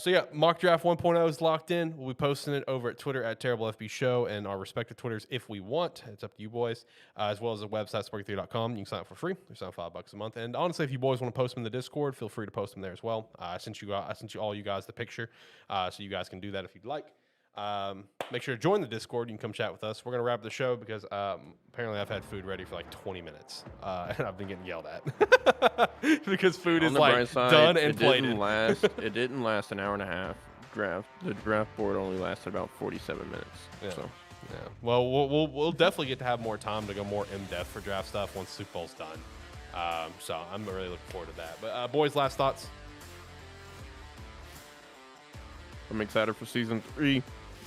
S1: So yeah, mock draft 1.0 is locked in. We'll be posting it over at Twitter at TerribleFB Show and our respective Twitters if we want. It's up to you boys, as well as the website sparky3.com. You can sign up for free. They're signing $5 a month. And honestly, if you boys want to post them in the Discord, feel free to post them there as well. I sent you all you guys the picture, so you guys can do that if you'd like. Make sure to join the Discord. You can come chat with us. We're going to wrap the show because apparently I've had food ready for like 20 minutes and I've been getting yelled at because food is like done and plated.
S2: It didn't last an hour and a half. The draft board only lasted about 47 minutes.
S1: Yeah.
S2: So.
S1: Yeah. Well, we'll definitely get to have more time to go more in depth for draft stuff once Super Bowl's done. So I'm really looking forward to that. But boys, last thoughts.
S2: I'm excited for season 3.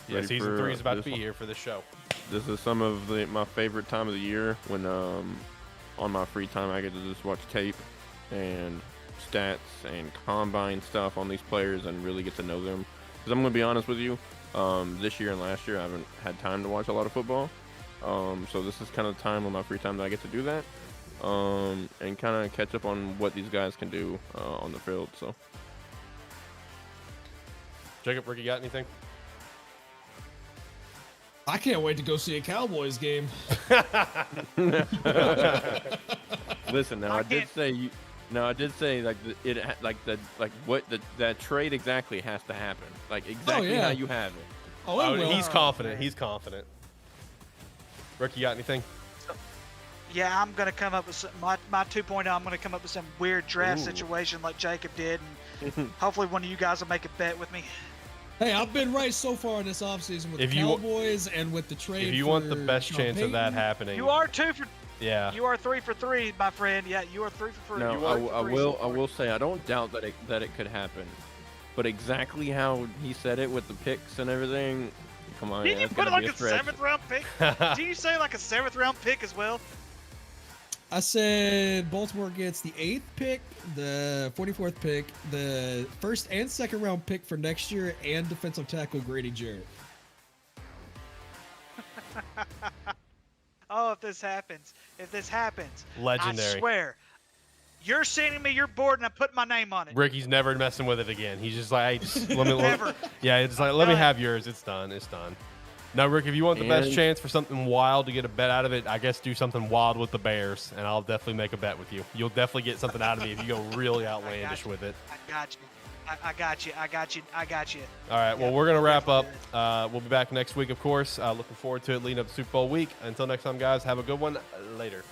S1: Yeah, season 3 is about to be here for this show.
S2: This is some of my favorite time of the year when on my free time I get to just watch tape and stats and combine stuff on these players and really get to know them. Because I'm going to be honest with you, this year and last year I haven't had time to watch a lot of football. So this is kind of the time on my free time that I get to do that and kind of catch up on what these guys can do on the field. So,
S1: Jacob, Ricky, got anything?
S4: I can't wait to go see a Cowboys game.
S2: Listen, now I did say that trade exactly has to happen. Like exactly how you have it.
S4: Oh, it will.
S1: He's confident. He's confident. Ricky, got anything?
S3: Yeah, I'm gonna come up with my 2.0. I'm gonna come up with some weird draft situation like Jacob did, and hopefully one of you guys will make a bet with me.
S4: Hey, I've been right so far in this offseason with the Cowboys and with the trade.
S1: If you want the best chance of that happening,
S3: you are 2 for.
S1: Yeah.
S3: You are 3 for 3, my friend. Yeah, you are 3 for 3.
S2: No, I will say I don't doubt that it could happen, but exactly how he said it with the picks and everything. Come on,
S3: Didn't you put it like a 7th round pick? Did you say like a 7th round pick as well?
S4: I said Baltimore gets the 8th pick, the 44th pick, the 1st and 2nd round pick for next year, and defensive tackle Grady Jarrett.
S3: if this happens,
S1: Legendary.
S3: I swear, you're sending me your board and I'm putting my name on it.
S1: Ricky's never messing with it again. He's just like, hey, just let me.
S3: Never.
S1: Yeah, it's like, let me
S3: done.
S1: have yours. It's done. It's done. Now, Rick, if you want the best
S2: And-
S1: chance for something wild to get a bet out of it, I guess do something wild with the Bears, and I'll definitely make a bet with you. You'll definitely get something out of me if you go really outlandish with it.
S3: I got you. I got you.
S1: All right, well,
S3: Yeah,
S1: we're going to wrap
S3: I'll
S1: up. We'll be back next week, of course. Looking forward to it leading up to Super Bowl week. Until next time, guys, have a good one. Later.